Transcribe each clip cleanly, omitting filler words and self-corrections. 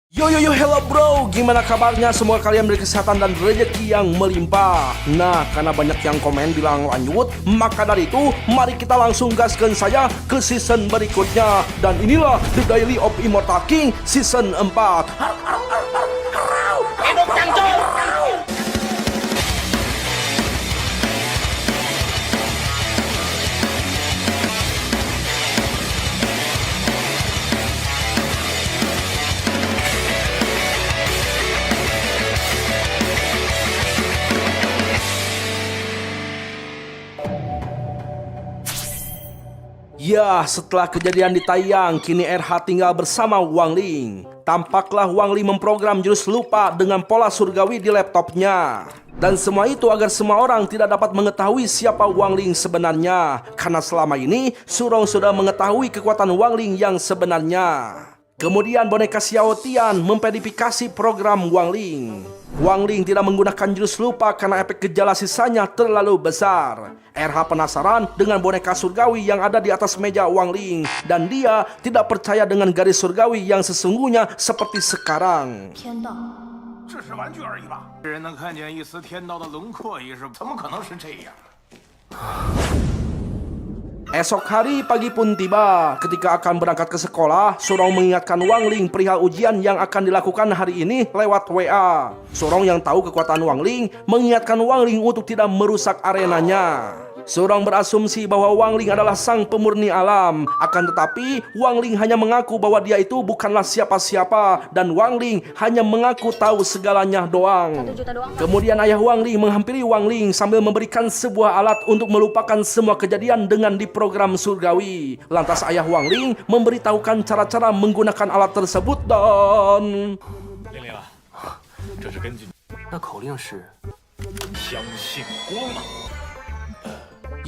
Yo yo yo, hello bro, gimana kabarnya? Semua kalian berkesehatan dan rezeki yang melimpah. Nah, karena banyak yang komen bilang lanjut, maka dari itu mari kita langsung gaskan saja ke season berikutnya. Dan inilah The Daily of Immortal King season 4. Hidup Cangcul! Ya, setelah kejadian di Taiyang, kini RH tinggal bersama Wang Ling. Tampaklah Wang Ling memprogram jurus lupa dengan pola surgawi di laptopnya. Dan semua itu agar semua orang tidak dapat mengetahui siapa Wang Ling sebenarnya. Karena selama ini, Surong sudah mengetahui kekuatan Wang Ling yang sebenarnya. Kemudian boneka Xiao Tian memverifikasi program Wang Ling. Wang Ling tidak menggunakan jurus lupa karena efek gejala sisanya terlalu besar. RH penasaran dengan boneka surgawi yang ada di atas meja Wang Ling. Dan dia tidak percaya dengan garis surgawi yang sesungguhnya seperti sekarang. 天道，这是玩具而已吧？世人能看见一丝天道的轮廓也是，怎么可能是这样？ Esok hari pagi pun tiba. Ketika akan berangkat ke sekolah, Surong mengingatkan Wang Ling perihal ujian yang akan dilakukan hari ini lewat WA. Surong yang tahu kekuatan Wang Ling mengingatkan Wang Ling untuk tidak merusak arenanya. Surong berasumsi bahwa Wang Ling adalah sang pemurni alam. Akan tetapi, Wang Ling hanya mengaku bahwa dia itu bukanlah siapa-siapa. Dan Wang Ling hanya mengaku tahu segalanya doang. 1 juta doang. Kemudian ayah Wang Ling menghampiri Wang Ling sambil memberikan sebuah alat untuk melupakan semua kejadian dengan diprogram surgawi. Lantas ayah Wang Ling memberitahukan cara-cara menggunakan alat tersebut dan... 玲玲啊，这是根据那口令是相信光芒。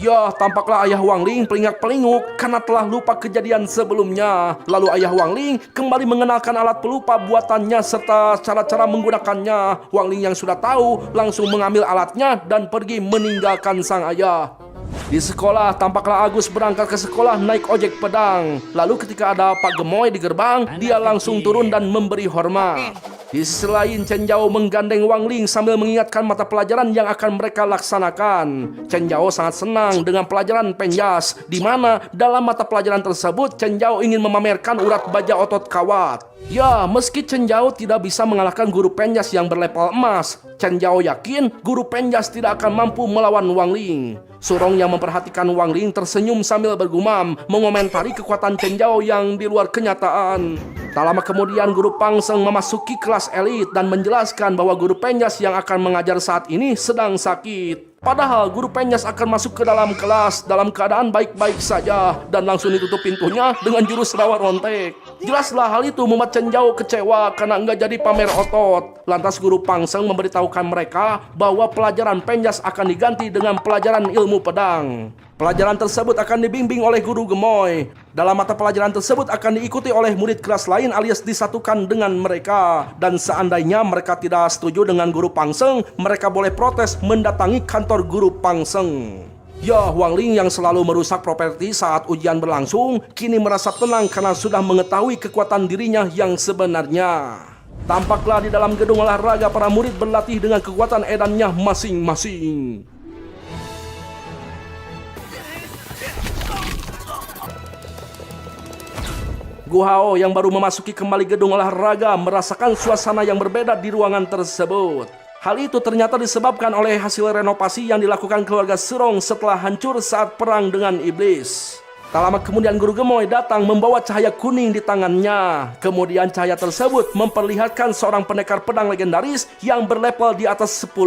Ya, tampaklah ayah Wang Ling pelingak-pelinguk karena telah lupa kejadian sebelumnya. Lalu ayah Wang Ling kembali mengenalkan alat pelupa buatannya serta cara-cara menggunakannya. Wang Ling yang sudah tahu langsung mengambil alatnya dan pergi meninggalkan sang ayah. Di sekolah, tampaklah Agus berangkat ke sekolah naik ojek pedang. Lalu ketika ada Pak Gemoy di gerbang, dia langsung turun dan memberi hormat. Di sisi lain, Chen Jiao menggandeng Wang Ling sambil mengingatkan mata pelajaran yang akan mereka laksanakan. Chen Jiao sangat senang dengan pelajaran penjas, di mana dalam mata pelajaran tersebut Chen Jiao ingin memamerkan urat baja otot kawat. Ya, meski Chen Jiao tidak bisa mengalahkan guru penjas yang berlevel emas, Chen Jiao yakin guru penjas tidak akan mampu melawan Wang Ling. Surong yang memperhatikan Wang Ling tersenyum sambil bergumam, mengomentari kekuatan Chen Jiao yang di luar kenyataan. Tak lama kemudian guru Pangseng memasuki kelas elit dan menjelaskan bahwa guru penjas yang akan mengajar saat ini sedang sakit. Padahal guru penjas akan masuk ke dalam kelas dalam keadaan baik-baik saja dan langsung ditutup pintunya dengan jurus rawa rontek. Jelaslah hal itu membuat Chen Jiao kecewa karena enggak jadi pamer otot. Lantas guru Pangseng memberitahukan mereka bahwa pelajaran penjas akan diganti dengan pelajaran ilmu pedang. Pelajaran tersebut akan dibimbing oleh guru Gemoy. Dalam mata pelajaran tersebut akan diikuti oleh murid kelas lain alias disatukan dengan mereka. Dan seandainya mereka tidak setuju dengan guru Pangseng, mereka boleh protes mendatangi kantor guru Pangseng. Ya, Wang Ling yang selalu merusak properti saat ujian berlangsung, kini merasa tenang karena sudah mengetahui kekuatan dirinya yang sebenarnya. Tampaklah di dalam gedung olahraga para murid berlatih dengan kekuatan edannya masing-masing. Gu Hao yang baru memasuki kembali gedung olahraga merasakan suasana yang berbeda di ruangan tersebut. Hal itu ternyata disebabkan oleh hasil renovasi yang dilakukan keluarga Surong setelah hancur saat perang dengan iblis. Tak lama kemudian guru Gemoy datang membawa cahaya kuning di tangannya. Kemudian cahaya tersebut memperlihatkan seorang pendekar pedang legendaris yang berlevel di atas 10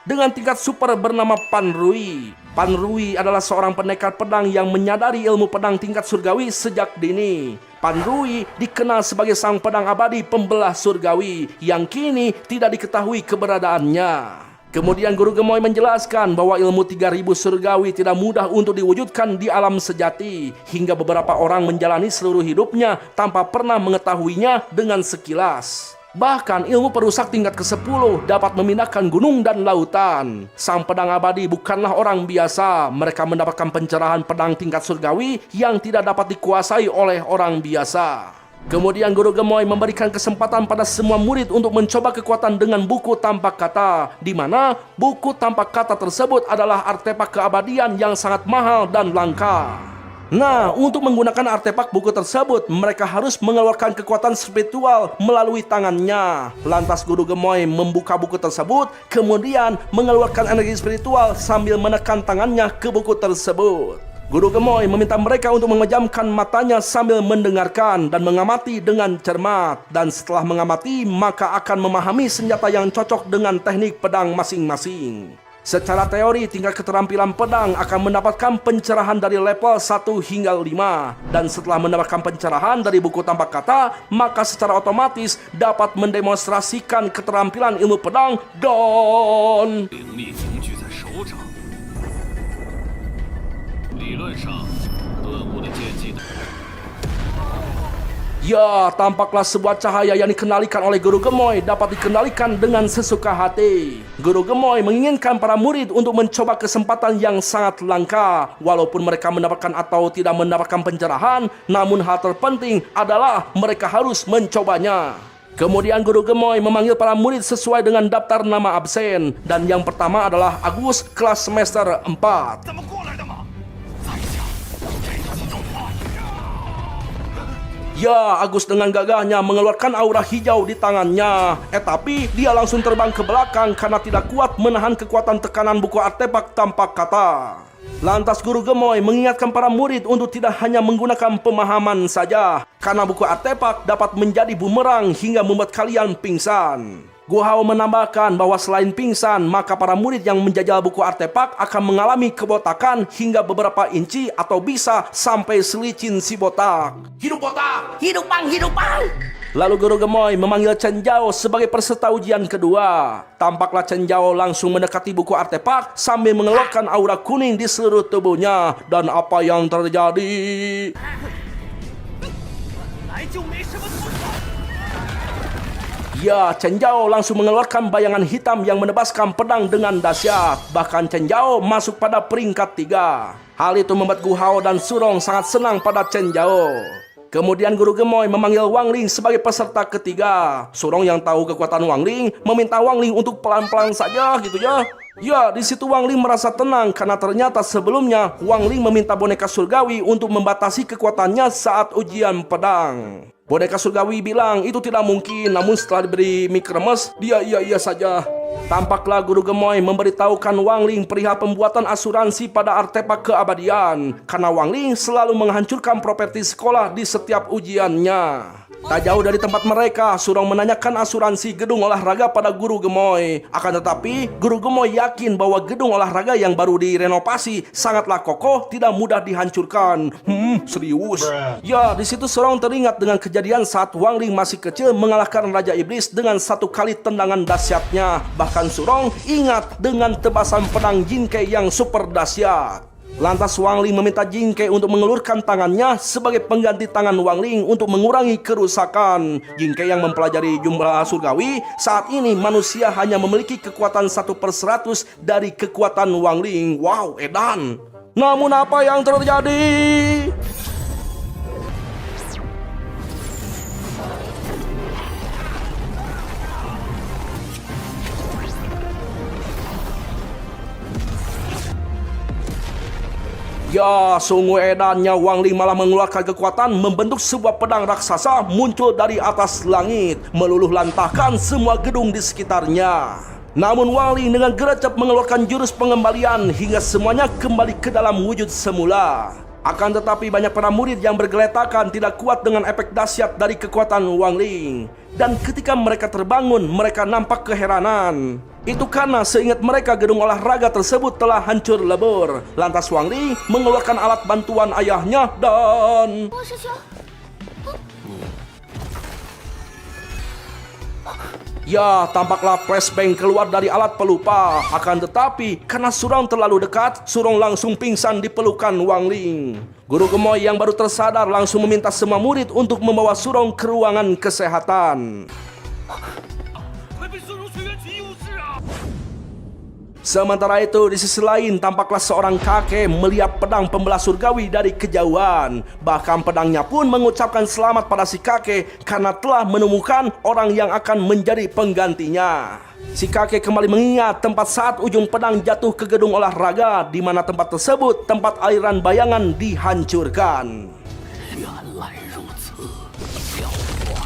dengan tingkat super bernama Pan Rui. Pan Rui adalah seorang pendekar pedang yang menyadari ilmu pedang tingkat surgawi sejak dini. Pan Rui dikenal sebagai sang pedang abadi pembelah surgawi yang kini tidak diketahui keberadaannya. Kemudian guru Gemoy menjelaskan bahwa ilmu 3000 surgawi tidak mudah untuk diwujudkan di alam sejati, hingga beberapa orang menjalani seluruh hidupnya tanpa pernah mengetahuinya dengan sekilas. Bahkan ilmu perusak tingkat ke-10 dapat memindahkan gunung dan lautan. Sang pedang abadi bukanlah orang biasa. Mereka mendapatkan pencerahan pedang tingkat surgawi yang tidak dapat dikuasai oleh orang biasa. Kemudian Guru Gemoy memberikan kesempatan pada semua murid untuk mencoba kekuatan dengan buku tampak kata, di mana buku tampak kata tersebut adalah artefak keabadian yang sangat mahal dan langka. Nah, untuk menggunakan artefak buku tersebut, mereka harus mengeluarkan kekuatan spiritual melalui tangannya. Lantas Guru Gemoy membuka buku tersebut, kemudian mengeluarkan energi spiritual sambil menekan tangannya ke buku tersebut. Guru Gemoy meminta mereka untuk memejamkan matanya sambil mendengarkan dan mengamati dengan cermat. Dan setelah mengamati, maka akan memahami senjata yang cocok dengan teknik pedang masing-masing. Secara teori, tingkat keterampilan pedang akan mendapatkan pencerahan dari level 1 hingga 5. Dan setelah mendapatkan pencerahan dari buku tampak kata, maka secara otomatis dapat mendemonstrasikan keterampilan ilmu pedang dan 灵力凝聚在手掌。理论上，顿悟的剑技的。 Ya, tampaklah sebuah cahaya yang dikendalikan oleh Guru Gemoy dapat dikendalikan dengan sesuka hati. Guru Gemoy menginginkan para murid untuk mencoba kesempatan yang sangat langka. Walaupun mereka mendapatkan atau tidak mendapatkan pencerahan, namun hal terpenting adalah mereka harus mencobanya. Kemudian Guru Gemoy memanggil para murid sesuai dengan daftar nama absen. Dan yang pertama adalah Agus, kelas semester 4. 怎么过来的嘛？在下这个集中化。 Ya, Agus dengan gagahnya mengeluarkan aura hijau di tangannya. Tapi dia langsung terbang ke belakang karena tidak kuat menahan kekuatan tekanan buku artefak tampak kata. Lantas Guru Gemoy mengingatkan para murid untuk tidak hanya menggunakan pemahaman saja, karena buku artefak dapat menjadi bumerang hingga membuat kalian pingsan. Gu Hao menambahkan bahwa selain pingsan, maka para murid yang menjajal buku artefak akan mengalami kebotakan hingga beberapa inci atau bisa sampai selicin si botak. Hidup botak! Hidup bang, hidup bang. Lalu Guru Gemoy memanggil Chen Zhao sebagai peserta ujian kedua. Tampaklah Chen Zhao langsung mendekati buku artefak sambil mengeluarkan aura kuning di seluruh tubuhnya. Dan apa yang terjadi? 来就没什么错。 Ya, Chen Zhao langsung mengeluarkan bayangan hitam yang menebaskan pedang dengan dahsyat. Bahkan Chen Zhao masuk pada peringkat 3. Hal itu membuat Gu Hao dan Surong sangat senang pada Chen Zhao. Kemudian Guru Gemoy memanggil Wang Ling sebagai peserta ketiga. Surong yang tahu kekuatan Wang Ling meminta Wang Ling untuk pelan-pelan saja gitu ya. Ya, di situ Wang Ling merasa tenang karena ternyata sebelumnya Wang Ling meminta boneka surgawi untuk membatasi kekuatannya saat ujian pedang. Boneka surgawi bilang itu tidak mungkin, namun setelah diberi mik remes, dia iya saja. Tampaklah Guru Gemoy memberitahukan Wang Ling perihal pembuatan asuransi pada artefak keabadian, karena Wang Ling selalu menghancurkan properti sekolah di setiap ujiannya. Tak jauh dari tempat mereka, Surong menanyakan asuransi gedung olahraga pada Guru Gemoy. Akan tetapi, Guru Gemoy yakin bahwa gedung olahraga yang baru direnovasi sangatlah kokoh, tidak mudah dihancurkan. Serius? Ya, di situ Surong teringat dengan kejadian saat Wang Ling masih kecil mengalahkan Raja Iblis dengan satu kali tendangan dahsyatnya. Bahkan Surong ingat dengan tebasan pedang Jinkei yang super dahsyat. Lantas Wang Ling meminta Jinkei untuk mengelurkan tangannya sebagai pengganti tangan Wang Ling untuk mengurangi kerusakan. Jinkei yang mempelajari jumlah surgawi, saat ini manusia hanya memiliki kekuatan 1/100 dari kekuatan Wang Ling. Wow, edan. Namun apa yang terjadi? Ya, sungguh edannya Wang Ling malah mengeluarkan kekuatan membentuk sebuah pedang raksasa muncul dari atas langit, meluluh lantahkan semua gedung di sekitarnya. Namun Wang Ling dengan gercep mengeluarkan jurus pengembalian hingga semuanya kembali ke dalam wujud semula. Akan tetapi banyak para murid yang bergeletakan tidak kuat dengan efek dahsyat dari kekuatan Wang Ling. Dan ketika mereka terbangun, mereka nampak keheranan. Itu karena seingat mereka gedung olahraga tersebut telah hancur lebur. Lantas Wang Ling mengeluarkan alat bantuan ayahnya dan... 师兄， Ya, tampaklah flashbang keluar dari alat pelupa. Akan tetapi, karena Surong terlalu dekat, Surong langsung pingsan di pelukan Wang Ling. Guru Gemoy yang baru tersadar langsung meminta semua murid untuk membawa Surong ke ruangan kesehatan. Sementara itu, di sisi lain tampaklah seorang kakek melihat pedang pembelah surgawi dari kejauhan. Bahkan pedangnya pun mengucapkan selamat pada si kakek karena telah menemukan orang yang akan menjadi penggantinya. Si kakek kembali mengingat tempat saat ujung pedang jatuh ke gedung olahraga, di mana tempat tersebut tempat aliran bayangan dihancurkan. 原来如此，小伙。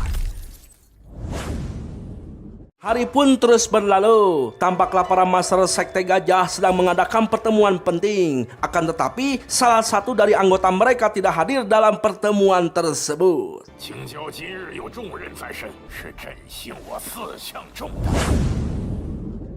Hari pun terus berlalu. Tampaklah para master sekte gajah sedang mengadakan pertemuan penting. Akan tetapi, salah satu dari anggota mereka tidak hadir dalam pertemuan tersebut. 青椒今日有众人在身，是振兴我思想重担。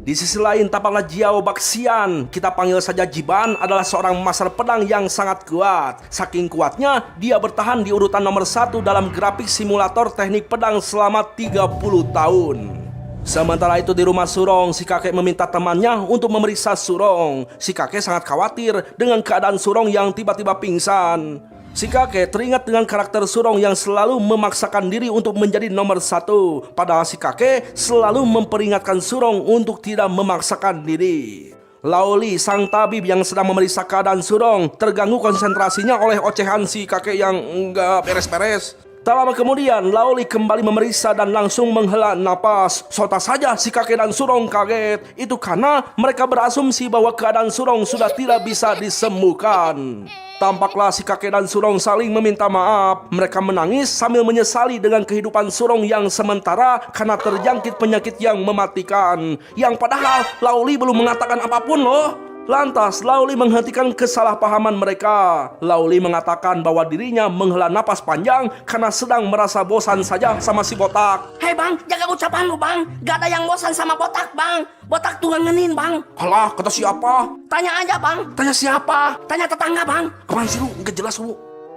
Di sisi lain, tampaklah Jiao Baxian, kita panggil saja Jiban, adalah seorang master pedang yang sangat kuat. Saking kuatnya, dia bertahan di urutan nomor 1 dalam grafik simulator teknik pedang selama 30 tahun. Sementara itu di rumah Surong, si kakek meminta temannya untuk memeriksa Surong. Si kakek sangat khawatir dengan keadaan Surong yang tiba-tiba pingsan. Si kakek teringat dengan karakter Surong yang selalu memaksakan diri untuk menjadi nomor 1. Padahal si kakek selalu memperingatkan Surong untuk tidak memaksakan diri. Laoli, sang tabib yang sedang memeriksa keadaan Surong, terganggu konsentrasinya oleh ocehan si kakek yang enggak beres-beres. Tak lama kemudian, Laoli kembali memeriksa dan langsung menghela napas. Sontak saja si kakek dan Surong kaget. Itu karena mereka berasumsi bahwa keadaan Surong sudah tidak bisa disembuhkan. Tampaklah si kakek dan Surong saling meminta maaf. Mereka menangis sambil menyesali dengan kehidupan Surong yang sementara karena terjangkit penyakit yang mematikan. Yang padahal Laoli belum mengatakan apapun loh. Lantas Laoli menghentikan kesalahpahaman mereka. Laoli mengatakan bahwa dirinya menghela napas panjang karena sedang merasa bosan saja sama si botak. Hei bang, jaga ucapan lu bang. Gak ada yang bosan sama botak bang. Botak tuh ngenin bang. Halah, kata siapa? Tanya aja bang. Tanya siapa? Tanya tetangga bang. Kemana sih lu? Nggak jelas lu.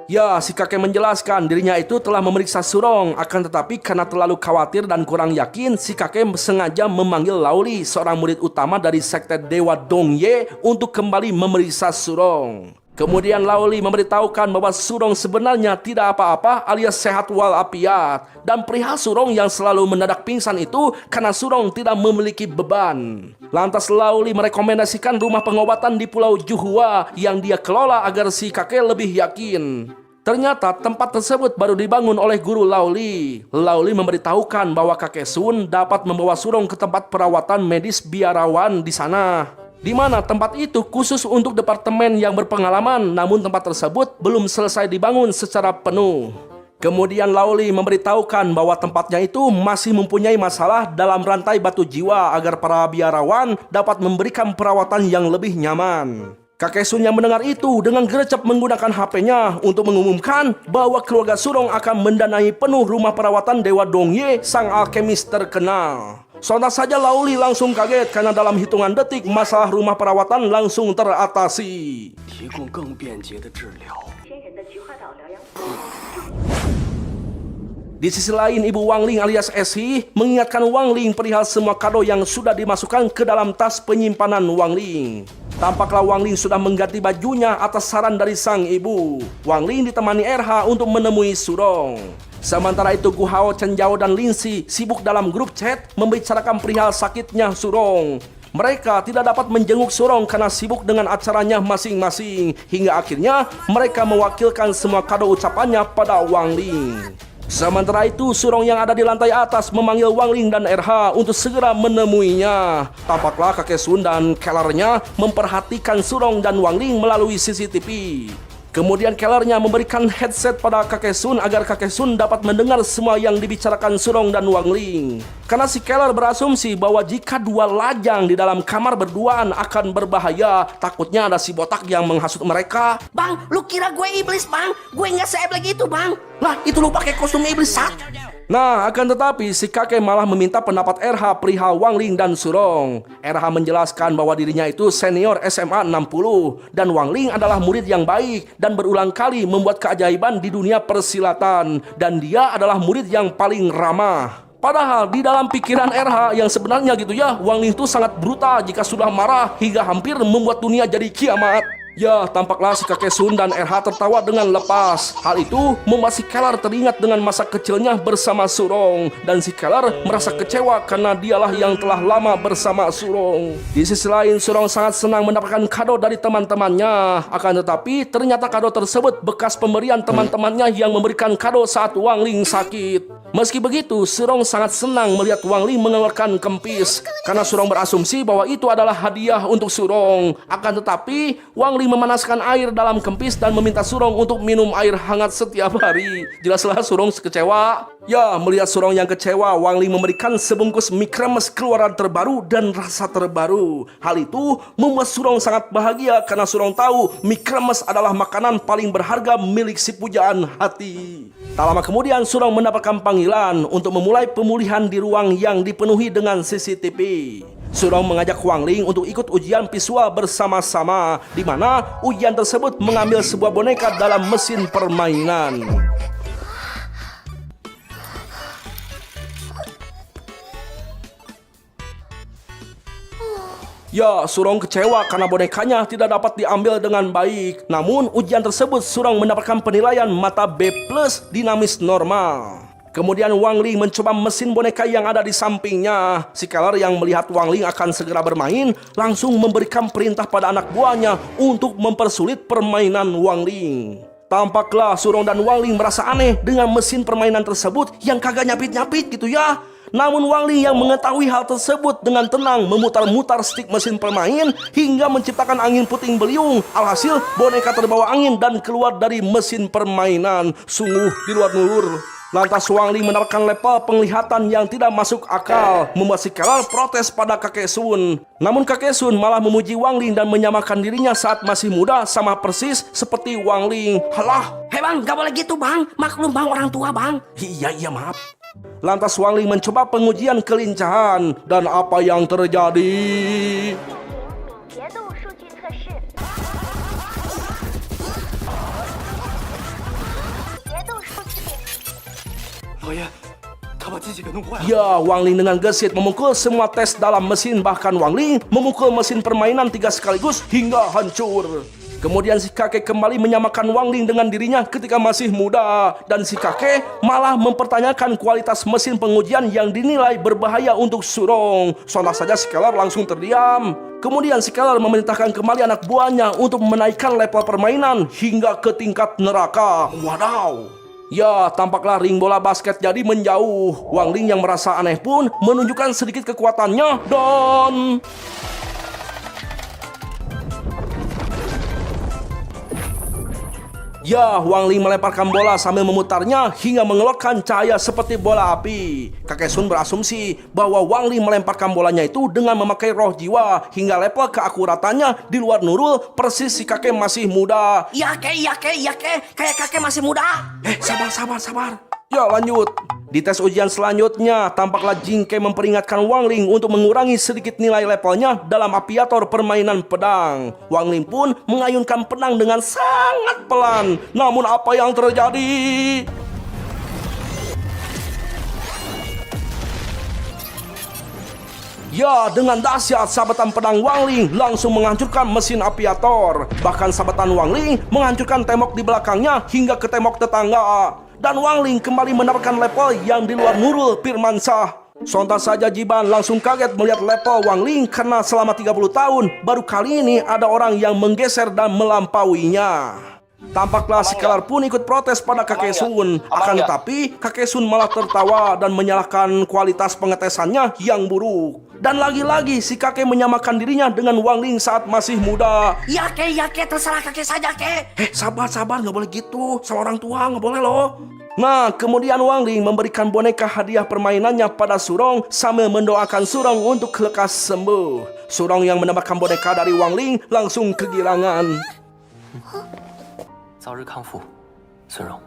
Ya, si kakek menjelaskan dirinya itu telah memeriksa Surong. Akan tetapi karena terlalu khawatir dan kurang yakin, si kakek sengaja memanggil Laoli, seorang murid utama dari sekte Dewa Dongye, untuk kembali memeriksa Surong. Kemudian Laoli memberitahukan bahwa Surong sebenarnya tidak apa-apa alias sehat walafiat. Dan perihal Surong yang selalu mendadak pingsan itu karena Surong tidak memiliki beban. Lantas Laoli merekomendasikan rumah pengobatan di Pulau Juhua yang dia kelola agar si kakek lebih yakin. Ternyata tempat tersebut baru dibangun oleh guru Laoli. Laoli memberitahukan bahwa kakek Sun dapat membawa Surong ke tempat perawatan medis biarawan di sana. Di mana tempat itu khusus untuk departemen yang berpengalaman, namun tempat tersebut belum selesai dibangun secara penuh. Kemudian Laoli memberitahukan bahwa tempatnya itu masih mempunyai masalah dalam rantai batu jiwa agar para biarawan dapat memberikan perawatan yang lebih nyaman. Kakek Sun yang mendengar itu dengan gercep menggunakan HP-nya untuk mengumumkan bahwa keluarga Surong akan mendanai penuh rumah perawatan Dewa Dongye, sang alkemis terkenal. Sontak saja Laoli langsung kaget karena dalam hitungan detik masalah rumah perawatan langsung teratasi. 提供更便捷的治疗。 Di sisi lain, Ibu Wang Ling alias Esi mengingatkan Wang Ling perihal semua kado yang sudah dimasukkan ke dalam tas penyimpanan Wang Ling. Tampaklah Wang Ling sudah mengganti bajunya atas saran dari sang ibu. Wang Ling ditemani RH untuk menemui Surong. Sementara itu Gu Hao, Chen Jiao, dan Lin Si sibuk dalam grup chat membicarakan perihal sakitnya Surong. Mereka tidak dapat menjenguk Surong karena sibuk dengan acaranya masing-masing. Hingga akhirnya mereka mewakilkan semua kado ucapannya pada Wang Ling. Sementara itu Surong yang ada di lantai atas memanggil Wang Ling dan RH untuk segera menemuinya. Tampaklah kakek Sun dan kellernya memperhatikan Surong dan Wang Ling melalui CCTV. Kemudian kellernya memberikan headset pada kakek Sun agar kakek Sun dapat mendengar semua yang dibicarakan Surong dan Wang Ling. Karena si keller berasumsi bahwa jika dua lajang di dalam kamar berduaan akan berbahaya, takutnya ada si botak yang menghasut mereka. Bang, lu kira gue iblis bang? Gue nggak se-iblis gitu bang. Lah, itu lu pakai kostum iblis sat. Nah, akan tetapi si kakek malah meminta pendapat RH perihal Wang Ling dan Surong. RH menjelaskan bahwa dirinya itu senior SMA 60 dan Wang Ling adalah murid yang baik dan berulang kali membuat keajaiban di dunia persilatan dan dia adalah murid yang paling ramah. Padahal di dalam pikiran RH yang sebenarnya gitu ya, Wang Ling itu sangat brutal jika sudah marah hingga hampir membuat dunia jadi kiamat. Ya, tampaklah si kakek Sun dan RH tertawa dengan lepas. Hal itu membuat si Keller teringat dengan masa kecilnya bersama Surong. Dan si Keller merasa kecewa karena dialah yang telah lama bersama Surong. Di sisi lain, Surong sangat senang mendapatkan kado dari teman-temannya. Akan tetapi, ternyata kado tersebut bekas pemberian teman-temannya yang memberikan kado saat Wang Ling sakit. Meski begitu, Surong sangat senang melihat Wang Ling mengeluarkan kempis. Karena Surong berasumsi bahwa itu adalah hadiah untuk Surong. Akan tetapi, Wang Ling memanaskan air dalam kempis dan meminta Surong untuk minum air hangat setiap hari. Jelaslah Surong kecewa. Ya, melihat Surong yang kecewa, Wang Ling memberikan sebungkus mie kremes keluaran terbaru dan rasa terbaru. Hal itu membuat Surong sangat bahagia karena Surong tahu mie kremes adalah makanan paling berharga milik si pujaan hati. Tak lama kemudian, Surong mendapatkan panggilan untuk memulai pemulihan di ruang yang dipenuhi dengan CCTV. Surong mengajak Wang Ling untuk ikut ujian visual bersama-sama, di mana ujian tersebut mengambil sebuah boneka dalam mesin permainan. Ya, Surong kecewa karena bonekanya tidak dapat diambil dengan baik. Namun, ujian tersebut Surong mendapatkan penilaian mata B+, dinamis normal. Kemudian Wang Ling mencoba mesin boneka yang ada di sampingnya. Si Keller yang melihat Wang Ling akan segera bermain, langsung memberikan perintah pada anak buahnya untuk mempersulit permainan Wang Ling. Tampaklah Surong dan Wang Ling merasa aneh dengan mesin permainan tersebut yang kagak nyapit-nyapit gitu ya. Namun Wang Ling yang mengetahui hal tersebut dengan tenang memutar-mutar stik mesin permain hingga menciptakan angin puting beliung. Alhasil boneka terbawa angin dan keluar dari mesin permainan. Sungguh di luar nalur. Lantas Wang Ling mendapatkan level penglihatan yang tidak masuk akal, membuat si Keller protes pada kakek Sun. Namun kakek Sun malah memuji Wang Ling dan menyamakan dirinya saat masih muda sama persis seperti Wang Ling. Halah, Hei bang, gak boleh gitu bang. Maklum bang, orang tua bang. iya maaf. Lantas Wang Ling mencoba pengujian kelincahan. Dan apa yang terjadi? 别动数据测试，别动数据。 老爷，他把机器给弄坏了。 Ya, Wang Ling dengan gesit memukul semua tes dalam mesin. Bahkan Wang Ling memukul mesin permainan 3 sekaligus hingga hancur. Kemudian si kakek kembali menyamakan Wang Ling dengan dirinya ketika masih muda. Dan si kakek malah mempertanyakan kualitas mesin pengujian yang dinilai berbahaya untuk Surong. Sontak saja si Keller langsung terdiam. Kemudian si Keller memerintahkan kembali anak buahnya untuk menaikkan level permainan hingga ke tingkat neraka. Wadaw. Ya, tampaklah ring bola basket jadi menjauh. Wang Ling yang merasa aneh pun menunjukkan sedikit kekuatannya dan... Ya, Wang Ling melemparkan bola sambil memutarnya hingga mengeluarkan cahaya seperti bola api. Kakek Sun berasumsi bahwa Wang Ling melemparkan bolanya itu dengan memakai roh jiwa hingga level keakuratannya di luar nurul persis si kakek masih muda. Iya kek, kayak kakek masih muda. Sabar. Ya, lanjut. Di tes ujian selanjutnya, tampaklah Jingke memperingatkan Wang Ling untuk mengurangi sedikit nilai levelnya dalam apiator permainan pedang. Wang Ling pun mengayunkan pedang dengan sangat pelan. Namun apa yang terjadi? Ya, dengan dahsyat sabatan pedang Wang Ling langsung menghancurkan mesin apiator. Bahkan sabatan Wang Ling menghancurkan tembok di belakangnya hingga ke tembok tetangga. Dan Wang Ling kembali mendapatkan level yang di luar nurul Firmansyah. Sontak saja Jiban langsung kaget melihat level Wang Ling karena selama 30 tahun baru kali ini ada orang yang menggeser dan melampauinya. Tampaklah si Keller pun ikut protes pada kakek Sun. Akan tetapi kakek Sun malah tertawa dan menyalahkan kualitas pengetesannya yang buruk. Dan lagi-lagi si kakek menyamakan dirinya dengan Wang Ling saat masih muda. Iya kek, terserah kakek saja kek. Sabar, nggak boleh gitu. Sama orang tua nggak boleh loh. Nah, kemudian Wang Ling memberikan boneka hadiah permainannya pada Surong sambil mendoakan Surong untuk lekas sembuh. Surong yang mendapatkan boneka dari Wang Ling langsung kegirangan. 早日康复，孙荣。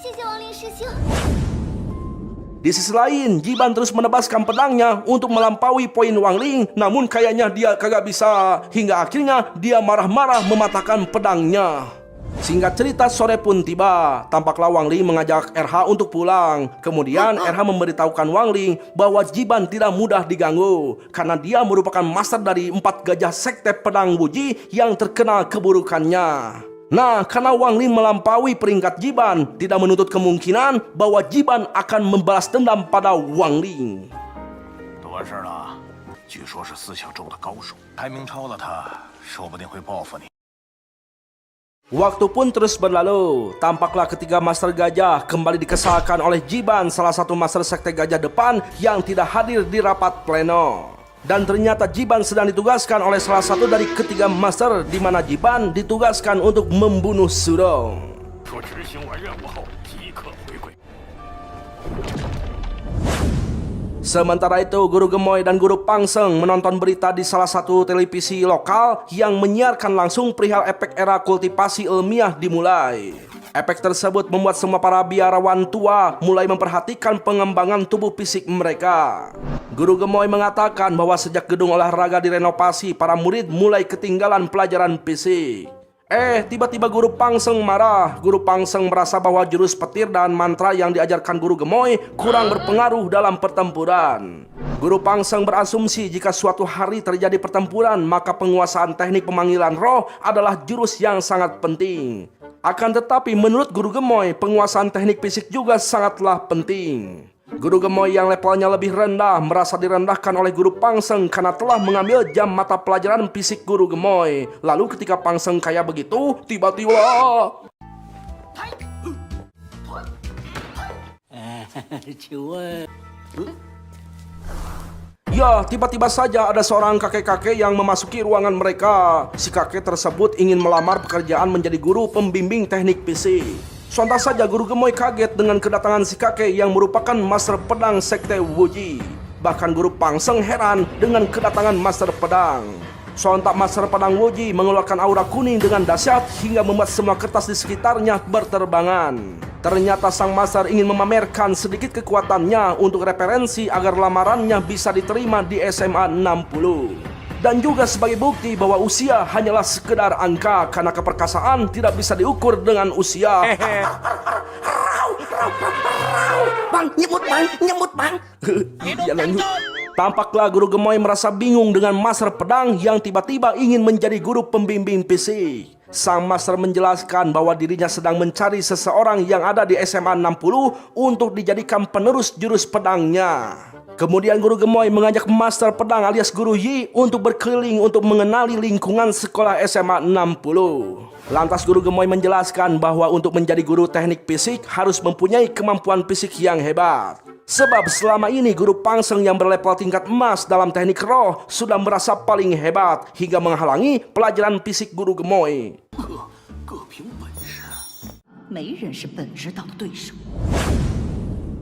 谢谢王林师兄。 Di sisi lain, Jiban terus menebaskan pedangnya untuk melampaui poin Wang Ling. Namun kayaknya dia kagak bisa. Hingga akhirnya dia marah-marah mematahkan pedangnya. Singkat cerita, sore pun tiba. Tampaklah Wang Ling mengajak RH untuk pulang. Kemudian RH memberitahukan Wang Ling bahwa Jiban tidak mudah diganggu karena dia merupakan master dari 4 gajah sekte pedang Wuji yang terkenal keburukannya. Nah, karena Wang Ling melampaui peringkat Jiban, tidak menutup kemungkinan bahwa Jiban akan membalas dendam pada Wang Ling. 都完事了，据说是4小州的高手，排名超了他，说不定会报复你。 Waktu pun terus berlalu. Tampaklah ketiga master gajah kembali dikesalkan oleh Jiban, salah satu master sekte gajah depan yang tidak hadir di rapat pleno. Dan ternyata Jiban sedang ditugaskan oleh salah satu dari ketiga master, di mana Jiban ditugaskan untuk membunuh Surong. 说执行完任务后即刻回归。 Sementara itu, Guru Gemoy dan Guru Pangseng menonton berita di salah satu televisi lokal yang menyiarkan langsung perihal efek era kultivasi ilmiah dimulai. Efek tersebut membuat semua para biarawan tua mulai memperhatikan pengembangan tubuh fisik mereka. Guru Gemoy mengatakan bahwa sejak gedung olahraga direnovasi, para murid mulai ketinggalan pelajaran fisik. Tiba-tiba Guru Pangseng marah. Guru Pangseng merasa bahwa jurus petir dan mantra yang diajarkan Guru Gemoy kurang berpengaruh dalam pertempuran. Guru Pangseng berasumsi jika suatu hari terjadi pertempuran, maka penguasaan teknik pemanggilan roh adalah jurus yang sangat penting. Akan tetapi menurut Guru Gemoy, penguasaan teknik fisik juga sangatlah penting. Guru Gemoy yang levelnya lebih rendah merasa direndahkan oleh Guru Pangseng karena telah mengambil jam mata pelajaran fisik Guru Gemoy. Lalu ketika Pangseng kayak begitu, tiba-tiba... Ya, tiba-tiba saja ada seorang kakek-kakek yang memasuki ruangan mereka. Si kakek tersebut ingin melamar pekerjaan menjadi guru pembimbing teknik fisik. Sontak saja Guru Gemoy kaget dengan kedatangan si kakek yang merupakan master pedang sekte Wuji. Bahkan Guru Pangseng heran dengan kedatangan master pedang. Sontak master pedang Wuji mengeluarkan aura kuning dengan dahsyat hingga membuat semua kertas di sekitarnya berterbangan. Ternyata sang master ingin memamerkan sedikit kekuatannya untuk referensi agar lamarannya bisa diterima di SMA 60. Dan juga sebagai bukti bahwa usia hanyalah sekedar angka karena keperkasaan tidak bisa diukur dengan usia. Bang, nyemut bang. Iya, lanjut. Tampaklah Guru Gemoy merasa bingung dengan master pedang yang tiba-tiba ingin menjadi guru pembimbing fisik. Sang master menjelaskan bahwa dirinya sedang mencari seseorang yang ada di SMA 60 untuk dijadikan penerus jurus pedangnya. Kemudian Guru Gemoy mengajak master pedang alias Guru Yi untuk berkeliling untuk mengenali lingkungan sekolah SMA 60. Lantas Guru Gemoy menjelaskan bahwa untuk menjadi guru teknik fisik harus mempunyai kemampuan fisik yang hebat. Sebab selama ini Guru Pangseng yang berlevel tingkat emas dalam teknik roh sudah merasa paling hebat hingga menghalangi pelajaran fisik Guru Gemoy. 各凭本事。没人是本知道的对手。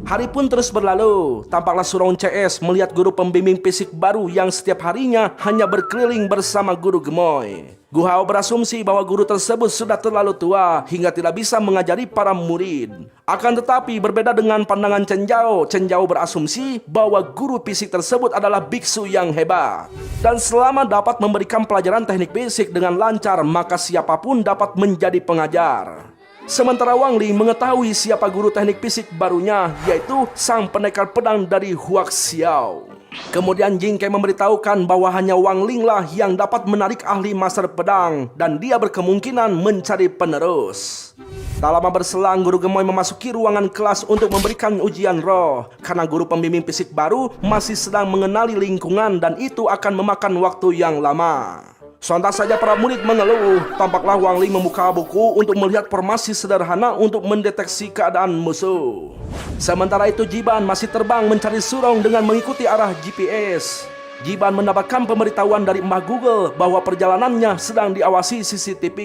Hari pun terus berlalu. Tampaklah Surong CS melihat guru pembimbing fisik baru yang setiap harinya hanya berkeliling bersama Guru Gemoy. Gu Hao berasumsi bahwa guru tersebut sudah terlalu tua hingga tidak bisa mengajari para murid. Akan tetapi berbeda dengan pandangan Chen Zhao. Chen Zhao berasumsi bahwa guru fisik tersebut adalah biksu yang hebat. Dan selama dapat memberikan pelajaran teknik fisik dengan lancar, maka siapapun dapat menjadi pengajar. Sementara Wang Ling mengetahui siapa guru teknik fisik barunya, yaitu sang pendekar pedang dari Huaxiao. Kemudian Jing Kai memberitahukan bahwa hanya Wang Ling lah yang dapat menarik ahli master pedang dan dia berkemungkinan mencari penerus. Tak lama berselang, Guru Gemoy memasuki ruangan kelas untuk memberikan ujian roh. Karena guru pembimbing fisik baru masih sedang mengenali lingkungan dan itu akan memakan waktu yang lama. Sontak saja para murid mengeluh. Tampaklah Wang Ling membuka buku untuk melihat formasi sederhana untuk mendeteksi keadaan musuh. Sementara itu Jiban masih terbang mencari Surong dengan mengikuti arah GPS. Jiban mendapatkan pemberitahuan dari Mbah Google bahwa perjalanannya sedang diawasi CCTV.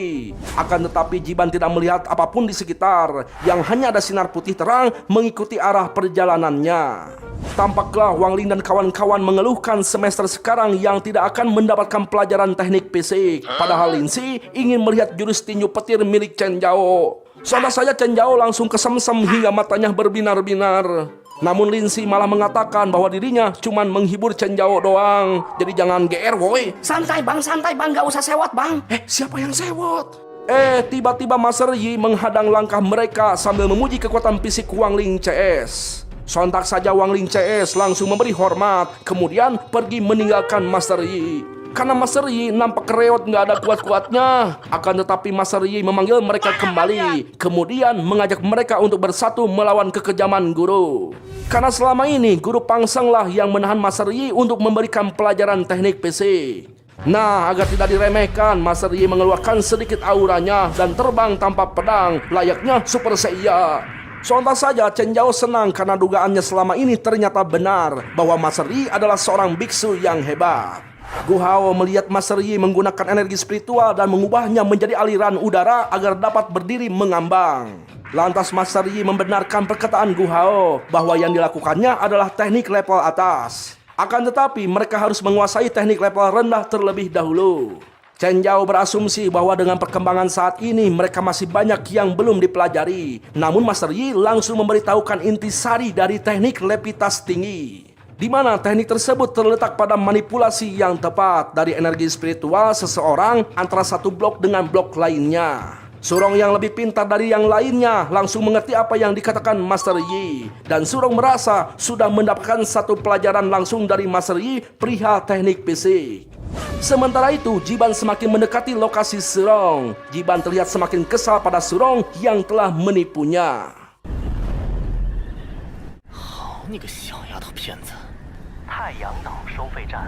Akan tetapi Jiban tidak melihat apapun di sekitar, yang hanya ada sinar putih terang mengikuti arah perjalanannya. Tampaklah Wang Ling dan kawan-kawan mengeluhkan semester sekarang yang tidak akan mendapatkan pelajaran teknik fisik. Padahal Linsi ingin melihat jurus tinju petir milik Chen Zhao. Sontak saja Chen Zhao langsung kesemsem hingga matanya berbinar-binar. Namun Linsi malah mengatakan bahwa dirinya cuma menghibur Chen Zhao doang. Jadi jangan GR woi. Santai bang, gak usah sewot bang. Siapa yang sewot? Tiba-tiba Master Yi menghadang langkah mereka sambil memuji kekuatan fisik Wang Ling CS. Sontak saja Wang Ling CS langsung memberi hormat, kemudian pergi meninggalkan Master Yi. Karena Master Yi nampak kereot nggak ada kuat-kuatnya. Akan tetapi Master Yi memanggil mereka kembali, kemudian mengajak mereka untuk bersatu melawan kekejaman guru. Karena selama ini Guru Pangseng lah yang menahan Master Yi untuk memberikan pelajaran teknik PC. Nah, agar tidak diremehkan, Master Yi mengeluarkan sedikit auranya dan terbang tanpa pedang, layaknya Super Saiyan. Sontak saja Chen Zhao senang karena dugaannya selama ini ternyata benar bahwa Master Yi adalah seorang biksu yang hebat. Gu Hao melihat Master Yi menggunakan energi spiritual dan mengubahnya menjadi aliran udara agar dapat berdiri mengambang. Lantas Master Yi membenarkan perkataan Gu Hao bahwa yang dilakukannya adalah teknik level atas. Akan tetapi mereka harus menguasai teknik level rendah terlebih dahulu. Chen Zhao berasumsi bahwa dengan perkembangan saat ini mereka masih banyak yang belum dipelajari. Namun Master Yi langsung memberitahukan intisari dari teknik levitas tinggi, di mana teknik tersebut terletak pada manipulasi yang tepat dari energi spiritual seseorang antara satu blok dengan blok lainnya. Surong yang lebih pintar dari yang lainnya langsung mengerti apa yang dikatakan Master Yi, dan Surong merasa sudah mendapatkan satu pelajaran langsung dari Master Yi perihal teknik fisik. Sementara itu, Jiban semakin mendekati lokasi Surong. Jiban terlihat semakin kesal pada Surong yang telah menipunya. 好你个小丫头片子！太阳岛收费站。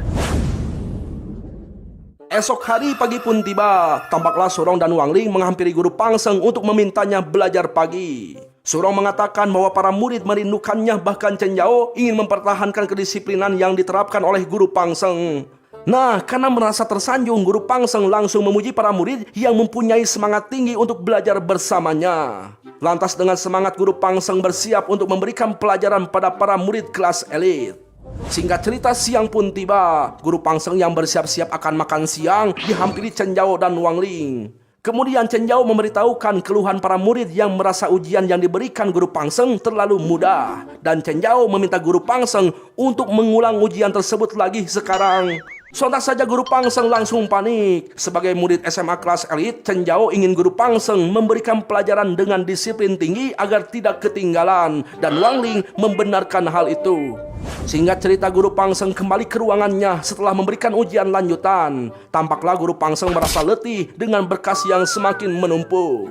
Esok hari pagi pun tiba. Tampaklah Surong dan Wang Ling menghampiri Guru Pangseng untuk memintanya belajar pagi. Surong mengatakan bahwa para murid merindukannya, bahkan Chen Zhao ingin mempertahankan kedisiplinan yang diterapkan oleh Guru Pangseng. Nah, karena merasa tersanjung, Guru Pangseng langsung memuji para murid yang mempunyai semangat tinggi untuk belajar bersamanya. Lantas dengan semangat Guru Pangseng bersiap untuk memberikan pelajaran pada para murid kelas elit. Singkat cerita, siang pun tiba. Guru Pangseng yang bersiap-siap akan makan siang dihampiri Chen Zhao dan Wang Ling. Kemudian Chen Zhao memberitahukan keluhan para murid yang merasa ujian yang diberikan Guru Pangseng terlalu mudah. Dan Chen Zhao meminta Guru Pangseng untuk mengulang ujian tersebut lagi sekarang. Sontak saja Guru Pangseng langsung panik. Sebagai murid SMA kelas elit, Chen Zhao ingin Guru Pangseng memberikan pelajaran dengan disiplin tinggi agar tidak ketinggalan. Dan Wang Ling membenarkan hal itu. Singkat cerita, Guru Pangseng kembali ke ruangannya setelah memberikan ujian lanjutan. Tampaklah Guru Pangseng merasa letih dengan berkas yang semakin menumpuk.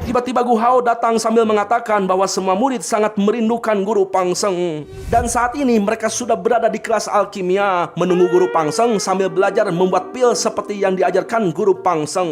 Tiba-tiba Gu Hao datang sambil mengatakan bahwa semua murid sangat merindukan Guru Pangseng. Dan saat ini mereka sudah berada di kelas alkimia, menunggu Guru Pangseng sambil belajar membuat pil seperti yang diajarkan Guru Pangseng.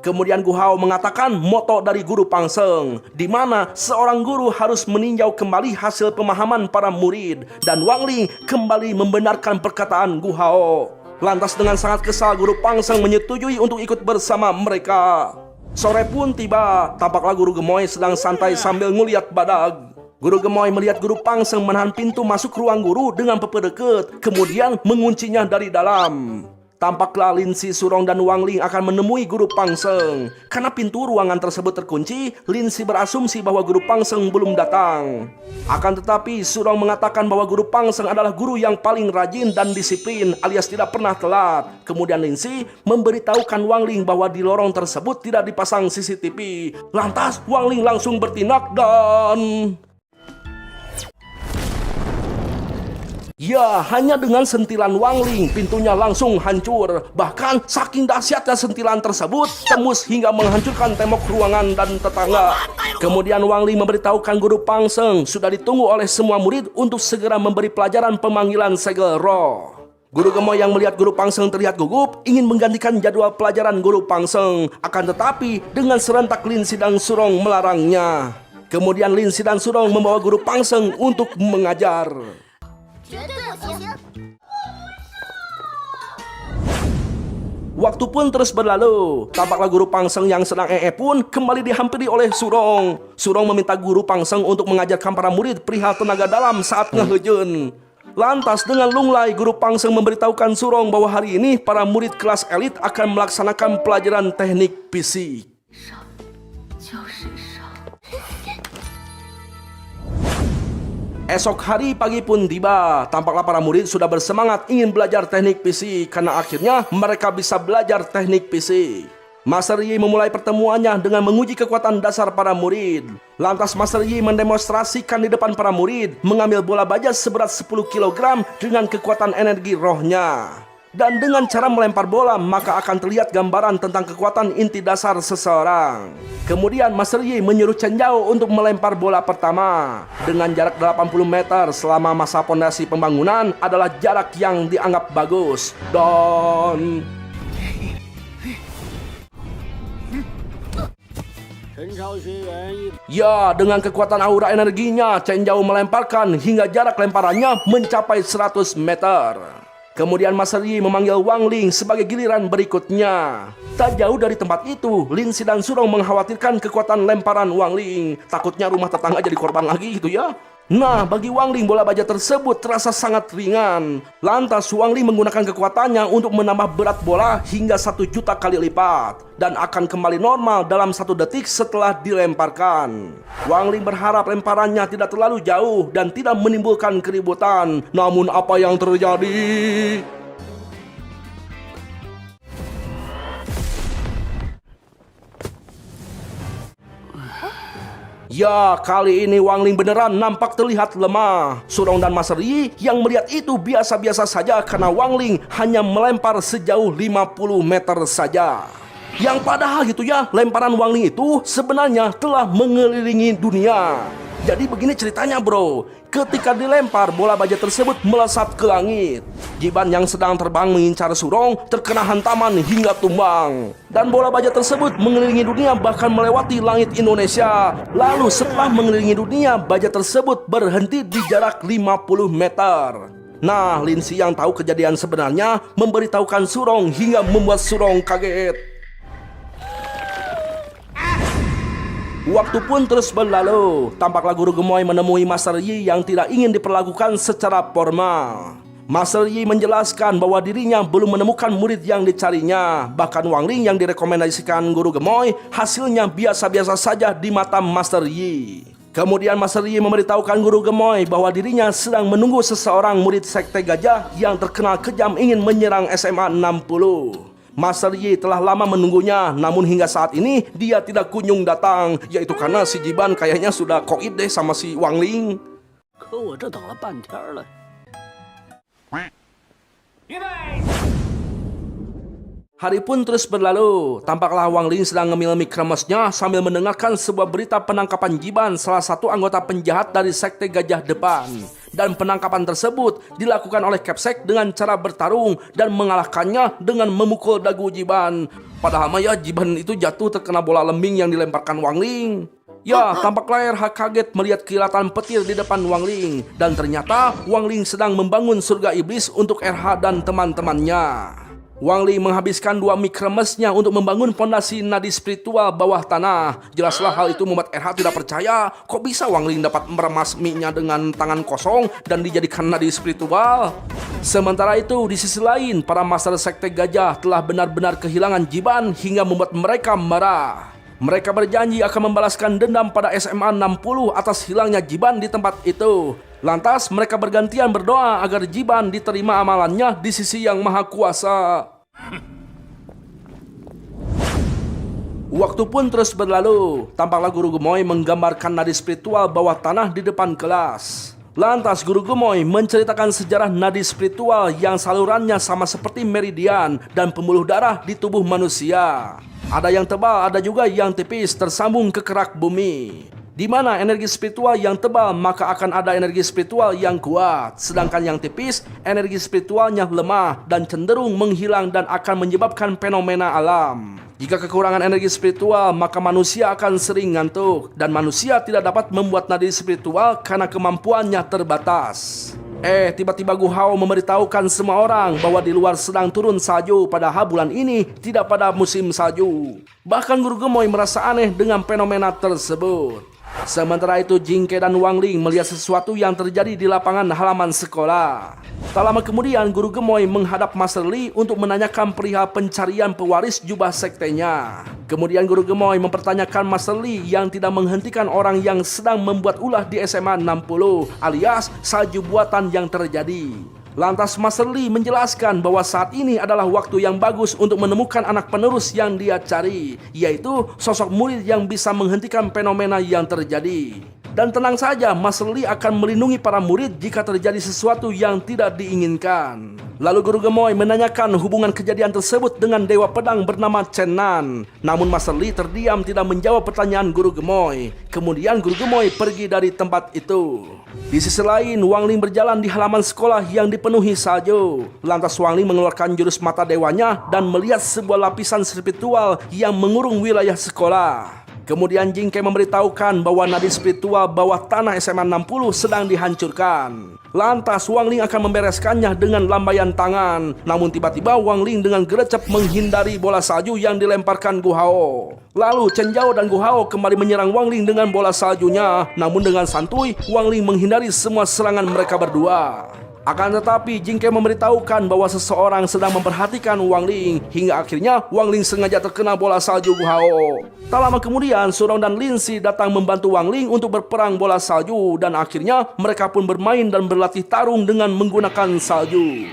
Kemudian Gu Hao mengatakan moto dari Guru Pangseng, di mana seorang guru harus meninjau kembali hasil pemahaman para murid. Dan Wang Ling kembali membenarkan perkataan Gu Hao. Lantas dengan sangat kesal, Guru Pangseng menyetujui untuk ikut bersama mereka. Sore pun tiba. Tampaklah Guru Gemoy sedang santai sambil nguliat badak. Guru Gemoy melihat Guru Pangseng menahan pintu masuk ruang guru dengan pepedeket, kemudian menguncinya dari dalam. Tampaklah Lin Si, Surong, dan Wang Ling akan menemui Guru Pangseng. Karena pintu ruangan tersebut terkunci, Lin Si berasumsi bahwa Guru Pangseng belum datang. Akan tetapi Surong mengatakan bahwa Guru Pangseng adalah guru yang paling rajin dan disiplin, alias tidak pernah telat. Kemudian Lin Si memberitahukan Wang Ling bahwa di lorong tersebut tidak dipasang CCTV. Lantas Wang Ling langsung bertindak dan... ya, hanya dengan sentilan Wang Ling, pintunya langsung hancur. Bahkan saking dahsyatnya sentilan tersebut, tembus hingga menghancurkan tembok ruangan dan tetangga. Kemudian Wang Ling memberitahukan Guru Pangseng sudah ditunggu oleh semua murid untuk segera memberi pelajaran pemanggilan segel roh. Guru Gemoy yang melihat Guru Pangseng terlihat gugup, ingin menggantikan jadwal pelajaran Guru Pangseng. Akan tetapi, dengan serentak Lin Si dan Surong melarangnya. Kemudian Lin Si dan Surong membawa Guru Pangseng untuk mengajar. Waktu pun terus berlalu. Tampaklah Guru Pangseng yang sedang pun kembali dihampiri oleh Surong. Surong meminta Guru Pangseng untuk mengajarkan para murid perihal tenaga dalam saat ngehejeun. Lantas dengan lunglai Guru Pangseng memberitahukan Surong bahwa hari ini para murid kelas elit akan melaksanakan pelajaran teknik fisik. Esok hari pagi pun tiba. Tampaklah para murid sudah bersemangat ingin belajar teknik fisik, karena akhirnya mereka bisa belajar teknik fisik. Master Yi memulai pertemuannya dengan menguji kekuatan dasar para murid. Lantas Master Yi mendemonstrasikan di depan para murid mengambil bola baja seberat 10 kg dengan kekuatan energi rohnya. Dan dengan cara melempar bola maka akan terlihat gambaran tentang kekuatan inti dasar seseorang. Kemudian Master Yi menyuruh Chen Yao untuk melempar bola pertama. Dengan jarak 80 meter selama masa pondasi pembangunan adalah jarak yang dianggap bagus. Dan ya, dengan kekuatan aura energinya, Chen Yao melemparkan hingga jarak lemparannya mencapai 100 meter. Kemudian Master Yi memanggil Wang Ling sebagai giliran berikutnya. Tak jauh dari tempat itu, Lin Si dan Surong mengkhawatirkan kekuatan lemparan Wang Ling. Takutnya rumah tetangga jadi korban lagi gitu ya. Nah, bagi Wang Ling bola baja tersebut terasa sangat ringan. Lantas Wang Ling menggunakan kekuatannya untuk menambah berat bola hingga 1 juta kali lipat dan akan kembali normal dalam 1 detik setelah dilemparkan. Wang Ling berharap lemparannya tidak terlalu jauh dan tidak menimbulkan keributan. Namun apa yang terjadi? Ya, kali ini Wang Ling beneran nampak terlihat lemah. Surong dan Master Yi yang melihat itu biasa-biasa saja karena Wang Ling hanya melempar sejauh 50 meter saja. Yang padahal gitu ya, lemparan Wang Ling itu sebenarnya telah mengelilingi dunia. Jadi begini ceritanya bro, ketika dilempar bola baja tersebut melesat ke langit. Jiban yang sedang terbang mengincar Surong terkena hantaman hingga tumbang. Dan bola baja tersebut mengelilingi dunia bahkan melewati langit Indonesia. Lalu setelah mengelilingi dunia, baja tersebut berhenti di jarak 50 meter. Nah, Lin Si yang tahu kejadian sebenarnya memberitahukan Surong hingga membuat Surong kaget. Waktu pun terus berlalu. Tampaklah guru gemoy menemui Master Yi yang tidak ingin diperlakukan secara formal. Master Yi menjelaskan bahwa dirinya belum menemukan murid yang dicarinya. Bahkan Wang Ling yang direkomendasikan guru gemoy hasilnya biasa-biasa saja di mata Master Yi. Kemudian Master Yi memberitahukan guru gemoy bahwa dirinya sedang menunggu seseorang murid sekte gajah yang terkenal kejam ingin menyerang SMA 60. Master Yi telah lama menunggunya, namun hingga saat ini dia tidak kunjung datang. Yaitu karena si Jiban kayaknya sudah koid deh sama si Wang Ling. Hari pun terus berlalu. Tampaklah Wang Ling sedang ngemil mic kremesnya sambil mendengarkan sebuah berita penangkapan Jiban, salah satu anggota penjahat dari sekte gajah depan. Dan penangkapan tersebut dilakukan oleh Capsek dengan cara bertarung dan mengalahkannya dengan memukul dagu Jiban. Padahal ya Jiban itu jatuh terkena bola lembing yang dilemparkan Wang Ling. Ya, tampaklah RH kaget melihat kilatan petir di depan Wang Ling. Dan ternyata Wang Ling sedang membangun surga iblis untuk RH dan teman-temannya. Wang Ling menghabiskan 2 mic kremesnya untuk membangun fondasi nadi spiritual bawah tanah. Jelaslah hal itu membuat RH tidak percaya. Kok bisa Wang Ling dapat meremas mic-nya dengan tangan kosong dan dijadikan nadi spiritual? Sementara itu, di sisi lain, para master sekte gajah telah benar-benar kehilangan Jiban hingga membuat mereka marah. Mereka berjanji akan membalaskan dendam pada SMA 60 atas hilangnya Jiban di tempat itu. Lantas mereka bergantian berdoa agar Jiban diterima amalannya di sisi yang maha kuasa. Waktu pun terus berlalu. Tampaklah guru gemoy menggambarkan nadi spiritual bawah tanah di depan kelas. Lantas guru gemoy menceritakan sejarah nadi spiritual yang salurannya sama seperti meridian dan pembuluh darah di tubuh manusia. Ada yang tebal, ada juga yang tipis tersambung ke kerak bumi. Di mana energi spiritual yang tebal maka akan ada energi spiritual yang kuat. Sedangkan yang tipis, energi spiritualnya lemah dan cenderung menghilang dan akan menyebabkan fenomena alam. Jika kekurangan energi spiritual maka manusia akan sering ngantuk. Dan manusia tidak dapat membuat nadi spiritual karena kemampuannya terbatas. Tiba-tiba Gu Hao memberitahukan semua orang bahwa di luar sedang turun salju padahal bulan ini tidak pada musim salju. Bahkan guru gemoy merasa aneh dengan fenomena tersebut. Sementara itu Jingke dan Wang Ling melihat sesuatu yang terjadi di lapangan halaman sekolah. Tak lama kemudian guru gemoy menghadap Master Li untuk menanyakan perihal pencarian pewaris jubah sektenya. Kemudian guru gemoy mempertanyakan Master Li yang tidak menghentikan orang yang sedang membuat ulah di SMA 60 alias salju buatan yang terjadi. Lantas Master Li menjelaskan bahwa saat ini adalah waktu yang bagus untuk menemukan anak penerus yang dia cari, yaitu sosok murid yang bisa menghentikan fenomena yang terjadi. Dan tenang saja, Master Li akan melindungi para murid jika terjadi sesuatu yang tidak diinginkan. Lalu Guru Gemoy menanyakan hubungan kejadian tersebut dengan Dewa Pedang bernama Chen Nan. Namun Master Li terdiam tidak menjawab pertanyaan Guru Gemoy. Kemudian Guru Gemoy pergi dari tempat itu. Di sisi lain, Wang Ling berjalan di halaman sekolah yang dipenuhi salju. Lantas Wang Ling mengeluarkan jurus mata dewanya dan melihat sebuah lapisan spiritual yang mengurung wilayah sekolah. Kemudian Jingke memberitahukan bahwa nadi spiritual bawah tanah SMA 60 sedang dihancurkan. Lantas Wang Ling akan membereskannya dengan lambaian tangan. Namun tiba-tiba Wang Ling dengan gercep menghindari bola salju yang dilemparkan Gu Hao. Lalu Chen Zhao dan Gu Hao kembali menyerang Wang Ling dengan bola saljunya. Namun dengan santuy, Wang Ling menghindari semua serangan mereka berdua. Akan tetapi Jingke memberitahukan bahwa seseorang sedang memperhatikan Wang Ling, hingga akhirnya Wang Ling sengaja terkena bola salju Gu Hao. Tak lama kemudian Surong dan Lin Si datang membantu Wang Ling untuk berperang bola salju, dan akhirnya mereka pun bermain dan berlatih tarung dengan menggunakan salju.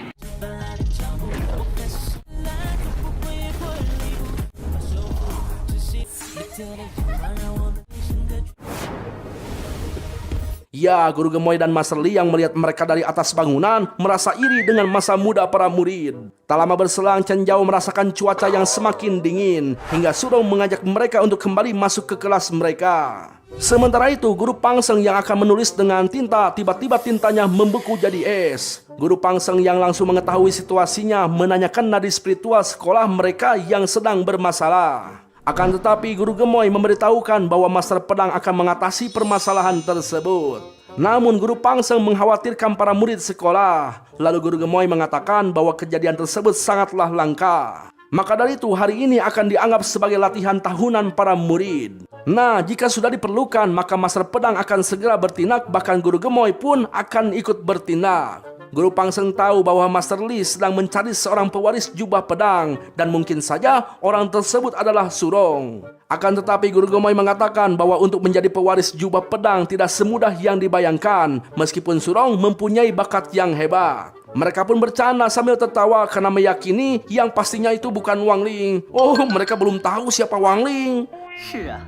Ya, Guru Gemoy dan Master Li yang melihat mereka dari atas bangunan merasa iri dengan masa muda para murid. Tak lama berselang, Chen Zhao merasakan cuaca yang semakin dingin, hingga Surong mengajak mereka untuk kembali masuk ke kelas mereka. Sementara itu, Guru Pangseng yang akan menulis dengan tinta, tiba-tiba tintanya membeku jadi es. Guru Pangseng yang langsung mengetahui situasinya menanyakan nadi spiritual sekolah mereka yang sedang bermasalah. Akan tetapi Guru Gemoy memberitahukan bahwa Master Pedang akan mengatasi permasalahan tersebut. Namun Guru Pangseng mengkhawatirkan para murid sekolah. Lalu Guru Gemoy mengatakan bahwa kejadian tersebut sangatlah langka. Maka dari itu hari ini akan dianggap sebagai latihan tahunan para murid. Nah, jika sudah diperlukan maka Master Pedang akan segera bertindak, bahkan Guru Gemoy pun akan ikut bertindak. Guru Pangseng tahu bahwa Master Li sedang mencari seorang pewaris jubah pedang, dan mungkin saja orang tersebut adalah Surong. Akan tetapi Guru Gemoy mengatakan bahwa untuk menjadi pewaris jubah pedang tidak semudah yang dibayangkan, meskipun Surong mempunyai bakat yang hebat. Mereka pun bercanda sambil tertawa karena meyakini yang pastinya itu bukan Wang Ling. Oh, mereka belum tahu siapa Wang Ling. 是啊，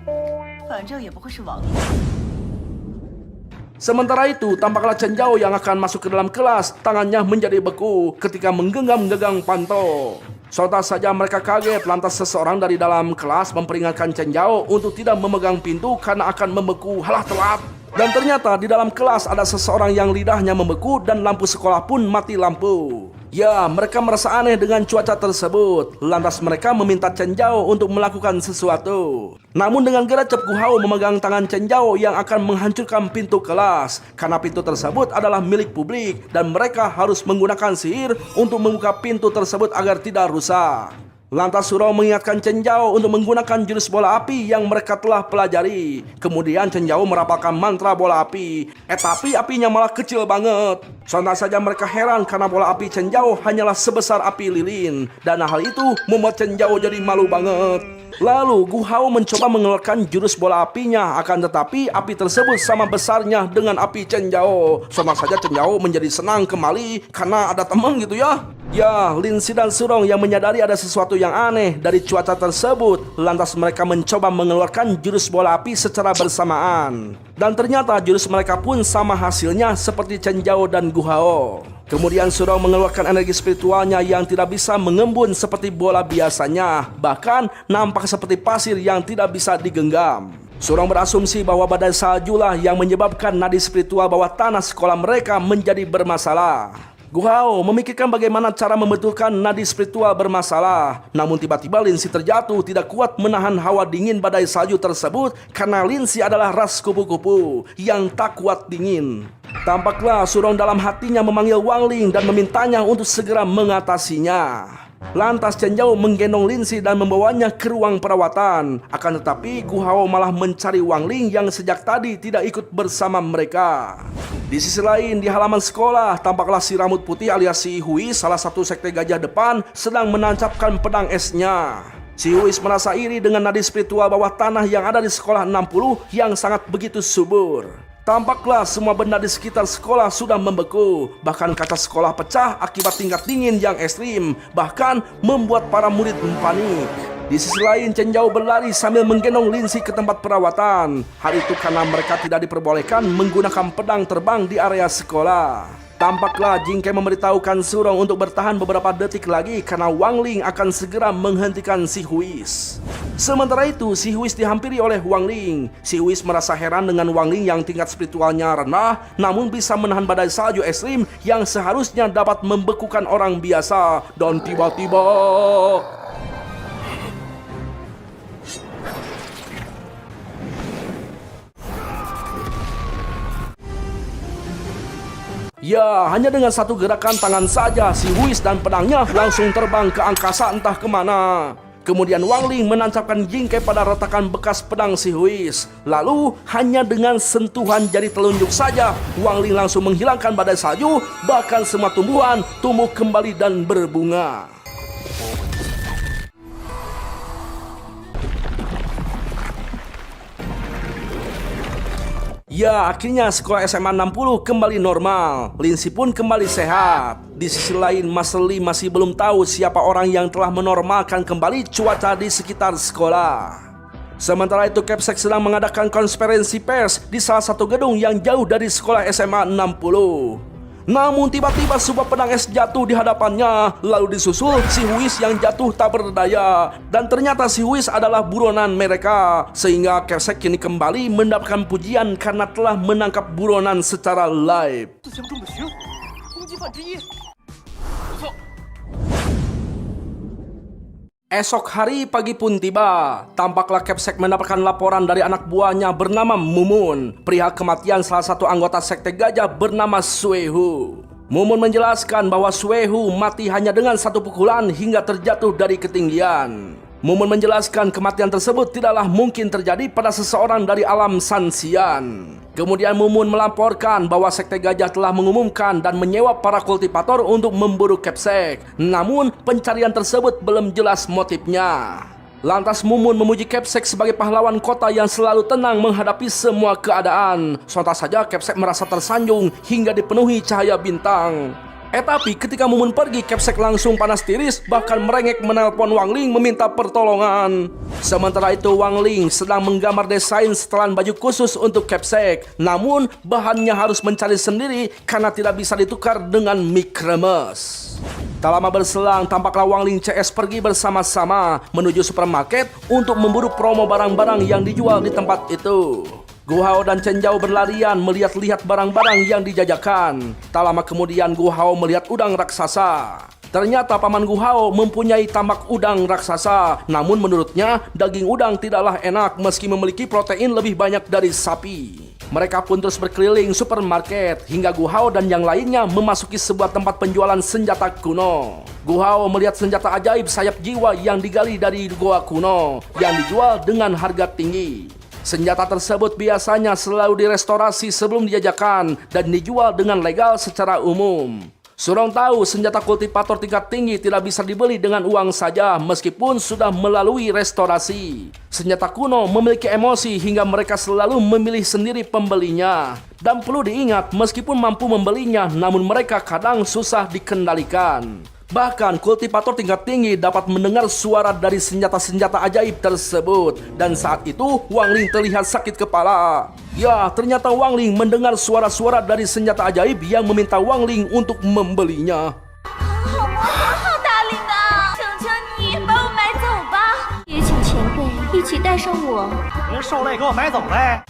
反正也不会是王林。 Sementara itu, tampaklah Chen Zhao yang akan masuk ke dalam kelas, tangannya menjadi beku ketika menggenggam gagang panto. Sontak saja mereka kaget, lantas seseorang dari dalam kelas memperingatkan Chen Zhao untuk tidak memegang pintu karena akan membeku. Halah, telat. Dan ternyata di dalam kelas ada seseorang yang lidahnya membeku dan lampu sekolah pun mati lampu. Ya, mereka merasa aneh dengan cuaca tersebut. Lantas mereka meminta Chen Zhao untuk melakukan sesuatu. Namun dengan gercep Gu Hao memegang tangan Chen Zhao yang akan menghancurkan pintu kelas. Karena pintu tersebut adalah milik publik dan mereka harus menggunakan sihir untuk membuka pintu tersebut agar tidak rusak. Lantas Surong mengingatkan Chen Zhao untuk menggunakan jurus bola api yang mereka telah pelajari. Kemudian Chen Zhao merapalkan mantra bola api. Tapi apinya malah kecil banget. Sontak saja mereka heran karena bola api Chen Zhao hanyalah sebesar api lilin. Dan hal itu membuat Chen Zhao jadi malu banget. Lalu Gu Hao mencoba mengeluarkan jurus bola apinya, akan tetapi api tersebut sama besarnya dengan api Chen Zhao. Sontak saja Chen Zhao menjadi senang kembali karena ada teman gitu ya. Ya, Lin Si dan Surong yang menyadari ada sesuatu yang aneh dari cuaca tersebut. Lantas mereka mencoba mengeluarkan jurus bola api secara bersamaan. Dan ternyata jurus mereka pun sama hasilnya seperti Chen Zhao dan Gu Hao. Kemudian Surong mengeluarkan energi spiritualnya yang tidak bisa mengembun seperti bola biasanya. Bahkan nampak seperti pasir yang tidak bisa digenggam. Surong berasumsi bahwa badai saljulah yang menyebabkan nadi spiritual bawah tanah sekolah mereka menjadi bermasalah. Gu Hao memikirkan bagaimana cara membetulkan nadi spiritual bermasalah. Namun tiba-tiba Lin Si terjatuh, tidak kuat menahan hawa dingin badai salju tersebut karena Lin Si adalah ras kupu-kupu yang tak kuat dingin. Tampaklah Surong dalam hatinya memanggil Wang Ling dan memintanya untuk segera mengatasinya. Lantas Chen Zhao menggendong Lin Si dan membawanya ke ruang perawatan. Akan tetapi Gu Hao malah mencari Wang Ling yang sejak tadi tidak ikut bersama mereka. Di sisi lain, di halaman sekolah, tampaklah si rambut putih alias si Hui, salah satu sekte gajah depan, sedang menancapkan pedang esnya. Si Hui merasa iri dengan nadi spiritual bawah tanah yang ada di sekolah 60 yang sangat begitu subur. Tampaklah semua benda di sekitar sekolah sudah membeku. Bahkan kaca sekolah pecah akibat tingkat dingin yang ekstrim. Bahkan membuat para murid panik. Di sisi lain, Chen Zhao berlari sambil menggendong Lin Si ke tempat perawatan. Hal itu karena mereka tidak diperbolehkan menggunakan pedang terbang di area sekolah. Tampaklah Jing Kai memberitahukan Surong untuk bertahan beberapa detik lagi karena Wang Ling akan segera menghentikan si Huis. Sementara itu, si Huis dihampiri oleh Wang Ling. Si Huis merasa heran dengan Wang Ling yang tingkat spiritualnya rendah, namun bisa menahan badai salju ekstrim yang seharusnya dapat membekukan orang biasa. Dan tiba-tiba... ya, hanya dengan satu gerakan tangan saja, si Huis dan pedangnya langsung terbang ke angkasa entah kemana. Kemudian Wang Ling menancapkan Jing Kai pada retakan bekas pedang si Huis. Lalu, hanya dengan sentuhan jari telunjuk saja, Wang Ling langsung menghilangkan badai salju, bahkan semua tumbuhan tumbuh kembali dan berbunga. Ya, akhirnya sekolah SMA 60 kembali normal. Lin Si pun kembali sehat. Di sisi lain, Mas Li masih belum tahu siapa orang yang telah menormalkan kembali cuaca di sekitar sekolah. Sementara itu, Capsek sedang mengadakan konferensi pers di salah satu gedung yang jauh dari sekolah SMA 60. Namun tiba-tiba sebuah pedang es jatuh di hadapannya, lalu disusul si Huis yang jatuh tak berdaya. Dan ternyata si Huis adalah buronan mereka, sehingga Capsek kini kembali mendapatkan pujian karena telah menangkap buronan secara live. Esok hari pagi pun tiba. Tampaklah Capsek mendapatkan laporan dari anak buahnya bernama Mumun perihal kematian salah satu anggota sekte gajah bernama Suehu. Mumun menjelaskan bahwa Suehu mati hanya dengan satu pukulan hingga terjatuh dari ketinggian. Mumun menjelaskan kematian tersebut tidaklah mungkin terjadi pada seseorang dari alam Sanxian. Kemudian Mumun melaporkan bahwa sekte gajah telah mengumumkan dan menyewa para kultivator untuk memburu Capsek. Namun pencarian tersebut belum jelas motifnya. Lantas Mumun memuji Capsek sebagai pahlawan kota yang selalu tenang menghadapi semua keadaan. Sontak saja Capsek merasa tersanjung hingga dipenuhi cahaya bintang. Tapi ketika Mumun pergi, Capsek langsung panas tiris, bahkan merengek menelpon Wang Ling meminta pertolongan. Sementara itu Wang Ling sedang menggambar desain setelan baju khusus untuk Capsek. Namun bahannya harus mencari sendiri karena tidak bisa ditukar dengan mie kremes. Tak lama berselang, tampaklah Wang Ling CS pergi bersama-sama menuju supermarket untuk memburu promo barang-barang yang dijual di tempat itu. Gu Hao dan Chen Zhao berlarian melihat-lihat barang-barang yang dijajakan. Tak lama kemudian Gu Hao melihat udang raksasa. Ternyata paman Gu Hao mempunyai tambak udang raksasa. Namun menurutnya daging udang tidaklah enak meski memiliki protein lebih banyak dari sapi. Mereka pun terus berkeliling supermarket hingga Gu Hao dan yang lainnya memasuki sebuah tempat penjualan senjata kuno. Gu Hao melihat senjata ajaib sayap jiwa yang digali dari goa kuno yang dijual dengan harga tinggi. Senjata tersebut biasanya selalu direstorasi sebelum dijajakan dan dijual dengan legal secara umum. Surong tahu senjata kultivator tingkat tinggi tidak bisa dibeli dengan uang saja meskipun sudah melalui restorasi. Senjata kuno memiliki emosi hingga mereka selalu memilih sendiri pembelinya. Dan perlu diingat, meskipun mampu membelinya, namun mereka kadang susah dikendalikan. Bahkan kultivator tingkat tinggi dapat mendengar suara dari senjata-senjata ajaib tersebut. Dan saat itu Wang Ling terlihat sakit kepala. Ya, ternyata Wang Ling mendengar suara-suara dari senjata ajaib yang meminta Wang Ling untuk membelinya.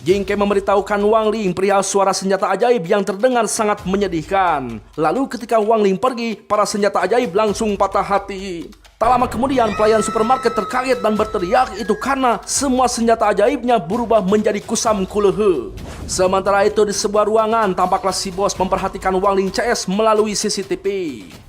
Jing Kai memberitahukan Wang Ling perihal suara senjata ajaib yang terdengar sangat menyedihkan. Lalu ketika Wang Ling pergi, para senjata ajaib langsung patah hati. Tak lama kemudian pelayan supermarket terkaget dan berteriak itu karena semua senjata ajaibnya berubah menjadi kusam kulehe. Sementara itu di sebuah ruangan tampaklah si bos memperhatikan Wang Ling CS melalui CCTV.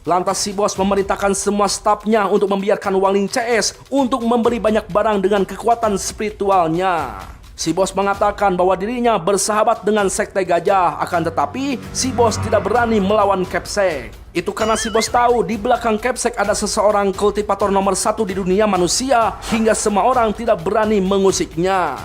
Lantas si bos memerintahkan semua stafnya untuk membiarkan Wang Ling CS untuk membeli banyak barang dengan kekuatan spiritualnya. Si bos mengatakan bahwa dirinya bersahabat dengan sekte gajah, akan tetapi si bos tidak berani melawan Capsek. Itu karena si bos tahu di belakang Capsek ada seseorang kultivator nomor 1 di dunia manusia hingga semua orang tidak berani mengusiknya.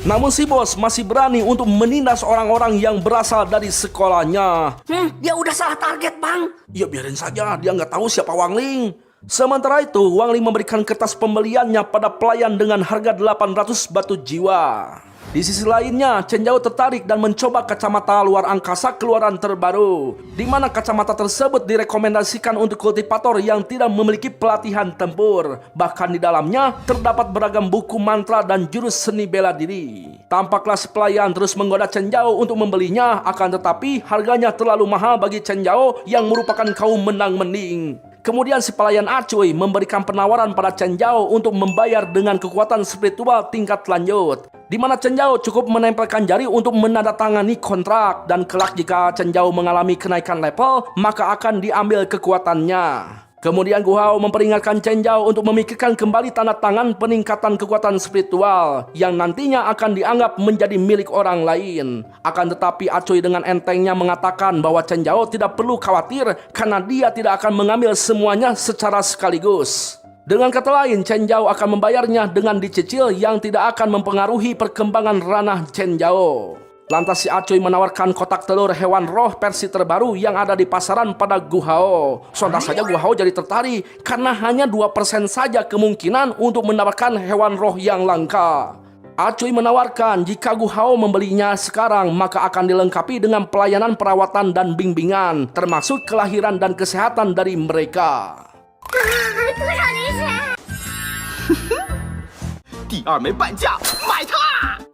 Namun si bos masih berani untuk menindas orang-orang yang berasal dari sekolahnya. Dia udah salah target, Bang. Ya biarin saja, dia nggak tahu siapa Wang Ling. Sementara itu, Wang Ling memberikan kertas pembeliannya pada pelayan dengan harga 800 batu jiwa. Di sisi lainnya, Chen Zhao tertarik dan mencoba kacamata luar angkasa keluaran terbaru, di mana kacamata tersebut direkomendasikan untuk kultivator yang tidak memiliki pelatihan tempur. Bahkan di dalamnya terdapat beragam buku mantra dan jurus seni bela diri. Tampaklah si pelayan terus menggoda Chen Zhao untuk membelinya, akan tetapi harganya terlalu mahal bagi Chen Zhao yang merupakan kaum menang-mending. Kemudian si pelayan Acuy memberikan penawaran pada Chen Zhao untuk membayar dengan kekuatan spiritual tingkat lanjut, di mana Chen Zhao cukup menempelkan jari untuk menandatangani kontrak, dan kelak jika Chen Zhao mengalami kenaikan level, maka akan diambil kekuatannya. Kemudian Gu Hao memperingatkan Chen Zhao untuk memikirkan kembali tanda tangan peningkatan kekuatan spiritual yang nantinya akan dianggap menjadi milik orang lain. Akan tetapi Acuy dengan entengnya mengatakan bahwa Chen Zhao tidak perlu khawatir karena dia tidak akan mengambil semuanya secara sekaligus. Dengan kata lain, Chen Zhao akan membayarnya dengan dicicil yang tidak akan mempengaruhi perkembangan ranah Chen Zhao. Lantas si Acuy menawarkan kotak telur hewan roh versi terbaru yang ada di pasaran pada Gu Hao. Sontak saja Gu Hao jadi tertarik karena hanya 2% saja kemungkinan untuk mendapatkan hewan roh yang langka. Acuy menawarkan jika Gu Hao membelinya sekarang maka akan dilengkapi dengan pelayanan perawatan dan bimbingan, termasuk kelahiran dan kesehatan dari mereka.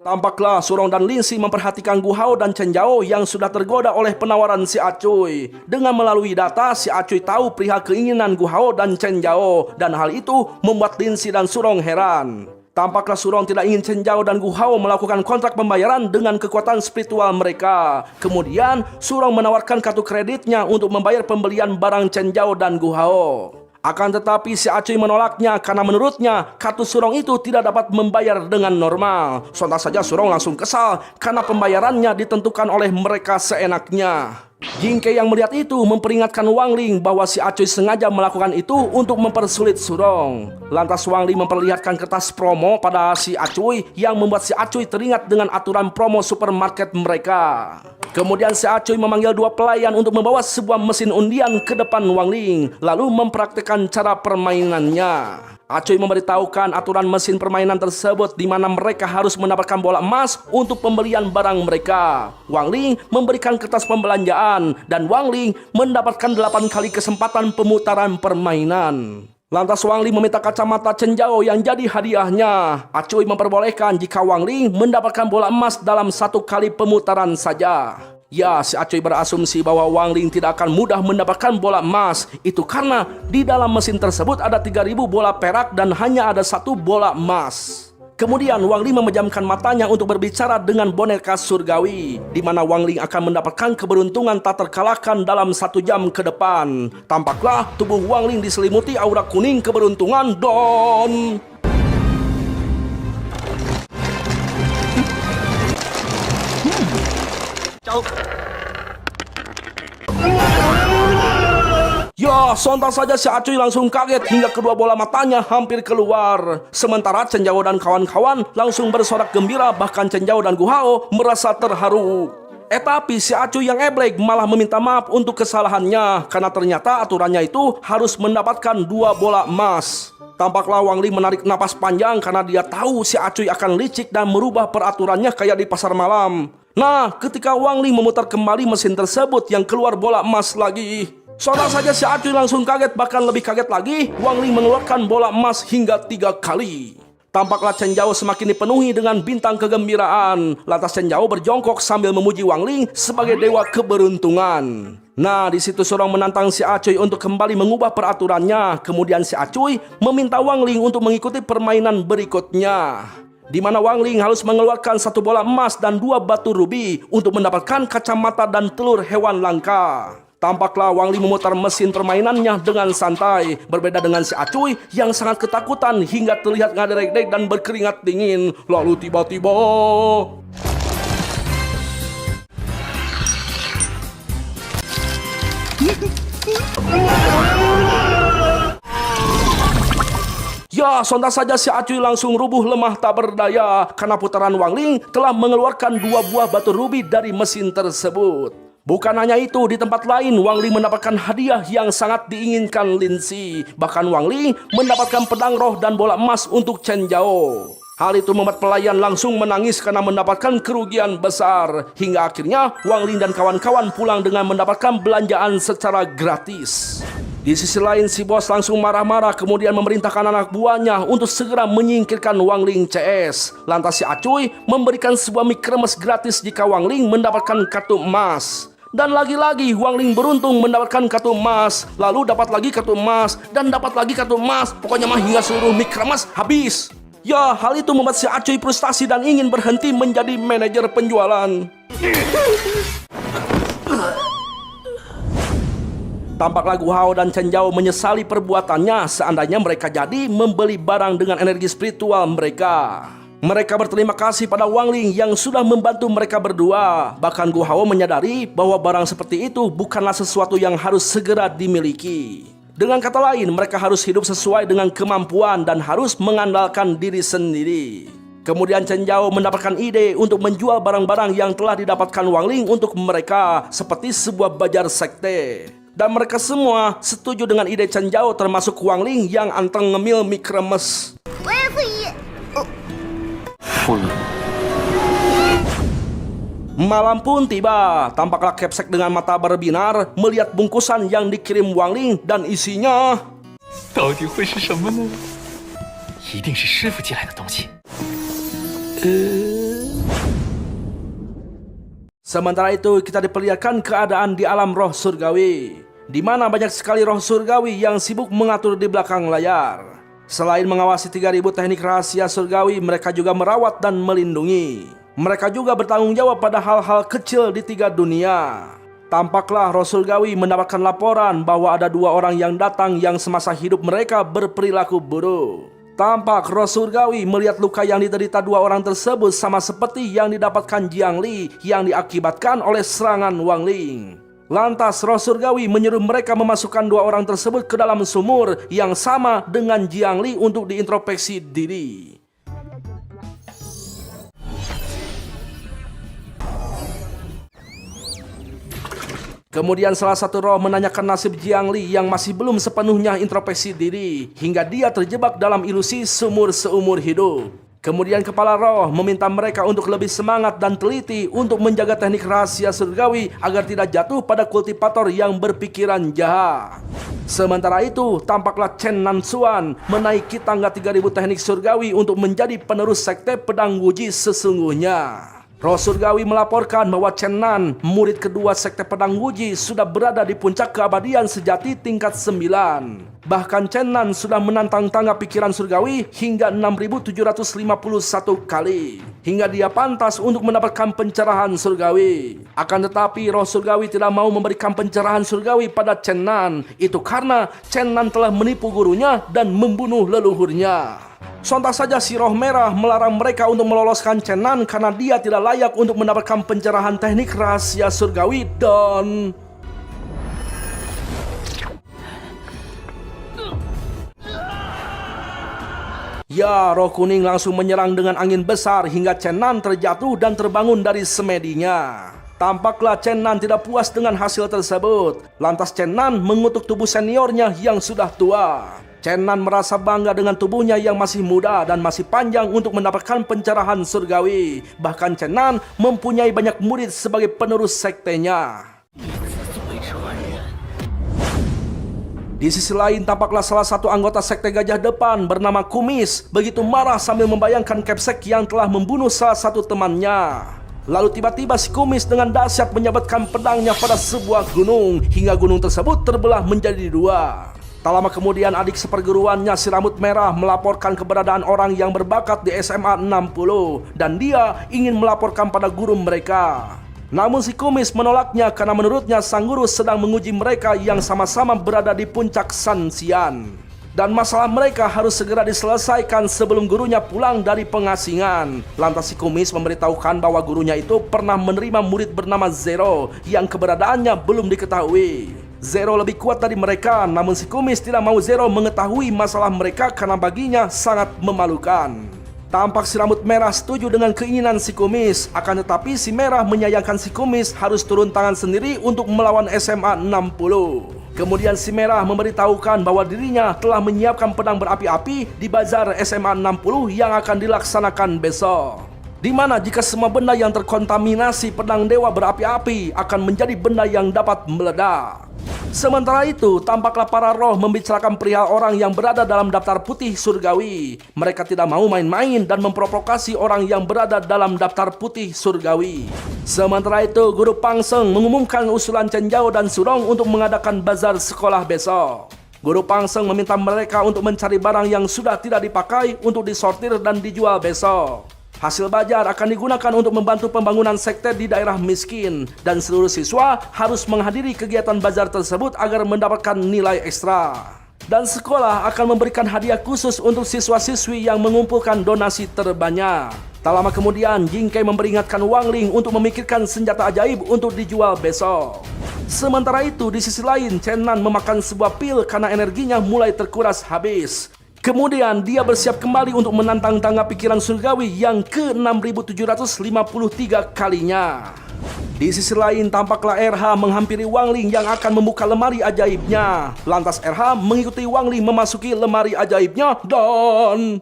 Tampaklah Surong dan Linsi memperhatikan Gu Hao dan Chen Zhao yang sudah tergoda oleh penawaran si Acuy. Dengan melalui data, si Acuy tahu perihal keinginan Gu Hao dan Chen Zhao, dan hal itu membuat Linsi dan Surong heran. Tampaklah Surong tidak ingin Chen Zhao dan Gu Hao melakukan kontrak pembayaran dengan kekuatan spiritual mereka. Kemudian Surong menawarkan kartu kreditnya untuk membayar pembelian barang Chen Zhao dan Gu Hao. Akan tetapi si Acuy menolaknya karena menurutnya kartu Surong itu tidak dapat membayar dengan normal. Sontak saja Surong langsung kesal karena pembayarannya ditentukan oleh mereka seenaknya. Jingke yang melihat itu memperingatkan Wang Ling bahwa si Acuy sengaja melakukan itu untuk mempersulit Surong. Lantas Wang Ling memperlihatkan kertas promo pada si Acuy yang membuat si Acuy teringat dengan aturan promo supermarket mereka. Kemudian si Acuy memanggil 2 pelayan untuk membawa sebuah mesin undian ke depan Wang Ling, lalu mempraktikkan cara permainannya. Acuy memberitahukan aturan mesin permainan tersebut di mana mereka harus mendapatkan bola emas untuk pembelian barang mereka. Wang Ling memberikan kertas pembelanjaan dan Wang Ling mendapatkan 8 kali kesempatan pemutaran permainan. Lantas Wang Ling meminta kacamata Chen Zhao yang jadi hadiahnya. Acuy memperbolehkan jika Wang Ling mendapatkan bola emas dalam 1 kali pemutaran saja. Ya, si Acuy berasumsi bahwa Wang Ling tidak akan mudah mendapatkan bola emas. Itu karena di dalam mesin tersebut ada 3.000 bola perak dan hanya ada 1 bola emas. Kemudian Wang Ling memejamkan matanya untuk berbicara dengan boneka surgawi, di mana Wang Ling akan mendapatkan keberuntungan tak terkalahkan dalam 1 jam ke depan. Tampaklah tubuh Wang Ling diselimuti aura kuning keberuntungan dan... Ya, sontak saja si Acuy langsung kaget hingga kedua bola matanya hampir keluar. Sementara Chen Zhao dan kawan-kawan langsung bersorak gembira, bahkan Chen Zhao dan Gu Hao merasa terharu. Tapi si Acuy yang eblek malah meminta maaf untuk kesalahannya karena ternyata aturannya itu harus mendapatkan 2 bola emas. Tampaklah Wang Ling menarik napas panjang karena dia tahu si Acuy akan licik dan merubah peraturannya kayak di pasar malam. Nah, ketika Wang Ling memutar kembali mesin tersebut yang keluar bola emas lagi, sontak saja si Acuy langsung kaget, bahkan lebih kaget lagi, Wang Ling mengeluarkan bola emas hingga 3 kali. Tampaklah Chen Zhao semakin dipenuhi dengan bintang kegembiraan. Lantas Chen Zhao berjongkok sambil memuji Wang Ling sebagai dewa keberuntungan. Nah, di situ Surong menantang si Acuy untuk kembali mengubah peraturannya. Kemudian si Acuy meminta Wang Ling untuk mengikuti permainan berikutnya, di mana Wang Ling harus mengeluarkan 1 bola emas dan 2 batu rubi untuk mendapatkan kacamata dan telur hewan langka. Tampaklah Wang Ling memutar mesin permainannya dengan santai, berbeda dengan si Acuy yang sangat ketakutan hingga terlihat ngaderek-dek dan berkeringat dingin. Lalu tiba-tiba... Ya, Ya, sontak saja si Acuy langsung rubuh lemah tak berdaya karena putaran Wang Ling telah mengeluarkan 2 buah batu rubi dari mesin tersebut. Bukan hanya itu, di tempat lain Wang Ling mendapatkan hadiah yang sangat diinginkan Lin Si. Bahkan Wang Ling mendapatkan pedang roh dan bola emas untuk Chen Zhao. Hal itu membuat pelayan langsung menangis karena mendapatkan kerugian besar. Hingga akhirnya Wang Ling dan kawan-kawan pulang dengan mendapatkan belanjaan secara gratis. Di sisi lain, si bos langsung marah-marah kemudian memerintahkan anak buahnya untuk segera menyingkirkan Wang Ling CS. Lantas si Acuy memberikan sebuah mie kremes gratis jika Wang Ling mendapatkan kartu emas. Dan lagi-lagi Wang Ling beruntung mendapatkan kartu emas, lalu dapat lagi kartu emas, dan dapat lagi kartu emas. Pokoknya mah hingga seluruh mie kremes habis. Ya, hal itu membuat si Acuy frustasi dan ingin berhenti menjadi manajer penjualan. Tampaklah Gu Hao dan Chen Zhao menyesali perbuatannya seandainya mereka jadi membeli barang dengan energi spiritual mereka. Mereka berterima kasih pada Wang Ling yang sudah membantu mereka berdua. Bahkan Gu Hao menyadari bahwa barang seperti itu bukanlah sesuatu yang harus segera dimiliki. Dengan kata lain, mereka harus hidup sesuai dengan kemampuan dan harus mengandalkan diri sendiri. Kemudian Chen Zhao mendapatkan ide untuk menjual barang-barang yang telah didapatkan Wang Ling untuk mereka seperti sebuah bajar sekte. Dan mereka semua setuju dengan ide Chen Zhao termasuk Wang Ling yang anteng ngemil mie kremes. Malam pun tiba, tampaklah Kepsek dengan mata berbinar melihat bungkusan yang dikirim Wang Ling dan isinya. Sementara itu kita diperlihatkan keadaan di alam roh surgawi, di mana banyak sekali roh surgawi yang sibuk mengatur di belakang layar. Selain mengawasi 3000 teknik rahasia surgawi, mereka juga merawat dan melindungi. Mereka juga bertanggung jawab pada hal-hal kecil di 3 dunia. Tampaklah roh surgawi mendapatkan laporan bahwa ada 2 orang yang datang yang semasa hidup mereka berperilaku buruk. Tampak roh surgawi melihat luka yang diderita 2 orang tersebut sama seperti yang didapatkan Jiang Li yang diakibatkan oleh serangan Wang Ling. Lantas roh surgawi menyuruh mereka memasukkan 2 orang tersebut ke dalam sumur yang sama dengan Jiang Li untuk diintrospeksi diri. Kemudian salah satu roh menanyakan nasib Jiang Li yang masih belum sepenuhnya introspeksi diri hingga dia terjebak dalam ilusi sumur seumur hidup. Kemudian kepala roh meminta mereka untuk lebih semangat dan teliti untuk menjaga teknik rahasia surgawi agar tidak jatuh pada kultivator yang berpikiran jahat. Sementara itu, tampaklah Chen Nanxuan menaiki tangga 3000 teknik surgawi untuk menjadi penerus sekte pedang Wuji sesungguhnya. Roh surgawi melaporkan bahwa Chen Nan, murid kedua sekte pedang Wuji, sudah berada di puncak keabadian sejati tingkat 9. Bahkan Chen Nan sudah menantang tangga pikiran surgawi hingga 6751 kali. Hingga dia pantas untuk mendapatkan pencerahan surgawi. Akan tetapi roh surgawi tidak mau memberikan pencerahan surgawi pada Chen Nan. Itu karena Chen Nan telah menipu gurunya dan membunuh leluhurnya. Sontak saja si roh merah melarang mereka untuk meloloskan Chen Nan karena dia tidak layak untuk mendapatkan pencerahan teknik rahasia surgawi dan... Ya, roh kuning langsung menyerang dengan angin besar hingga Chen Nan terjatuh dan terbangun dari semedinya. Tampaklah Chen Nan tidak puas dengan hasil tersebut. Lantas Chen Nan mengutuk tubuh seniornya yang sudah tua. Chen Nan merasa bangga dengan tubuhnya yang masih muda dan masih panjang untuk mendapatkan pencerahan surgawi. Bahkan Chen Nan mempunyai banyak murid sebagai penerus sektenya. Di sisi lain, tampaklah salah satu anggota sekte gajah depan bernama Kumis begitu marah sambil membayangkan Kepsek yang telah membunuh salah satu temannya. Lalu tiba-tiba si Kumis dengan dahsyat menyabetkan pedangnya pada sebuah gunung hingga gunung tersebut terbelah menjadi 2. Tak lama kemudian adik seperguruannya si rambut merah melaporkan keberadaan orang yang berbakat di SMA 60 dan dia ingin melaporkan pada guru mereka. Namun si Kumis menolaknya karena menurutnya sang guru sedang menguji mereka yang sama-sama berada di puncak Sanxian. Dan masalah mereka harus segera diselesaikan sebelum gurunya pulang dari pengasingan. Lantas si Kumis memberitahukan bahwa gurunya itu pernah menerima murid bernama Zero yang keberadaannya belum diketahui. Zero lebih kuat dari mereka, namun si kumis tidak mau Zero mengetahui masalah mereka karena baginya sangat memalukan. Tampak si rambut merah setuju dengan keinginan si kumis, akan tetapi si merah menyayangkan si kumis harus turun tangan sendiri untuk melawan SMA 60. Kemudian si merah memberitahukan bahwa dirinya telah menyiapkan pedang berapi-api di bazar SMA 60 yang akan dilaksanakan besok. Di mana jika semua benda yang terkontaminasi pedang dewa berapi-api akan menjadi benda yang dapat meledak. Sementara itu, tampaklah para roh membicarakan perihal orang yang berada dalam daftar putih surgawi. Mereka tidak mau main-main dan memprovokasi orang yang berada dalam daftar putih surgawi. Sementara itu, Guru Pangseng mengumumkan usulan Cenjao dan Surong untuk mengadakan bazar sekolah besok. Guru Pangseng meminta mereka untuk mencari barang yang sudah tidak dipakai untuk disortir dan dijual besok. Hasil bazar akan digunakan untuk membantu pembangunan sekte di daerah miskin, dan seluruh siswa harus menghadiri kegiatan bazar tersebut agar mendapatkan nilai ekstra. Dan sekolah akan memberikan hadiah khusus untuk siswa-siswi yang mengumpulkan donasi terbanyak. Tak lama kemudian, Jingkai memperingatkan Wang Ling untuk memikirkan senjata ajaib untuk dijual besok. Sementara itu, di sisi lain, Chen Nan memakan sebuah pil karena energinya mulai terkuras habis. Kemudian dia bersiap kembali untuk menantang tangga pikiran surgawi yang ke-6753 kalinya. Di sisi lain tampaklah RH menghampiri Wang Ling yang akan membuka lemari ajaibnya. Lantas RH mengikuti Wang Ling memasuki lemari ajaibnya dan...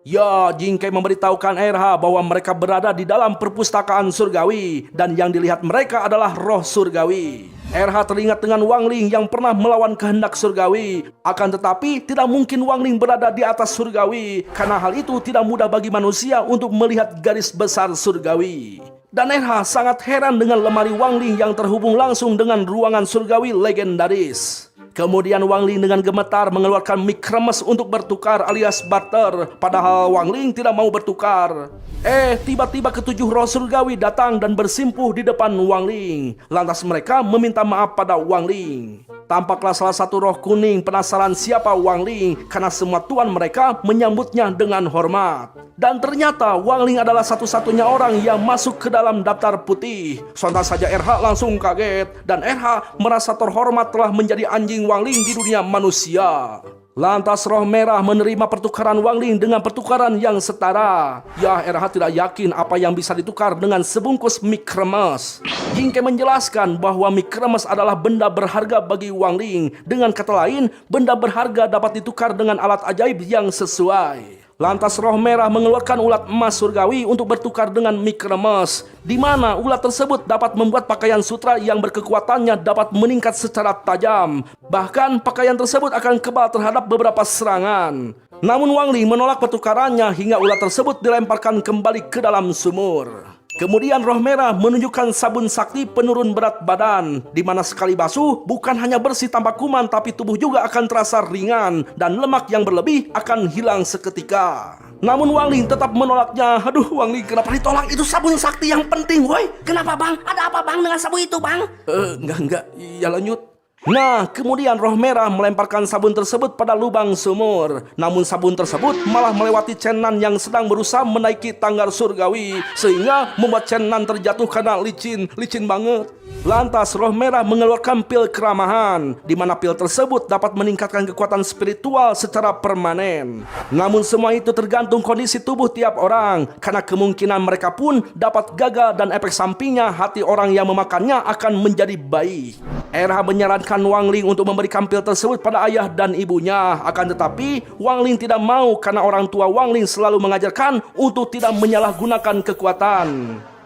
Ya, Jingkai memberitahukan RH bahwa mereka berada di dalam perpustakaan surgawi dan yang dilihat mereka adalah roh surgawi. RH teringat dengan Wang Ling yang pernah melawan kehendak surgawi. Akan tetapi tidak mungkin Wang Ling berada di atas surgawi karena hal itu tidak mudah bagi manusia untuk melihat garis besar surgawi. Dan RH sangat heran dengan lemari Wang Ling yang terhubung langsung dengan ruangan surgawi legendaris. Kemudian Wang Ling dengan gemetar mengeluarkan mic kremes untuk bertukar alias barter, padahal Wang Ling tidak mau bertukar. Tiba-tiba ketujuh roh surgawi datang dan bersimpuh di depan Wang Ling. Lantas mereka meminta maaf pada Wang Ling. Tampaklah salah satu roh kuning penasaran siapa Wang Ling karena semua tuan mereka menyambutnya dengan hormat. Dan ternyata Wang Ling adalah satu-satunya orang yang masuk ke dalam daftar putih. Sontak saja RH langsung kaget dan RH merasa terhormat telah menjadi anjing Wang Ling di dunia manusia. Lantas roh merah menerima pertukaran Wang Ling dengan pertukaran yang setara. Ya, RH tidak yakin apa yang bisa ditukar dengan sebungkus mie kremes. Jingkai menjelaskan bahwa mie kremes adalah benda berharga bagi Wang Ling. Dengan kata lain, benda berharga dapat ditukar dengan alat ajaib yang sesuai. Lantas roh merah mengeluarkan ulat emas surgawi untuk bertukar dengan mie kremes, di mana ulat tersebut dapat membuat pakaian sutra yang berkekuatannya dapat meningkat secara tajam. Bahkan pakaian tersebut akan kebal terhadap beberapa serangan. Namun Wang Ling menolak pertukarannya hingga ulat tersebut dilemparkan kembali ke dalam sumur. Kemudian roh merah menunjukkan sabun sakti penurun berat badan, di mana sekali basuh bukan hanya bersih tanpa kuman, tapi tubuh juga akan terasa ringan dan lemak yang berlebih akan hilang seketika. Namun Wang Ling tetap menolaknya. Aduh, Wang Ling kenapa ditolak? Itu sabun sakti yang penting, woi. Kenapa bang? Ada apa bang dengan sabun itu bang? Enggak. Ya lanjut. Nah, kemudian roh merah melemparkan sabun tersebut pada lubang sumur. Namun sabun tersebut malah melewati Chen Nan yang sedang berusaha menaiki tangga surgawi, sehingga membuat Chen Nan terjatuh karena licin banget. Lantas roh merah mengeluarkan pil keramahan, di mana pil tersebut dapat meningkatkan kekuatan spiritual secara permanen. Namun semua itu tergantung kondisi tubuh tiap orang, karena kemungkinan mereka pun dapat gagal dan efek sampingnya hati orang yang memakannya akan menjadi baik. RH menyarankan Wang Ling untuk memberikan pil tersebut pada ayah dan ibunya. Akan tetapi Wang Ling tidak mau karena orang tua Wang Ling selalu mengajarkan untuk tidak menyalahgunakan kekuatan.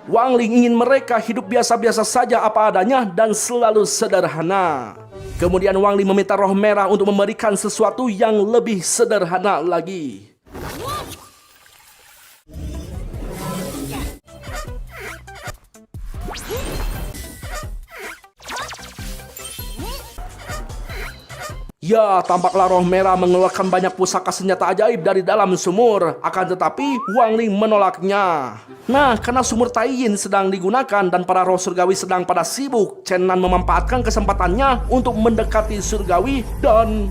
Wang Ling ingin mereka hidup biasa-biasa saja apa adanya dan selalu sederhana. Kemudian Wang Ling meminta roh merah untuk memberikan sesuatu yang lebih sederhana lagi. Ya, tampaklah roh merah mengeluarkan banyak pusaka senjata ajaib dari dalam sumur. Akan tetapi Wang Ling menolaknya. Nah, karena sumur Taiyin sedang digunakan dan para roh surgawi sedang pada sibuk, Chen Nan memanfaatkan kesempatannya untuk mendekati surgawi dan...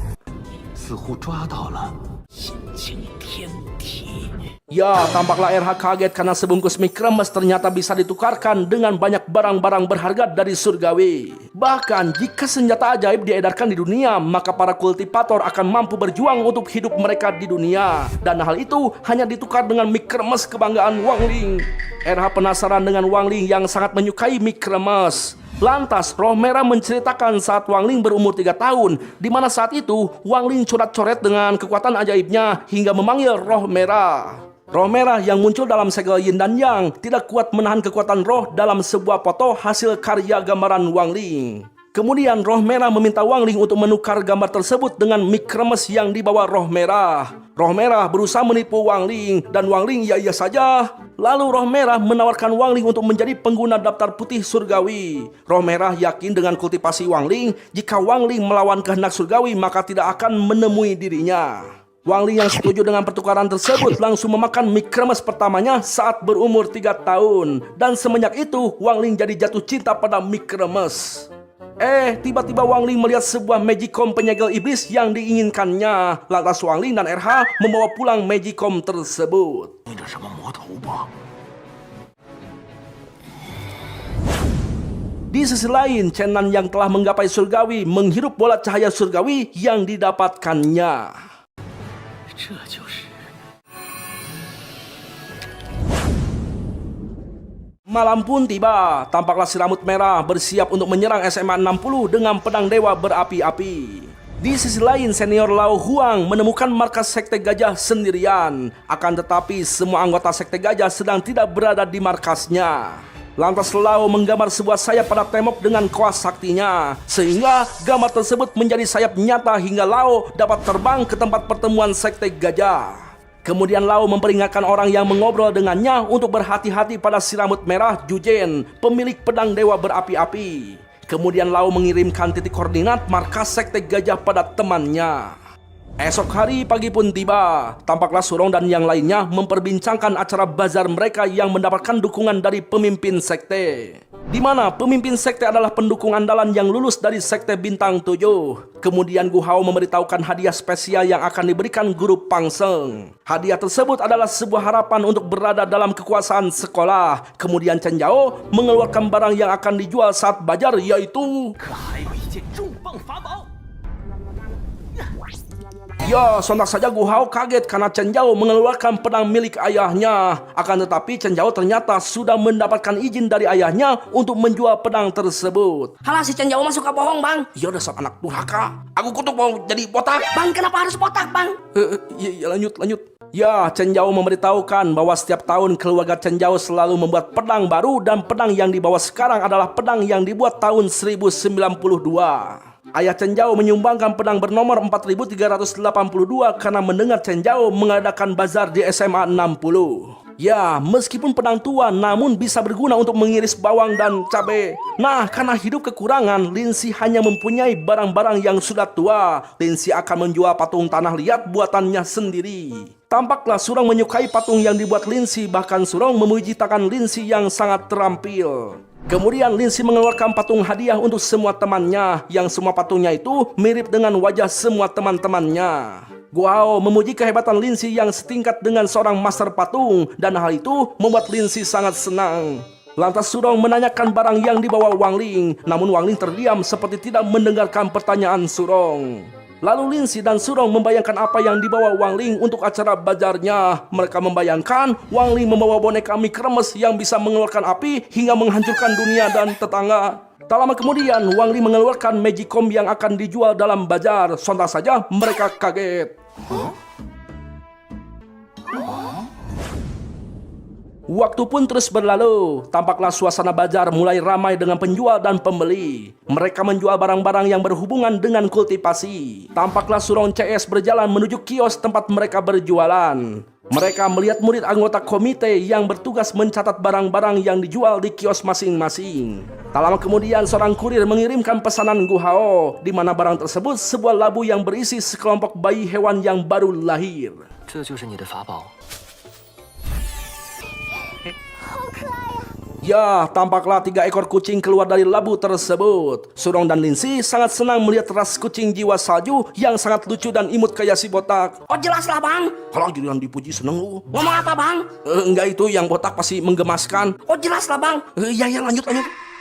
Ya, tampaklah RH kaget karena sebungkus mie kremes ternyata bisa ditukarkan dengan banyak barang-barang berharga dari surgawi. Bahkan jika senjata ajaib diedarkan di dunia, maka para kultivator akan mampu berjuang untuk hidup mereka di dunia. Dan hal itu hanya ditukar dengan mie kremes kebanggaan Wang Ling. RH penasaran dengan Wang Ling yang sangat menyukai mie kremes. Lantas, Roh Merah menceritakan saat Wang Ling berumur 3 tahun, di mana saat itu Wang Ling coret-coret dengan kekuatan ajaibnya hingga memanggil Roh Merah. Roh Merah yang muncul dalam segel Yin dan Yang tidak kuat menahan kekuatan roh dalam sebuah foto hasil karya gambaran Wang Ling. Kemudian Roh Merah meminta Wang Ling untuk menukar gambar tersebut dengan mie kremes yang dibawa Roh Merah. Roh Merah berusaha menipu Wang Ling dan Wang Ling iya saja. Lalu Roh Merah menawarkan Wang Ling untuk menjadi pengguna daftar putih surgawi. Roh Merah yakin dengan kultivasi Wang Ling, jika Wang Ling melawan kehendak surgawi maka tidak akan menemui dirinya. Wang Ling yang setuju dengan pertukaran tersebut langsung memakan mie kremes pertamanya saat berumur 3 tahun. Dan semenjak itu Wang Ling jadi jatuh cinta pada mie kremes. Tiba-tiba Wang Ling melihat sebuah magicom penyegel iblis yang diinginkannya. Lantas Wang Ling dan RH membawa pulang magicom tersebut. 你这什么魔头吧？ Di sisi lain, Chen Nan yang telah menggapai surgawi menghirup bola cahaya surgawi yang didapatkannya. 这就是。 Malam pun tiba, tampaklah si rambut merah bersiap untuk menyerang SMA 60 dengan pedang dewa berapi-api. Di sisi lain, senior Lao Huang menemukan markas sekte gajah sendirian. Akan tetapi, semua anggota sekte gajah sedang tidak berada di markasnya. Lantas Lao menggambar sebuah sayap pada tembok dengan kuas saktinya, sehingga gambar tersebut menjadi sayap nyata hingga Lao dapat terbang ke tempat pertemuan sekte gajah. Kemudian Lao memperingatkan orang yang mengobrol dengannya untuk berhati-hati pada si rambut merah Jujen, pemilik pedang dewa berapi-api. Kemudian Lao mengirimkan titik koordinat markas sekte gajah pada temannya. Esok hari pagi pun tiba, tampaklah Surong dan yang lainnya memperbincangkan acara bazar mereka yang mendapatkan dukungan dari pemimpin sekte. Di mana pemimpin sekte adalah pendukung andalan yang lulus dari sekte bintang 7. Kemudian Gu Hao memberitahukan hadiah spesial yang akan diberikan guru Pang Seng. Hadiah tersebut adalah sebuah harapan untuk berada dalam kekuasaan sekolah. Kemudian Chen Yao mengeluarkan barang yang akan dijual saat bazar, yaitu 可还有一件重磅法宝。 Ya, sontak saja Gu Hao kaget karena Chen Yao mengeluarkan pedang milik ayahnya. Akan tetapi Chen Yao ternyata sudah mendapatkan izin dari ayahnya untuk menjual pedang tersebut. Halah si Chen Yao mah suka bohong bang. Ya dasar anak durhaka. Aku kutuk mau jadi botak. Bang kenapa harus botak bang? Lanjut. Ya, Chen Yao memberitahukan bahwa setiap tahun keluarga Chen Yao selalu membuat pedang baru dan pedang yang dibawa sekarang adalah pedang yang dibuat tahun 1092. Ayah Chen Yao menyumbangkan pedang bernomor 4382 karena mendengar Chen Yao mengadakan bazar di SMA 60. Ya, meskipun pedang tua namun bisa berguna untuk mengiris bawang dan cabai. Nah, karena hidup kekurangan, Lin Si hanya mempunyai barang-barang yang sudah tua. Lin Si akan menjual patung tanah liat buatannya sendiri. Tampaklah Surong menyukai patung yang dibuat Lin Si, bahkan Surong memuji tangan Lin Si yang sangat terampil. Kemudian Lin Si mengeluarkan patung hadiah untuk semua temannya, yang semua patungnya itu mirip dengan wajah semua teman-temannya. Gu Hao memuji kehebatan Lin Si yang setingkat dengan seorang master patung, dan hal itu membuat Lin Si sangat senang. Lantas Surong menanyakan barang yang dibawa Wang Ling, namun Wang Ling terdiam seperti tidak mendengarkan pertanyaan Surong. Lalu Lin Si dan Surong membayangkan apa yang dibawa Wang Ling untuk acara bazarnya. Mereka membayangkan Wang Ling membawa boneka mie kremes yang bisa mengeluarkan api hingga menghancurkan dunia dan tetangga. Tak lama kemudian, Wang Ling mengeluarkan magicom yang akan dijual dalam bazar. Sontak saja mereka kaget. Waktu pun terus berlalu, tampaklah suasana bazar mulai ramai dengan penjual dan pembeli. Mereka menjual barang-barang yang berhubungan dengan kultivasi. Tampaklah Surong CS berjalan menuju kios tempat mereka berjualan. Mereka melihat murid anggota komite yang bertugas mencatat barang-barang yang dijual di kios masing-masing. Tak lama kemudian seorang kurir mengirimkan pesanan Gu Hao, di mana barang tersebut sebuah labu yang berisi sekelompok bayi hewan yang baru lahir. 这就是你的法宝。Ya, tampaklah 3 ekor kucing keluar dari labu tersebut. Surong dan Linsi sangat senang melihat ras kucing jiwa salju yang sangat lucu dan imut kayak si botak. Oh jelas lah bang. Kalau giliran dipuji seneng lu. Ngomong apa bang? Enggak, itu yang botak pasti menggemaskan. Oh jelas lah bang. Ya lanjut.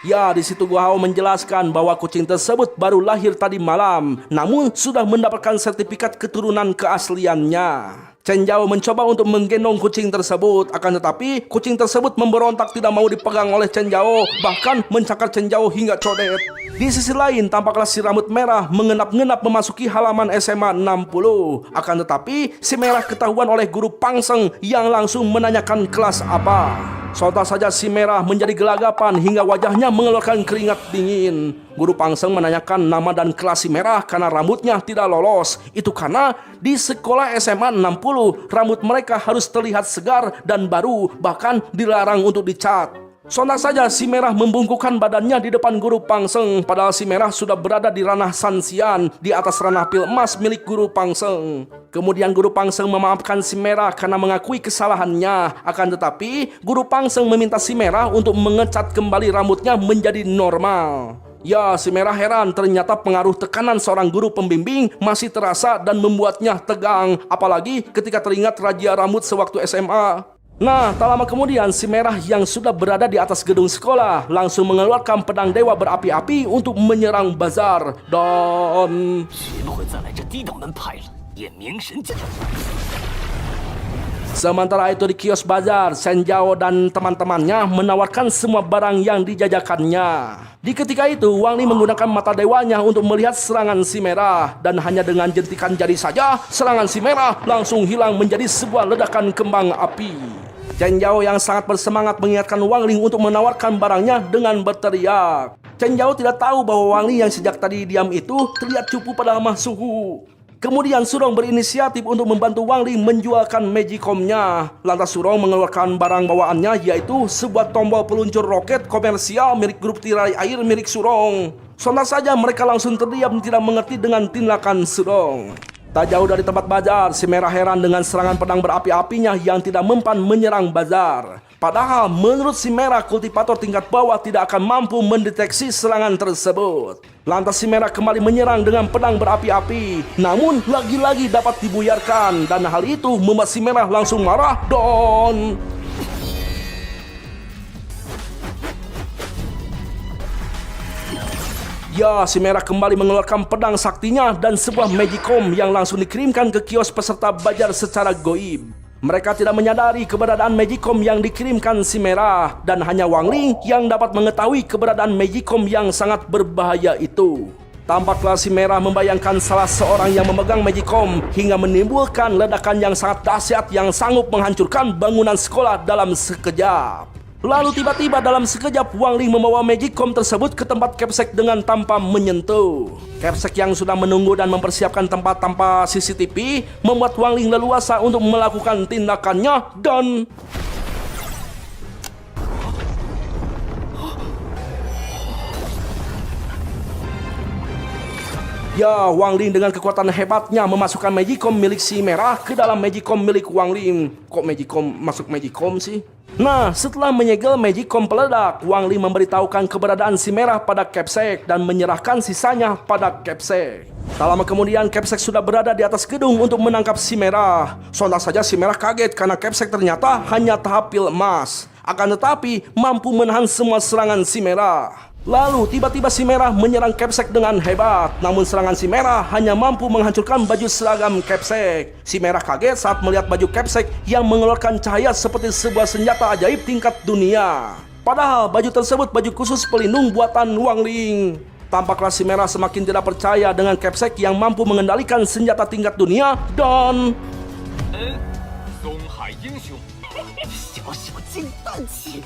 Ya, di situ Guo Hao menjelaskan bahwa kucing tersebut baru lahir tadi malam, namun sudah mendapatkan sertifikat keturunan keasliannya. Chen Zhao mencoba untuk menggendong kucing tersebut, akan tetapi kucing tersebut memberontak tidak mau dipegang oleh Chen Zhao, bahkan mencakar Chen Zhao hingga codet. Di sisi lain, tampaklah si rambut merah mengenap-ngenap memasuki halaman SMA 60. Akan tetapi, si merah ketahuan oleh guru Pangseng yang langsung menanyakan kelas apa. Sontak saja si merah menjadi gelagapan hingga wajahnya mengeluarkan keringat dingin. Guru Pangseng menanyakan nama dan kelas si merah karena rambutnya tidak lolos. Itu karena di sekolah SMA 60 rambut mereka harus terlihat segar dan baru, bahkan dilarang untuk dicat. Sontak saja si merah membungkukkan badannya di depan guru Pangseng, padahal si merah sudah berada di ranah Sanxian, di atas ranah pil emas milik guru Pangseng. Kemudian guru Pangseng memaafkan si merah karena mengakui kesalahannya. Akan tetapi guru Pangseng meminta si merah untuk mengecat kembali rambutnya menjadi normal. Ya, si merah heran, ternyata pengaruh tekanan seorang guru pembimbing masih terasa dan membuatnya tegang, apalagi ketika teringat razia rambut sewaktu SMA. Nah, tak lama kemudian si merah yang sudah berada di atas gedung sekolah langsung mengeluarkan pedang dewa berapi-api untuk menyerang bazar. Dan 绝不会再来这低等门派了，眼明神剑。 sementara itu di kios bazar, Chen Zhao dan teman-temannya menawarkan semua barang yang dijajakannya. Di ketika itu, Wang Li menggunakan mata dewanya untuk melihat serangan si merah, dan hanya dengan jentikan jari saja, serangan si merah langsung hilang menjadi sebuah ledakan kembang api. Chen Zhao yang sangat bersemangat mengingatkan Wang Li untuk menawarkan barangnya dengan berteriak. Chen Zhao tidak tahu bahwa Wang Li yang sejak tadi diam itu terlihat cupu pada mah suhu. Kemudian Surong berinisiatif untuk membantu Wang Li menjualkan Magicom-nya. Lantas Surong mengeluarkan barang bawaannya, yaitu sebuah tombol peluncur roket komersial milik grup tirai air milik Surong. Sontak saja mereka langsung terdiam tidak mengerti dengan tindakan Surong. Tak jauh dari tempat bazar, si merah heran dengan serangan pedang berapi-apinya yang tidak mempan menyerang bazar. Padahal menurut si merah, kultivator tingkat bawah tidak akan mampu mendeteksi serangan tersebut. Lantas si merah kembali menyerang dengan pedang berapi-api, namun lagi-lagi dapat dibuyarkan, dan hal itu membuat si merah langsung marah dan... Ya, si merah kembali mengeluarkan pedang saktinya dan sebuah Magicom yang langsung dikirimkan ke kios peserta bazar secara goib. Mereka tidak menyadari keberadaan Magicom yang dikirimkan si merah, dan hanya Wang Li yang dapat mengetahui keberadaan Magicom yang sangat berbahaya itu. Tampaklah si merah membayangkan salah seorang yang memegang Magicom hingga menimbulkan ledakan yang sangat dahsyat yang sanggup menghancurkan bangunan sekolah dalam sekejap. Lalu tiba-tiba dalam sekejap Wang Li membawa Magicom tersebut ke tempat Capsek dengan tanpa menyentuh. Capsek yang sudah menunggu dan mempersiapkan tempat tanpa CCTV membuat Wang Li leluasa untuk melakukan tindakannya dan... Ya, Wang Li dengan kekuatan hebatnya memasukkan Magicom milik si merah ke dalam Magicom milik Wang Li. Kok Magicom masuk Magicom sih? Nah, setelah menyegel Magicom peledak, Wang Li memberitahukan keberadaan si merah pada Capsek dan menyerahkan sisanya pada Capsek. Tak lama kemudian Capsek sudah berada di atas gedung untuk menangkap si merah. Sontak saja si merah kaget karena Capsek ternyata hanya tahap pil emas. Akan tetapi mampu menahan semua serangan si merah. Lalu tiba-tiba si merah menyerang Capsek dengan hebat. Namun serangan si merah hanya mampu menghancurkan baju seragam Capsek. Si merah kaget saat melihat baju Capsek yang mengeluarkan cahaya seperti sebuah senjata ajaib tingkat dunia. Padahal baju tersebut baju khusus pelindung buatan Wang Li. Tampaklah si merah semakin tidak percaya dengan Capsek yang mampu mengendalikan senjata tingkat dunia dan... 东海英雄，小手金蛋起。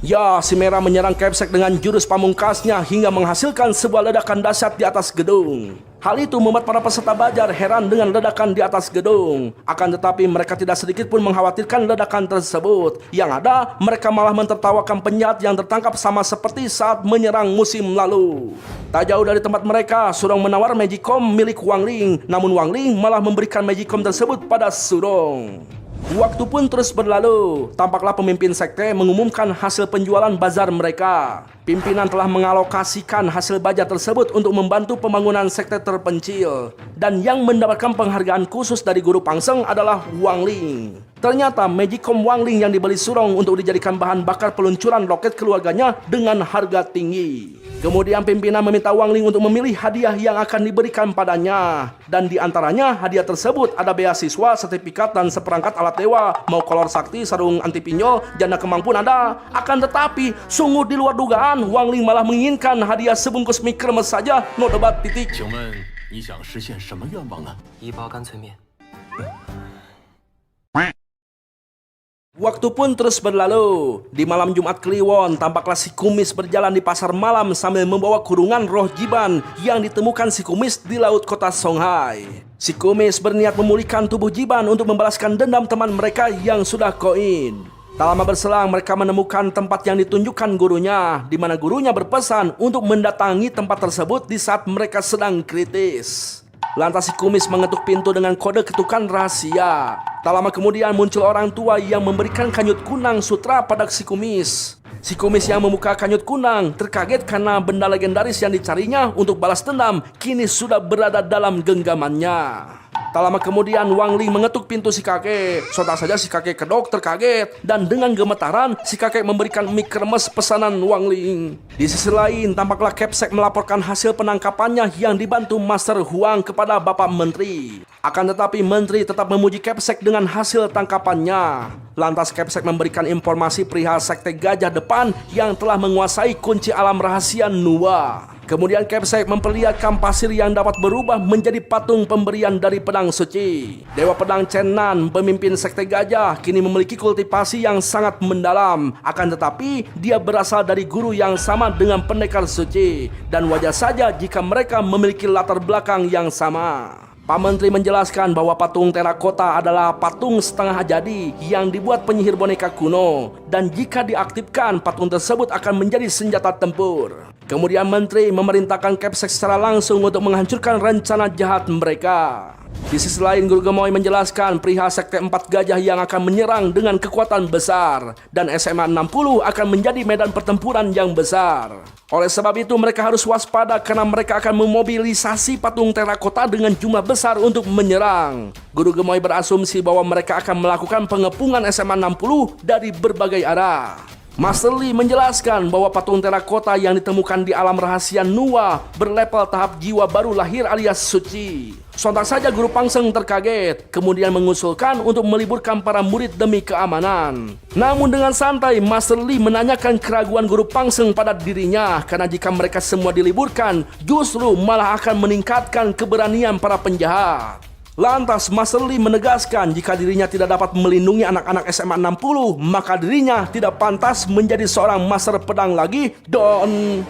Ya, si merah menyerang Capsek dengan jurus pamungkasnya hingga menghasilkan sebuah ledakan dahsyat di atas gedung. Hal itu membuat para peserta belajar heran dengan ledakan di atas gedung. Akan tetapi mereka tidak sedikit pun mengkhawatirkan ledakan tersebut. Yang ada, mereka malah mentertawakan penjahat yang tertangkap sama seperti saat menyerang musim lalu. Tak jauh dari tempat mereka, Surong menawar Magicom milik Wang Ling. Namun Wang Ling malah memberikan Magicom tersebut pada Surong. Waktu pun terus berlalu. Tampaklah pemimpin sekte mengumumkan hasil penjualan bazar mereka. Pimpinan telah mengalokasikan hasil bazar tersebut untuk membantu pembangunan sekte terpencil. Dan yang mendapatkan penghargaan khusus dari guru Pangseng adalah Wang Ling. Ternyata Magicom Wang Ling yang dibeli Surong untuk dijadikan bahan bakar peluncuran roket keluarganya dengan harga tinggi. Kemudian pimpinan meminta Wang Ling untuk memilih hadiah yang akan diberikan padanya. Dan di antaranya hadiah tersebut ada beasiswa, sertifikat, dan seperangkat alat dewa. Mau kolor sakti, sarung anti pinjol, janda kemang pun ada. Akan tetapi, sungguh di luar dugaan, Wang Ling malah menginginkan hadiah sebungkus mie kremes saja. No debat titik. 请问你想实现什么愿望呢？一包干脆面。 Waktu pun terus berlalu. Di malam Jumat Kliwon, tampaklah si kumis berjalan di pasar malam sambil membawa kurungan roh Jiban yang ditemukan si kumis di laut kota Songhai. Si kumis berniat memulihkan tubuh Jiban untuk membalaskan dendam teman mereka yang sudah koin. Tak lama berselang mereka menemukan tempat yang ditunjukkan gurunya, di mana gurunya berpesan untuk mendatangi tempat tersebut di saat mereka sedang kritis. Lantas si kumis mengetuk pintu dengan kode ketukan rahasia. Tak lama kemudian muncul orang tua yang memberikan kanyut kunang sutra pada si kumis. Si kumis yang membuka kanyut kunang terkaget karena benda legendaris yang dicarinya untuk balas dendam kini sudah berada dalam genggamannya. Tak lama kemudian Wang Ling mengetuk pintu si kakek. Sontak saja si kakek kedok terkaget dan dengan gemetaran si kakek memberikan mie kremes pesanan Wang Ling. Di sisi lain tampaklah Capsek melaporkan hasil penangkapannya yang dibantu Master Huang kepada Bapak Menteri. Akan tetapi Menteri tetap memuji Capsek dengan hasil tangkapannya. Lantas Capsek memberikan informasi perihal sekte gajah depan yang telah menguasai kunci alam rahasia Nuwa. Kemudian Capsek memperlihatkan pasir yang dapat berubah menjadi patung pemberian dari pedang suci. Dewa pedang Chenan, pemimpin sekte gajah, kini memiliki kultivasi yang sangat mendalam. Akan tetapi dia berasal dari guru yang sama dengan pendekar suci. Dan wajar saja jika mereka memiliki latar belakang yang sama. Pak Menteri menjelaskan bahwa patung terakota adalah patung setengah jadi yang dibuat penyihir boneka kuno. Dan jika diaktifkan, patung tersebut akan menjadi senjata tempur. Kemudian Menteri memerintahkan Capsek secara langsung untuk menghancurkan rencana jahat mereka. Di sisi lain, Guru Gemoy menjelaskan perihal sekte 4 gajah yang akan menyerang dengan kekuatan besar. Dan SMA 60 akan menjadi medan pertempuran yang besar. Oleh sebab itu mereka harus waspada karena mereka akan memobilisasi patung terakota dengan jumlah besar untuk menyerang. Guru Gemoy berasumsi bahwa mereka akan melakukan pengepungan SMA 60 dari berbagai arah. Master Lee menjelaskan bahwa patung terakota yang ditemukan di alam rahasia Nuwa berlevel tahap jiwa baru lahir alias suci. Sontak saja Guru Pangseng terkaget, kemudian mengusulkan untuk meliburkan para murid demi keamanan. Namun dengan santai, Master Lee menanyakan keraguan Guru Pangseng pada dirinya, karena jika mereka semua diliburkan, justru malah akan meningkatkan keberanian para penjahat. Lantas Master Lee menegaskan jika dirinya tidak dapat melindungi anak-anak SMA 60, maka dirinya tidak pantas menjadi seorang master pedang lagi. Don.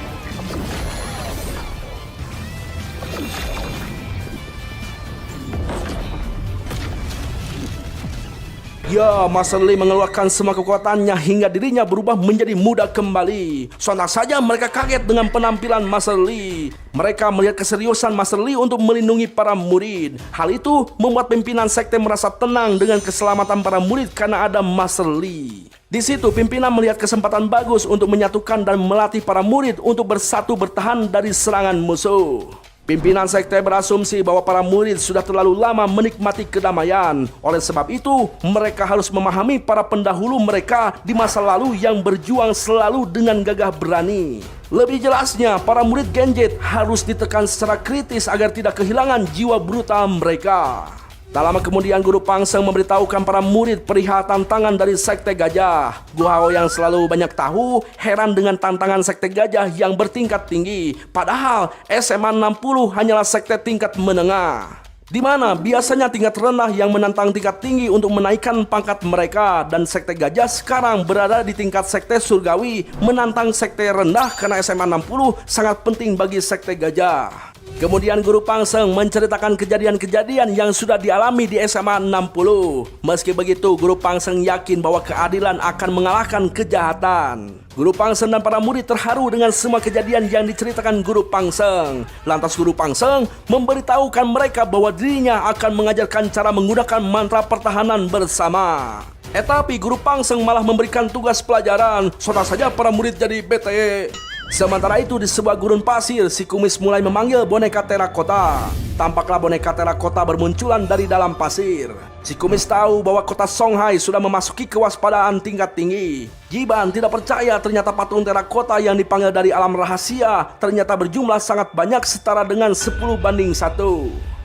Ya, Master Lee mengeluarkan semua kekuatannya hingga dirinya berubah menjadi muda kembali. Sontak saja mereka kaget dengan penampilan Master Lee. Mereka melihat keseriusan Master Lee untuk melindungi para murid. Hal itu membuat pimpinan sekte merasa tenang dengan keselamatan para murid karena ada Master Lee. Di situ pimpinan melihat kesempatan bagus untuk menyatukan dan melatih para murid untuk bersatu bertahan dari serangan musuh. Pimpinan sekte berasumsi bahwa para murid sudah terlalu lama menikmati kedamaian. Oleh sebab itu, mereka harus memahami para pendahulu mereka di masa lalu yang berjuang selalu dengan gagah berani. Lebih jelasnya, para murid Genjit harus ditekan secara kritis agar tidak kehilangan jiwa brutal mereka. Tak lama kemudian Guru Pangseng memberitahukan para murid perihal tantangan dari sekte gajah. Gu Hao yang selalu banyak tahu heran dengan tantangan sekte gajah yang bertingkat tinggi. Padahal SMA 60 hanyalah sekte tingkat menengah, di mana biasanya tingkat rendah yang menantang tingkat tinggi untuk menaikkan pangkat mereka. Dan sekte gajah sekarang berada di tingkat sekte surgawi menantang sekte rendah karena SMA 60 sangat penting bagi sekte gajah. Kemudian Guru Pangseng menceritakan kejadian-kejadian yang sudah dialami di SMA 60. Meski begitu, Guru Pangseng yakin bahwa keadilan akan mengalahkan kejahatan. Guru Pangseng dan para murid terharu dengan semua kejadian yang diceritakan Guru Pangseng. Lantas Guru Pangseng memberitahukan mereka bahwa dirinya akan mengajarkan cara menggunakan mantra pertahanan bersama. Tapi Guru Pangseng malah memberikan tugas pelajaran. Sontak saja para murid jadi bete. Sementara itu di sebuah gurun pasir, si kumis mulai memanggil boneka terakota. Tampaklah boneka terakota bermunculan dari dalam pasir. Si kumis tahu bahwa kota Songhai sudah memasuki kewaspadaan tingkat tinggi. Jiban tidak percaya ternyata patung terakota yang dipanggil dari alam rahasia ternyata berjumlah sangat banyak setara dengan 10 banding 1.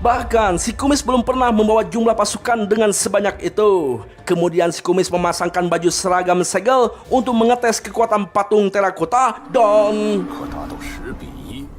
Bahkan si kumis belum pernah membawa jumlah pasukan dengan sebanyak itu. Kemudian si kumis memasangkan baju seragam segel untuk mengetes kekuatan patung terakota dan... 和他斗10比1。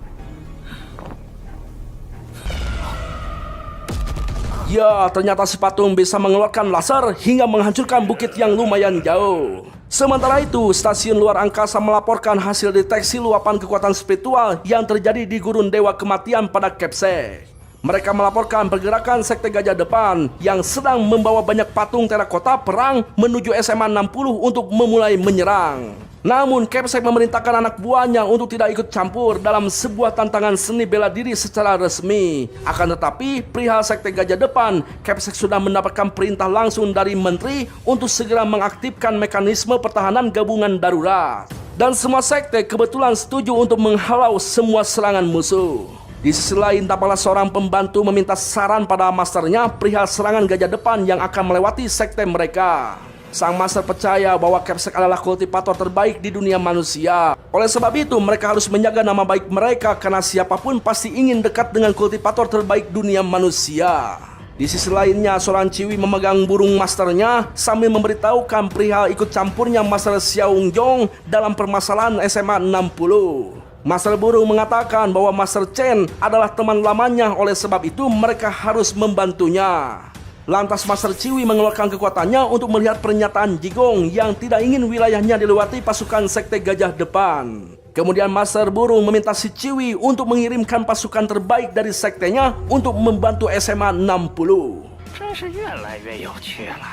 Ya, ternyata si patung bisa mengeluarkan laser hingga menghancurkan bukit yang lumayan jauh. Sementara itu, stasiun luar angkasa melaporkan hasil deteksi luapan kekuatan spiritual yang terjadi di gurun Dewa Kematian pada Kepsek. Mereka melaporkan pergerakan sekte gajah depan yang sedang membawa banyak patung terakota perang menuju SMA 60 untuk memulai menyerang. Namun Kepsek memerintahkan anak buahnya untuk tidak ikut campur dalam sebuah tantangan seni bela diri secara resmi. Akan tetapi, perihal sekte gajah depan, Kepsek sudah mendapatkan perintah langsung dari menteri untuk segera mengaktifkan mekanisme pertahanan gabungan darurat. Dan semua sekte kebetulan setuju untuk menghalau semua serangan musuh. Di sisi lain, tampaklah seorang pembantu meminta saran pada masternya perihal serangan gajah depan yang akan melewati sekte mereka. Sang master percaya bahwa Kepsek adalah kultivator terbaik di dunia manusia. Oleh sebab itu, mereka harus menjaga nama baik mereka karena siapapun pasti ingin dekat dengan kultivator terbaik dunia manusia. Di sisi lainnya, seorang ciwi memegang burung masternya sambil memberitahukan perihal ikut campurnya Master Xiaong Jong dalam permasalahan SMA 60. Master burung mengatakan bahwa Master Chen adalah teman lamanya, oleh sebab itu mereka harus membantunya. Lantas Master Ciwi mengeluarkan kekuatannya untuk melihat pernyataan Jigong yang tidak ingin wilayahnya dilewati pasukan sekte gajah depan. Kemudian Master burung meminta si Ciwi untuk mengirimkan pasukan terbaik dari sektenya untuk membantu SMA 60. 真是越来越有趣了。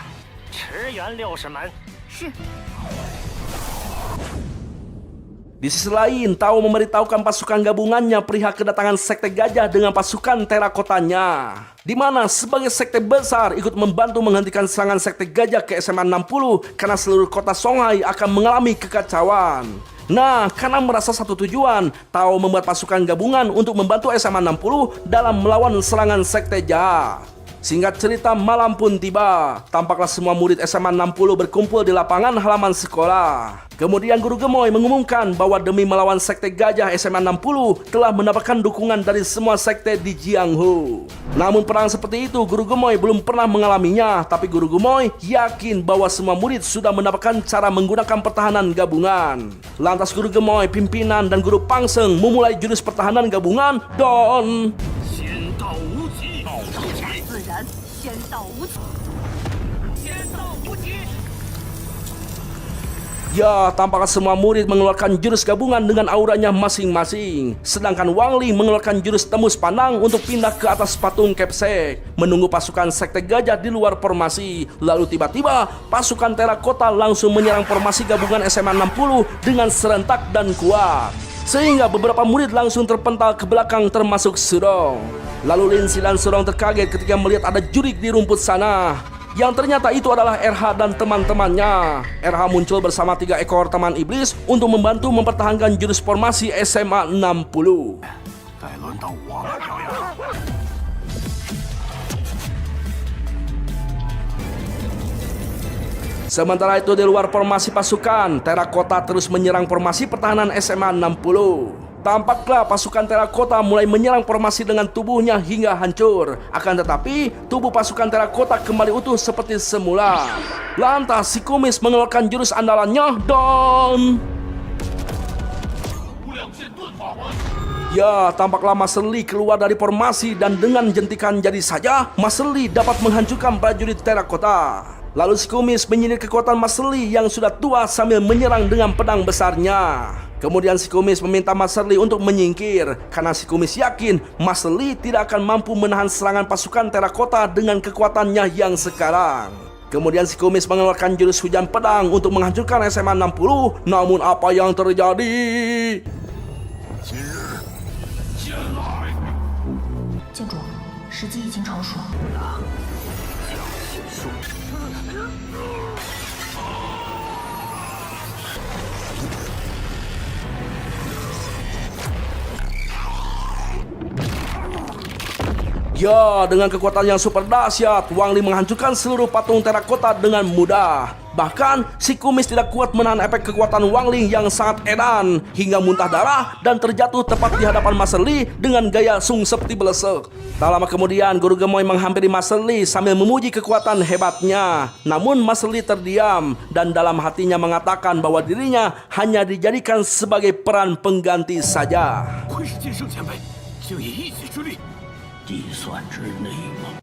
驰援60门。是。 Di sisi lain, Tao memberitahukan pasukan gabungannya perihal kedatangan sekte gajah dengan pasukan terakotanya, di mana sebagai sekte besar ikut membantu menghentikan serangan sekte gajah ke SMA 60 karena seluruh kota Songhai akan mengalami kekacauan. Nah, karena merasa satu tujuan, Tao membuat pasukan gabungan untuk membantu SMA 60 dalam melawan serangan sekte jahat. Singkat cerita, malam pun tiba. Tampaklah semua murid SMA 60 berkumpul di lapangan halaman sekolah. Kemudian Guru Gemoy mengumumkan bahwa demi melawan sekte gajah SMA 60 telah mendapatkan dukungan dari semua sekte di Jianghu. Namun perang seperti itu Guru Gemoy belum pernah mengalaminya, tapi Guru Gemoy yakin bahwa semua murid sudah mendapatkan cara menggunakan pertahanan gabungan. Lantas Guru Gemoy, pimpinan dan Guru Pangseng memulai jurus pertahanan gabungan dan 仙道无极，自然，仙道无极。 Ya, tampaknya semua murid mengeluarkan jurus gabungan dengan auranya masing-masing. Sedangkan Wang Ling mengeluarkan jurus tembus pandang untuk pindah ke atas patung Kepsek, menunggu pasukan sekte gajah di luar formasi. Lalu tiba-tiba pasukan terakota langsung menyerang formasi gabungan SMA 60 dengan serentak dan kuat, sehingga beberapa murid langsung terpental ke belakang termasuk Surong. Lalu Linsi dan Surong terkaget ketika melihat ada jurik di rumput sana, yang ternyata itu adalah RH dan teman-temannya. RH muncul bersama 3 ekor teman iblis untuk membantu mempertahankan jurus formasi SMA 60. 该轮到我了，小杨。 Sementara itu di luar formasi pasukan, terakota terus menyerang formasi pertahanan SMA 60. Tampaklah pasukan terakota mulai menyerang formasi dengan tubuhnya hingga hancur. Akan tetapi, tubuh pasukan terakota kembali utuh seperti semula. Lantas si kumis mengeluarkan jurus andalannya dan... Ya, tampaklah Master Li keluar dari formasi dan dengan jentikan jari saja, Master Li dapat menghancurkan prajurit terakota. Lalu si kumis menyindir kekuatan Master Li yang sudah tua sambil menyerang dengan pedang besarnya. Kemudian si kumis meminta Master Li untuk menyingkir karena si kumis yakin Master Li tidak akan mampu menahan serangan pasukan terakota dengan kekuatannya yang sekarang. Kemudian si kumis mengeluarkan jurus hujan pedang untuk menghancurkan SMA 60. Namun apa yang terjadi? 建主，时机已经成熟。 Ya, dengan kekuatan yang super dahsyat, Wang Ling menghancurkan seluruh patung terakota dengan mudah. Bahkan, si kumis tidak kuat menahan efek kekuatan Wang Ling yang sangat edan, hingga muntah darah dan terjatuh tepat di hadapan Master Li dengan gaya sung seperti belesek. Tak lama kemudian, Guru Gemoy menghampiri Master Li sambil memuji kekuatan hebatnya. Namun Master Li terdiam dan dalam hatinya mengatakan bahwa dirinya hanya dijadikan sebagai peran pengganti saja. 会是剑圣前辈，竟以一己之力。 计算之内吗？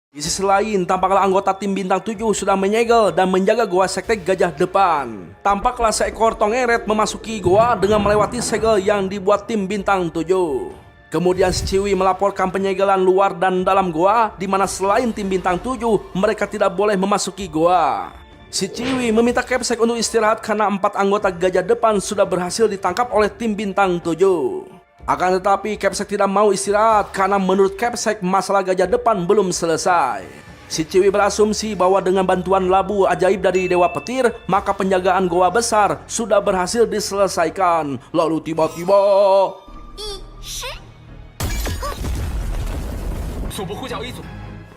Di sisi lain, tampaklah anggota tim Bintang 7 sudah menyegel dan menjaga goa sekte Gajah Depan. Tampaklah seekor tongeret memasuki goa dengan melewati segel yang dibuat tim Bintang 7. Kemudian si Ciwi melaporkan penyegelan luar dan dalam goa, di mana selain tim Bintang 7, mereka tidak boleh memasuki goa. Si Ciwi meminta Capsek untuk istirahat karena 4 anggota Gajah Depan sudah berhasil ditangkap oleh tim Bintang 7. Akan tetapi Capsek tidak mau istirahat karena menurut Capsek masalah Gajah Depan belum selesai. Si Ciwi berasumsi bahwa dengan bantuan labu ajaib dari Dewa Petir, maka penjagaan goa besar sudah berhasil diselesaikan. Lalu tiba-tiba... 手部呼叫一组，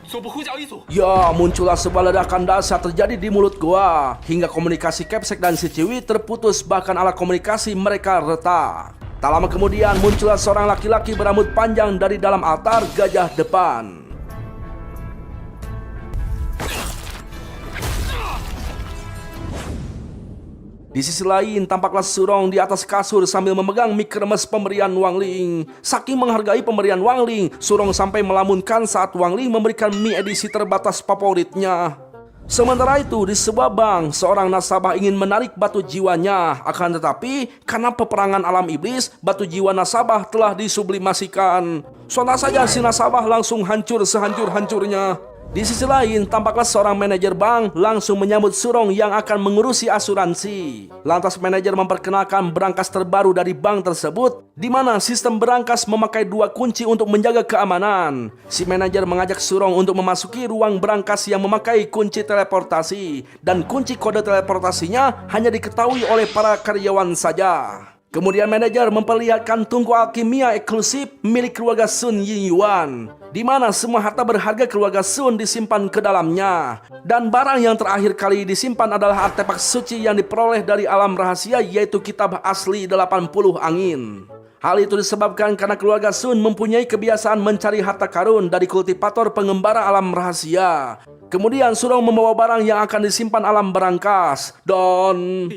手部呼叫一组。 Ya, muncullah sebuah ledakan dahsyat terjadi di mulut goa, hingga komunikasi Capsek dan si Ciwi terputus, bahkan alat komunikasi mereka retak. Tak lama kemudian muncullah seorang laki-laki berambut panjang dari dalam altar Gajah Depan. Di sisi lain, tampaklah Surong di atas kasur sambil memegang mik remes pemberian Wang Ling. Saking menghargai pemberian Wang Ling, Surong sampai melamunkan saat Wang Ling memberikan mie edisi terbatas favoritnya. Sementara itu, di sebuah bank, seorang nasabah ingin menarik batu jiwanya. Akan tetapi, karena peperangan alam iblis, batu jiwa nasabah telah disublimasikan. Sontak saja si nasabah langsung hancur sehancur-hancurnya. Di sisi lain, tampaklah seorang manajer bank langsung menyambut Surong yang akan mengurusi asuransi. Lantas manajer memperkenalkan berangkas terbaru dari bank tersebut, di mana sistem berangkas memakai 2 kunci untuk menjaga keamanan. Si manajer mengajak Surong untuk memasuki ruang berangkas yang memakai kunci teleportasi, dan kunci kode teleportasinya hanya diketahui oleh para karyawan saja. Kemudian manajer memperlihatkan tungku alkimia eksklusif milik keluarga Sun Yiyuan, di mana semua harta berharga keluarga Sun disimpan ke dalamnya. Dan barang yang terakhir kali disimpan adalah artefak suci yang diperoleh dari alam rahasia, yaitu kitab asli 80 angin. Hal itu disebabkan karena keluarga Sun mempunyai kebiasaan mencari harta karun dari kultivator pengembara alam rahasia. Kemudian Surong membawa barang yang akan disimpan alam berangkas. Dan...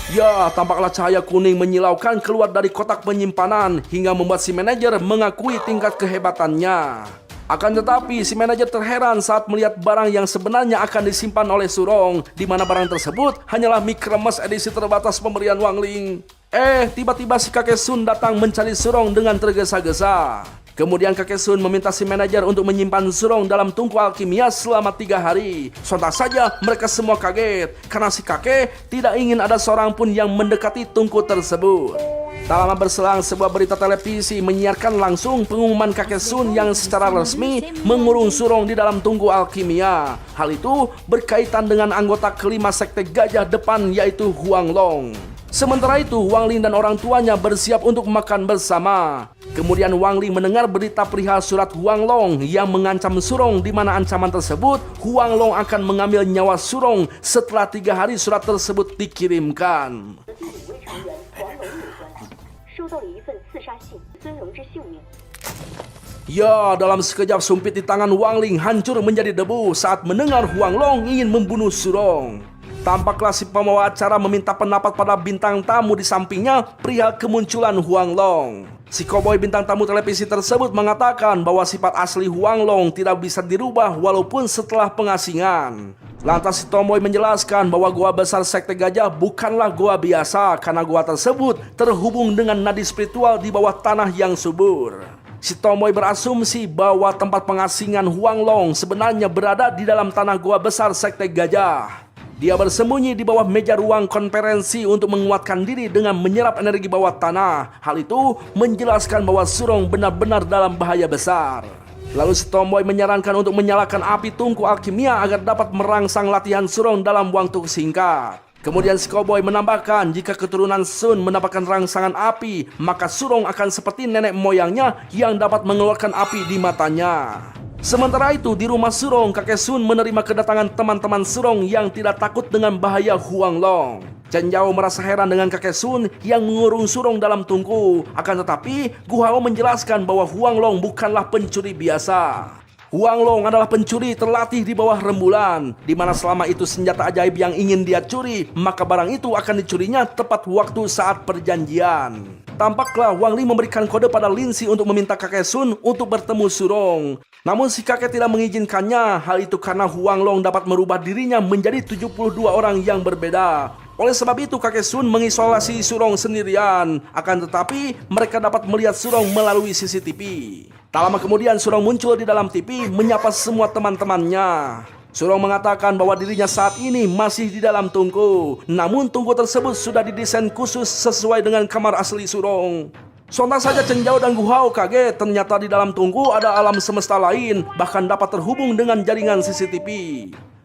Ya, tampaklah cahaya kuning menyilaukan keluar dari kotak penyimpanan hingga membuat si manajer mengakui tingkat kehebatannya. Akan tetapi si manajer terheran saat melihat barang yang sebenarnya akan disimpan oleh Surong, di mana barang tersebut hanyalah mik remes edisi terbatas pemberian Wang Ling. Tiba-tiba si kakek Sun datang mencari Surong dengan tergesa-gesa. Kemudian kakek Sun meminta si manajer untuk menyimpan Surong dalam tungku alkimia selama 3 hari. Sontak saja mereka semua kaget karena si kakek tidak ingin ada seorang pun yang mendekati tungku tersebut. Tak lama berselang, sebuah berita televisi menyiarkan langsung pengumuman kakek Sun yang secara resmi mengurung Surong di dalam tungku alkimia. Hal itu berkaitan dengan anggota kelima sekte Gajah Depan, yaitu Huang Long. Sementara itu, Wang Ling dan orang tuanya bersiap untuk makan bersama. Kemudian Wang Ling mendengar berita perihal surat Huang Long yang mengancam Surong, di mana ancaman tersebut Huang Long akan mengambil nyawa Surong setelah 3 hari surat tersebut dikirimkan. Ya, dalam sekejap sumpit di tangan Wang Ling hancur menjadi debu saat mendengar Huang Long ingin membunuh Surong. Tampaklah si pembawa acara meminta pendapat pada bintang tamu di sampingnya perihal kemunculan Huang Long. Si koboi bintang tamu televisi tersebut mengatakan bahwa sifat asli Huang Long tidak bisa dirubah walaupun setelah pengasingan. Lantas si Tomboy menjelaskan bahwa gua besar Sekte Gajah bukanlah gua biasa karena gua tersebut terhubung dengan nadi spiritual di bawah tanah yang subur. Si Tomboy berasumsi bahwa tempat pengasingan Huanglong sebenarnya berada di dalam tanah gua besar Sekte Gajah. Dia bersembunyi di bawah meja ruang konferensi untuk menguatkan diri dengan menyerap energi bawah tanah. Hal itu menjelaskan bahwa Surong benar-benar dalam bahaya besar. Lalu si Tomboy menyarankan untuk menyalakan api tungku alkimia agar dapat merangsang latihan Surong dalam waktu singkat. Kemudian si Cowboy menambahkan jika keturunan Sun mendapatkan rangsangan api, maka Surong akan seperti nenek moyangnya yang dapat mengeluarkan api di matanya. Sementara itu di rumah Surong, kakek Sun menerima kedatangan teman-teman Surong yang tidak takut dengan bahaya Huanglong. Chen Yao merasa heran dengan kakek Sun yang mengurung Surong dalam tungku. Akan tetapi, Gu Hao menjelaskan bahwa Huanglong bukanlah pencuri biasa. Huanglong adalah pencuri terlatih di bawah rembulan, di mana selama itu senjata ajaib yang ingin dia curi, maka barang itu akan dicurinya tepat waktu saat perjanjian. Tampaklah Wang Ling memberikan kode pada Lin Si untuk meminta kakek Sun untuk bertemu Surong. Namun si kakek tidak mengizinkannya. Hal itu karena Huanglong dapat merubah dirinya menjadi 72 orang yang berbeda. Oleh sebab itu kakek Sun mengisolasi Surong sendirian. Akan tetapi mereka dapat melihat Surong melalui CCTV. Tak lama kemudian Surong muncul di dalam TV menyapa semua teman-temannya. Surong mengatakan bahwa dirinya saat ini masih di dalam tungku. Namun tungku tersebut sudah didesain khusus sesuai dengan kamar asli Surong. Sontak saja Chen Yao dan Gu Hao kaget. Ternyata di dalam tungku ada alam semesta lain, bahkan dapat terhubung dengan jaringan CCTV.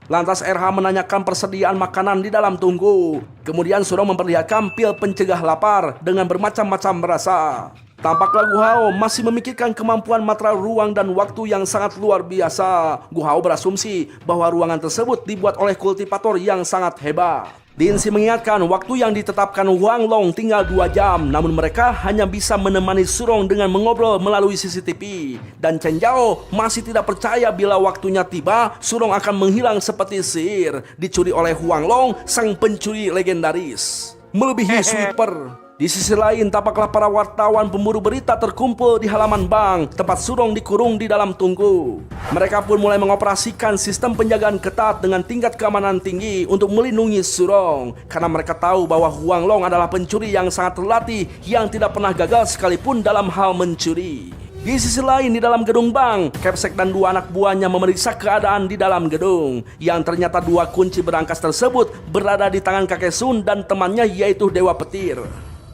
Lantas RH menanyakan persediaan makanan di dalam tungku. Kemudian Surong memperlihatkan pil pencegah lapar dengan bermacam-macam rasa. Tampaklah Gu Hao masih memikirkan kemampuan matra ruang dan waktu yang sangat luar biasa. Gu Hao berasumsi bahwa ruangan tersebut dibuat oleh kultivator yang sangat hebat. Lin Si mengingatkan waktu yang ditetapkan Huanglong tinggal 2 jam, namun mereka hanya bisa menemani Surong dengan mengobrol melalui CCTV. Dan Chen Yao masih tidak percaya bila waktunya tiba, Surong akan menghilang seperti sihir, dicuri oleh Huanglong, sang pencuri legendaris. Melebihi sweeper. Di sisi lain, tampaklah para wartawan pemburu berita terkumpul di halaman bank, tempat Surong dikurung di dalam tungku. Mereka pun mulai mengoperasikan sistem penjagaan ketat dengan tingkat keamanan tinggi untuk melindungi Surong. Karena mereka tahu bahwa Huanglong adalah pencuri yang sangat terlatih yang tidak pernah gagal sekalipun dalam hal mencuri. Di sisi lain, di dalam gedung bank, Capsek dan 2 anak buahnya memeriksa keadaan di dalam gedung. Yang ternyata 2 kunci berangkas tersebut berada di tangan kakek Sun dan temannya yaitu Dewa Petir.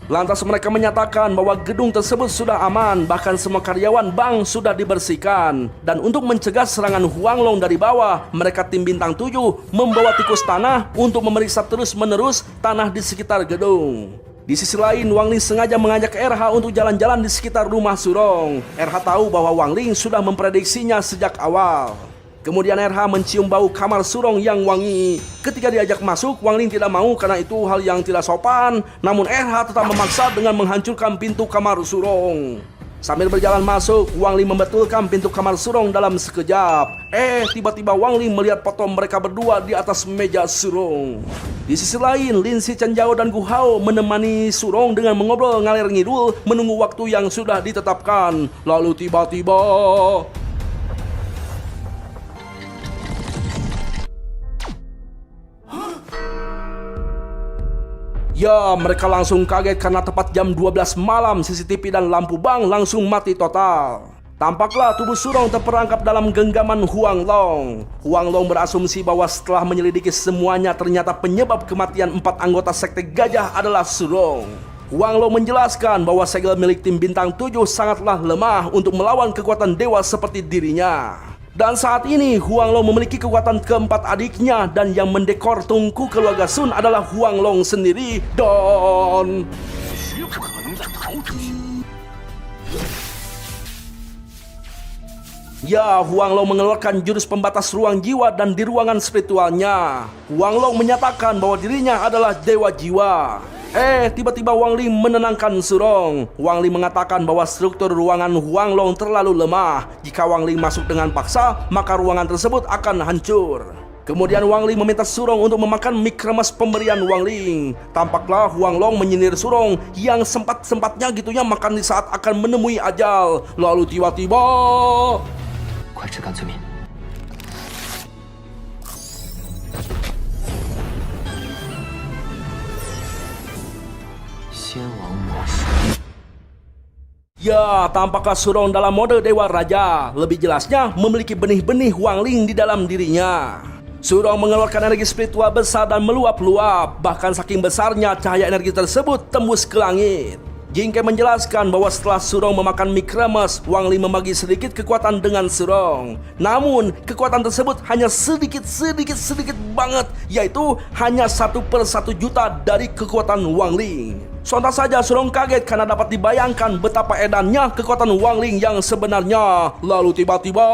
Lantas mereka menyatakan bahwa gedung tersebut sudah aman, bahkan semua karyawan bank sudah dibersihkan. Dan untuk mencegah serangan Huanglong dari bawah, mereka tim bintang 7 membawa tikus tanah untuk memeriksa terus-menerus tanah di sekitar gedung. Di sisi lain, Wang Ling sengaja mengajak RH untuk jalan-jalan di sekitar rumah Surong. RH tahu bahwa Wang Ling sudah memprediksinya sejak awal. Kemudian RH mencium bau kamar Surong yang wangi. Ketika diajak masuk, Wang Ling tidak mau karena itu hal yang tidak sopan. Namun RH tetap memaksa dengan menghancurkan pintu kamar Surong. Sambil berjalan masuk, Wang Ling membetulkan pintu kamar Surong dalam sekejap. Tiba-tiba Wang Ling melihat foto mereka berdua di atas meja Surong. Di sisi lain, Lin Si, Chen Yao dan Gu Hao menemani Surong dengan mengobrol ngalir ngidul menunggu waktu yang sudah ditetapkan. Lalu tiba-tiba ya, mereka langsung kaget karena tepat jam 12 malam CCTV dan lampu bank langsung mati total. Tampaklah tubuh Surong terperangkap dalam genggaman Huanglong. Huanglong berasumsi bahwa setelah menyelidiki semuanya, ternyata penyebab kematian 4 anggota Sekte Gajah adalah Surong. Huanglong menjelaskan bahwa segel milik tim bintang 7 sangatlah lemah untuk melawan kekuatan dewa seperti dirinya. Dan saat ini Huanglong memiliki kekuatan keempat adiknya, dan yang mendekor tungku keluarga Sun adalah Huanglong sendiri. Dan ya, Huanglong mengeluarkan jurus pembatas ruang jiwa dan di ruangan spiritualnya, Huanglong menyatakan bahwa dirinya adalah dewa jiwa. Tiba-tiba Wang Ling menenangkan Surong. Wang Ling mengatakan bahwa struktur ruangan Huanglong terlalu lemah. Jika Wang Ling masuk dengan paksa, maka ruangan tersebut akan hancur. Kemudian Wang Ling meminta Surong untuk memakan mie kremes pemberian Wang Ling. Tampaklah Huanglong menyindir Surong yang sempat-sempatnya gitunya makan di saat akan menemui ajal. Lalu tiba-tiba Ya, tampaklah Surong dalam mode Dewa Raja. Lebih jelasnya, memiliki benih-benih Huangling di dalam dirinya. Surong mengeluarkan energi spiritual besar dan meluap-luap. Bahkan saking besarnya cahaya energi tersebut tembus ke langit. Jingke menjelaskan bahwa setelah Surong memakan mie kremes, Huangling membagi sedikit kekuatan dengan Surong. Namun, kekuatan tersebut hanya sedikit banget, yaitu hanya 1/1 juta dari kekuatan Huangling. Sontak saja Surong kaget karena dapat dibayangkan betapa edannya kekuatan Huangling yang sebenarnya. Lalu tiba-tiba...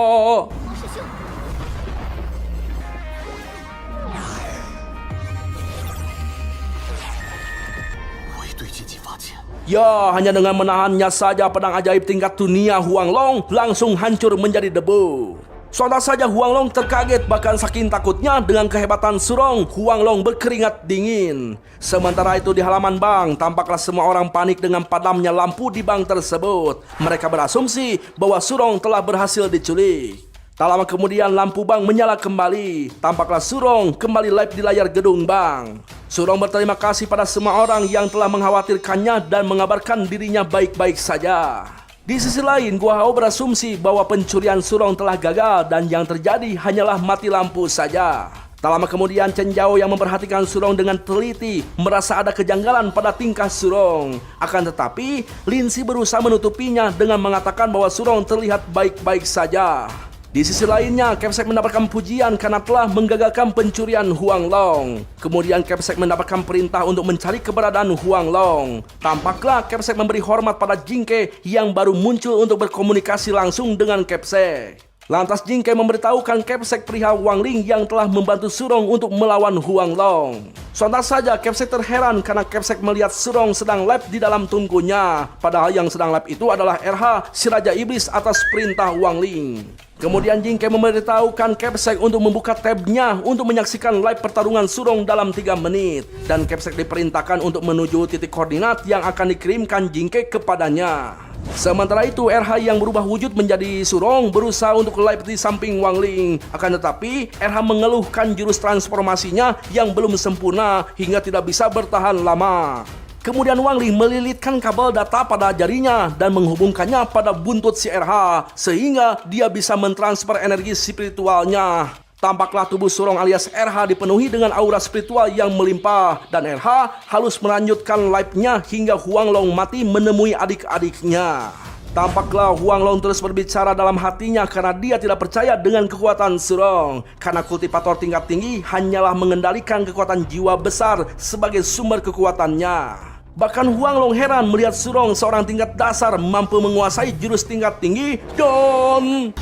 Ya, hanya dengan menahannya saja pedang ajaib tingkat dunia Huanglong langsung hancur menjadi debu. Sontak saja Huanglong terkaget, bahkan saking takutnya dengan kehebatan Surong, Huanglong berkeringat dingin. Sementara itu di halaman bank, tampaklah semua orang panik dengan padamnya lampu di bank tersebut. Mereka berasumsi bahwa Surong telah berhasil diculik. Tak lama kemudian lampu bank menyala kembali. Tampaklah Surong kembali live di layar gedung bank. Surong berterima kasih pada semua orang yang telah mengkhawatirkannya dan mengabarkan dirinya baik-baik saja. Di sisi lain, Gua Hao berasumsi bahwa pencurian Surong telah gagal dan yang terjadi hanyalah mati lampu saja. Tak lama kemudian Chen Zhao yang memperhatikan Surong dengan teliti merasa ada kejanggalan pada tingkah Surong. Akan tetapi, Lin Si berusaha menutupinya dengan mengatakan bahwa Surong terlihat baik-baik saja. Di sisi lainnya, Capsek mendapatkan pujian karena telah menggagalkan pencurian Huanglong. Kemudian Capsek mendapatkan perintah untuk mencari keberadaan Huanglong. Tampaklah Capsek memberi hormat pada Jingke yang baru muncul untuk berkomunikasi langsung dengan Capsek. Lantas Jingke memberitahukan Capsek perihal Huangling yang telah membantu Surong untuk melawan Huanglong. Sontak saja Capsek terheran karena Capsek melihat Surong sedang lab di dalam tungkunya. Padahal yang sedang lab itu adalah RH, si Raja Iblis atas perintah Huangling. Kemudian Jingke memberitahukan Capsek untuk membuka tabnya untuk menyaksikan live pertarungan Surong dalam 3 menit. Dan Capsek diperintahkan untuk menuju titik koordinat yang akan dikirimkan Jingke kepadanya. Sementara itu RH yang berubah wujud menjadi Surong berusaha untuk live di samping Huangling. Akan tetapi RH mengeluhkan jurus transformasinya yang belum sempurna hingga tidak bisa bertahan lama. Kemudian Huangling melilitkan kabel data pada jarinya dan menghubungkannya pada buntut si RH sehingga dia bisa mentransfer energi spiritualnya. Tampaklah tubuh Surong alias RH dipenuhi dengan aura spiritual yang melimpah dan RH halus melanjutkan live-nya hingga Huanglong mati menemui adik-adiknya. Tampaklah Huanglong terus berbicara dalam hatinya karena dia tidak percaya dengan kekuatan Surong. Karena kultivator tingkat tinggi hanyalah mengendalikan kekuatan jiwa besar sebagai sumber kekuatannya. Bahkan Huanglong heran melihat Surong seorang tingkat dasar mampu menguasai jurus tingkat tinggi dan...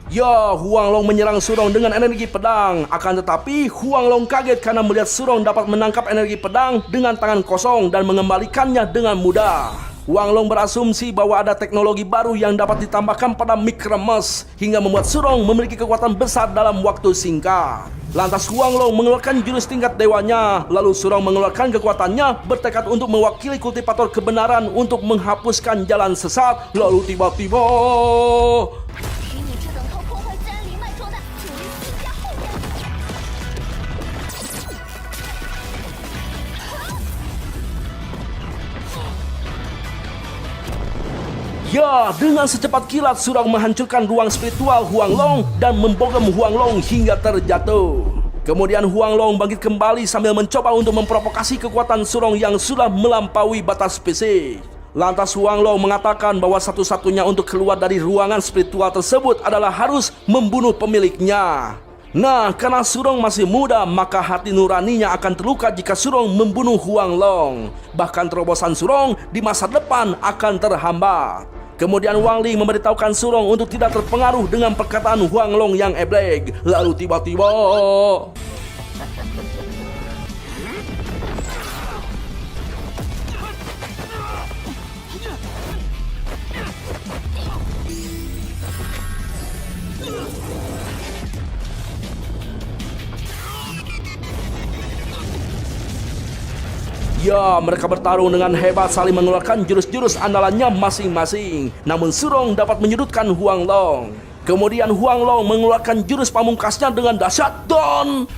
Ya, Huanglong menyerang Surong dengan energi pedang. Akan tetapi, Huanglong kaget karena melihat Surong dapat menangkap energi pedang dengan tangan kosong dan mengembalikannya dengan mudah. Huanglong berasumsi bahwa ada teknologi baru yang dapat ditambahkan pada mie kremes hingga membuat Surong memiliki kekuatan besar dalam waktu singkat. Lantas Huanglong mengeluarkan jurus tingkat dewanya, lalu Surong mengeluarkan kekuatannya bertekad untuk mewakili kultivator kebenaran untuk menghapuskan jalan sesat. Lalu tiba-tiba... Ya, dengan secepat kilat Surong menghancurkan ruang spiritual Huanglong dan membogem Huanglong hingga terjatuh. Kemudian Huanglong bangkit kembali sambil mencoba untuk memprovokasi kekuatan Surong yang sudah melampaui batas fisik. Lantas Huanglong mengatakan bahwa satu-satunya untuk keluar dari ruangan spiritual tersebut adalah harus membunuh pemiliknya. Nah, karena Surong masih muda, maka hati nuraninya akan terluka jika Surong membunuh Huanglong. Bahkan terobosan Surong di masa depan akan terhambat. Kemudian Huangling memberitahukan Surong untuk tidak terpengaruh dengan perkataan Huanglong yang eblek. Lalu tiba-tiba... Ya, mereka bertarung dengan hebat saling mengeluarkan jurus-jurus andalannya masing-masing. Namun Surong dapat menyudutkan Huanglong. Kemudian Huanglong mengeluarkan jurus pamungkasnya dengan dahsyat dan...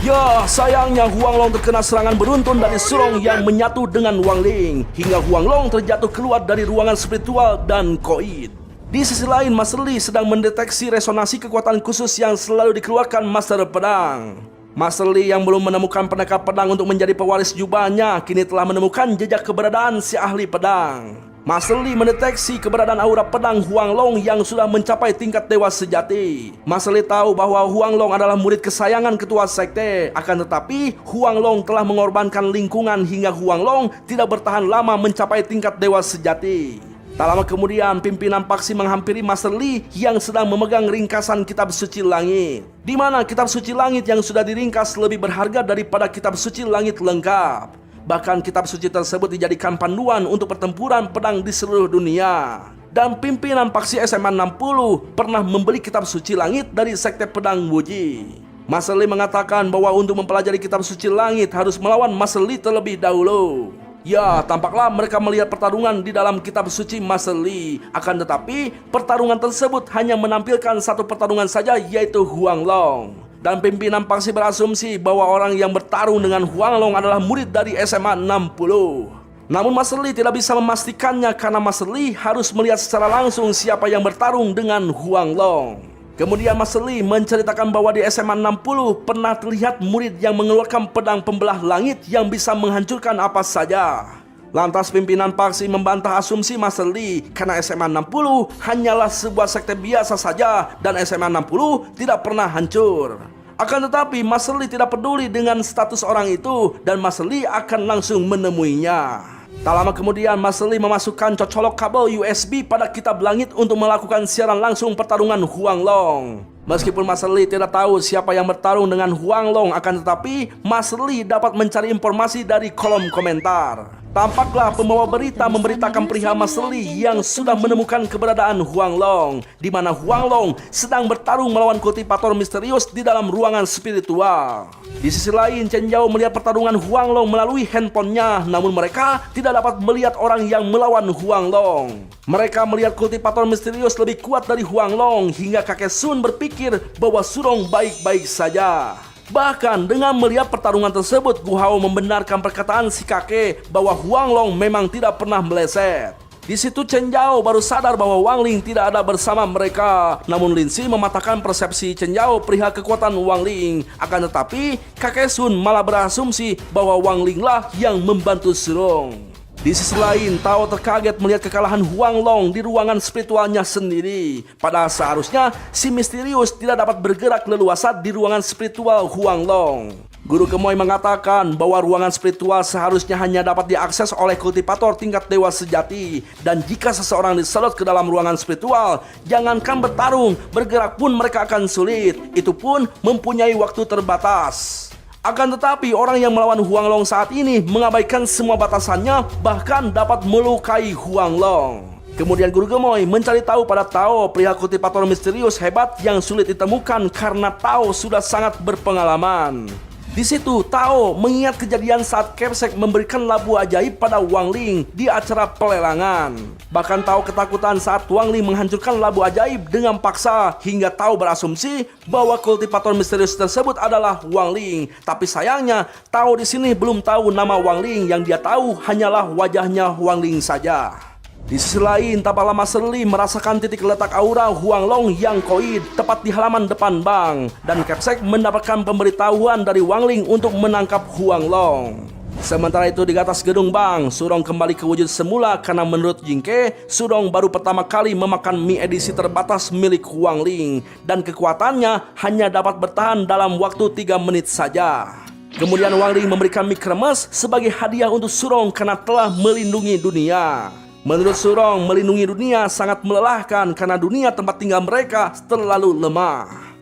Ya, sayangnya Huang Long terkena serangan beruntun dari Surong yang menyatu dengan Wang Ling, hingga Huang Long terjatuh keluar dari ruangan spiritual dan koid. Di sisi lain, Master Li sedang mendeteksi resonansi kekuatan khusus yang selalu dikeluarkan Master Pedang. Master Li yang belum menemukan pendekar pedang untuk menjadi pewaris jubahnya, kini telah menemukan jejak keberadaan si ahli pedang. Master Li mendeteksi keberadaan aura pedang Huang Long yang sudah mencapai tingkat dewa sejati. Master Li tahu bahwa Huang Long adalah murid kesayangan ketua sekte. Akan tetapi, Huang Long telah mengorbankan lingkungan hingga Huang Long tidak bertahan lama mencapai tingkat dewa sejati. Tak lama kemudian, pimpinan paksi menghampiri Master Li yang sedang memegang ringkasan kitab suci langit. Di mana kitab suci langit yang sudah diringkas lebih berharga daripada kitab suci langit lengkap. Bahkan kitab suci tersebut dijadikan panduan untuk pertempuran pedang di seluruh dunia. Dan pimpinan paksi SMA 60 pernah membeli kitab suci langit dari sekte pedang Wuji. Master Li mengatakan bahwa untuk mempelajari kitab suci langit harus melawan Master Li terlebih dahulu. Ya, tampaklah mereka melihat pertarungan di dalam kitab suci Master Li. Akan tetapi, pertarungan tersebut hanya menampilkan satu pertarungan saja, yaitu Huang Long. Dan pimpinan paksi berasumsi bahwa orang yang bertarung dengan Huang Long adalah murid dari SMA 60. Namun Master Li tidak bisa memastikannya karena Master Li harus melihat secara langsung siapa yang bertarung dengan Huang Long. Kemudian Master Li menceritakan bahwa di SMA 60 pernah terlihat murid yang mengeluarkan pedang pembelah langit yang bisa menghancurkan apa saja. Lantas pimpinan paksi membantah asumsi Master Li karena SMA 60 hanyalah sebuah sekte biasa saja dan SMA 60 tidak pernah hancur. Akan tetapi Master Li tidak peduli dengan status orang itu dan Master Li akan langsung menemuinya. Tak lama kemudian Master Li memasukkan cocolok kabel USB pada kitab langit untuk melakukan siaran langsung pertarungan Huang Long. Meskipun Master Li tidak tahu siapa yang bertarung dengan Huang Long, akan tetapi Master Li dapat mencari informasi dari kolom komentar. Tampaklah pembawa berita memberitakan perihal Master Li yang sudah menemukan keberadaan Huang Long, di mana Huang Long sedang bertarung melawan kultivator misterius di dalam ruangan spiritual. Di sisi lain, Chen Zhao melihat pertarungan Huang Long melalui handphonenya, namun mereka tidak dapat melihat orang yang melawan Huang Long. Mereka melihat kultivator misterius lebih kuat dari Huang Long, hingga kakek Sun berpikir bahwa Surong baik-baik saja. Bahkan dengan melihat pertarungan tersebut, Gu Hao membenarkan perkataan si kakek bahwa Huang Long memang tidak pernah meleset. Di situ Chen Zhao baru sadar bahwa Wang Ling tidak ada bersama mereka. Namun Lin Si mematahkan persepsi Chen Zhao perihal kekuatan Wang Ling. Akan tetapi kakek Sun malah berasumsi bahwa Wang Ling lah yang membantu Surong. Di sisi lain, Tao terkaget melihat kekalahan Huang Long di ruangan spiritualnya sendiri. Padahal seharusnya si misterius tidak dapat bergerak leluasa di ruangan spiritual Huang Long. Guru Gemoy mengatakan bahwa ruangan spiritual seharusnya hanya dapat diakses oleh kultivator tingkat dewa sejati. Dan jika seseorang disedot ke dalam ruangan spiritual, jangankan bertarung, bergerak pun mereka akan sulit. Itu pun mempunyai waktu terbatas. Akan tetapi orang yang melawan Huang Long saat ini mengabaikan semua batasannya, bahkan dapat melukai Huang Long. Kemudian Guru Gemoy mencari tahu pada Tao perihal kultivator misterius hebat yang sulit ditemukan karena Tao sudah sangat berpengalaman. Di situ Tao mengingat kejadian saat Kepsek memberikan labu ajaib pada Wang Ling di acara pelelangan. Bahkan Tao ketakutan saat Wang Ling menghancurkan labu ajaib dengan paksa, hingga Tao berasumsi bahwa kultivator misterius tersebut adalah Wang Ling. Tapi sayangnya Tao di sini belum tahu nama Wang Ling, yang dia tahu hanyalah wajahnya Wang Ling saja. Di sisi lain, tampaklah Master Li merasakan titik letak aura Huang Long yang koid tepat di halaman depan bank, dan Kepsek mendapatkan pemberitahuan dari Wang Ling untuk menangkap Huang Long. Sementara itu di atas gedung bank, Surong kembali ke wujud semula karena menurut Jingke, Surong baru pertama kali memakan mie edisi terbatas milik Huang Ling dan kekuatannya hanya dapat bertahan dalam waktu 3 menit saja. Kemudian Wang Ling memberikan mie kremes sebagai hadiah untuk Surong karena telah melindungi dunia. Menurut Surong, melindungi dunia sangat melelahkan karena dunia tempat tinggal mereka terlalu lemah.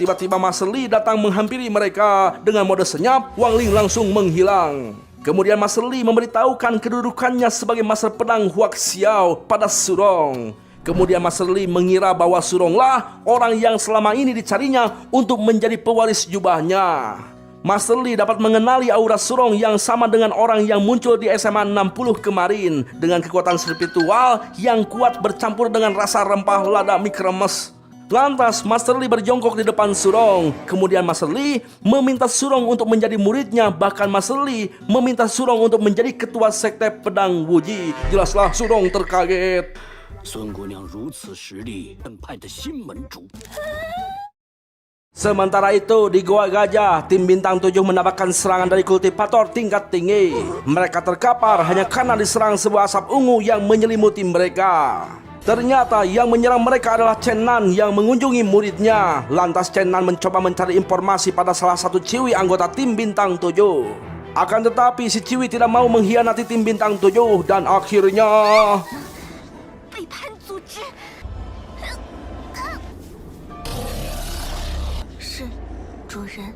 Tiba-tiba Master Li datang menghampiri mereka. Dengan mode senyap, Wang Ling langsung menghilang. Kemudian Master Li memberitahukan kedudukannya sebagai Master Pedang Huak Xiao pada Surong. Kemudian Master Li mengira bahwa Suronglah orang yang selama ini dicarinya untuk menjadi pewaris jubahnya. Master Li dapat mengenali aura Surong yang sama dengan orang yang muncul di SMA 60 kemarin, dengan kekuatan spiritual yang kuat bercampur dengan rasa rempah lada mie kremes. Lantas Master Li berjongkok di depan Surong. Kemudian Master Li meminta Surong untuk menjadi muridnya. Bahkan Master Li meminta Surong untuk menjadi ketua sekte pedang Wuji. Jelaslah Surong terkaget. 孙姑娘如此实力，本派的新门主。 Sementara itu di Goa Gajah, tim bintang 7 mendapatkan serangan dari kultivator tingkat tinggi. Mereka terkapar hanya karena diserang sebuah asap ungu yang menyelimuti mereka. Ternyata yang menyerang mereka adalah Chen Nan yang mengunjungi muridnya. Lantas Chen Nan mencoba mencari informasi pada salah satu Ciwi anggota tim bintang 7. Akan tetapi si Ciwi tidak mau mengkhianati tim bintang 7 dan akhirnya 背叛组织。是，主人。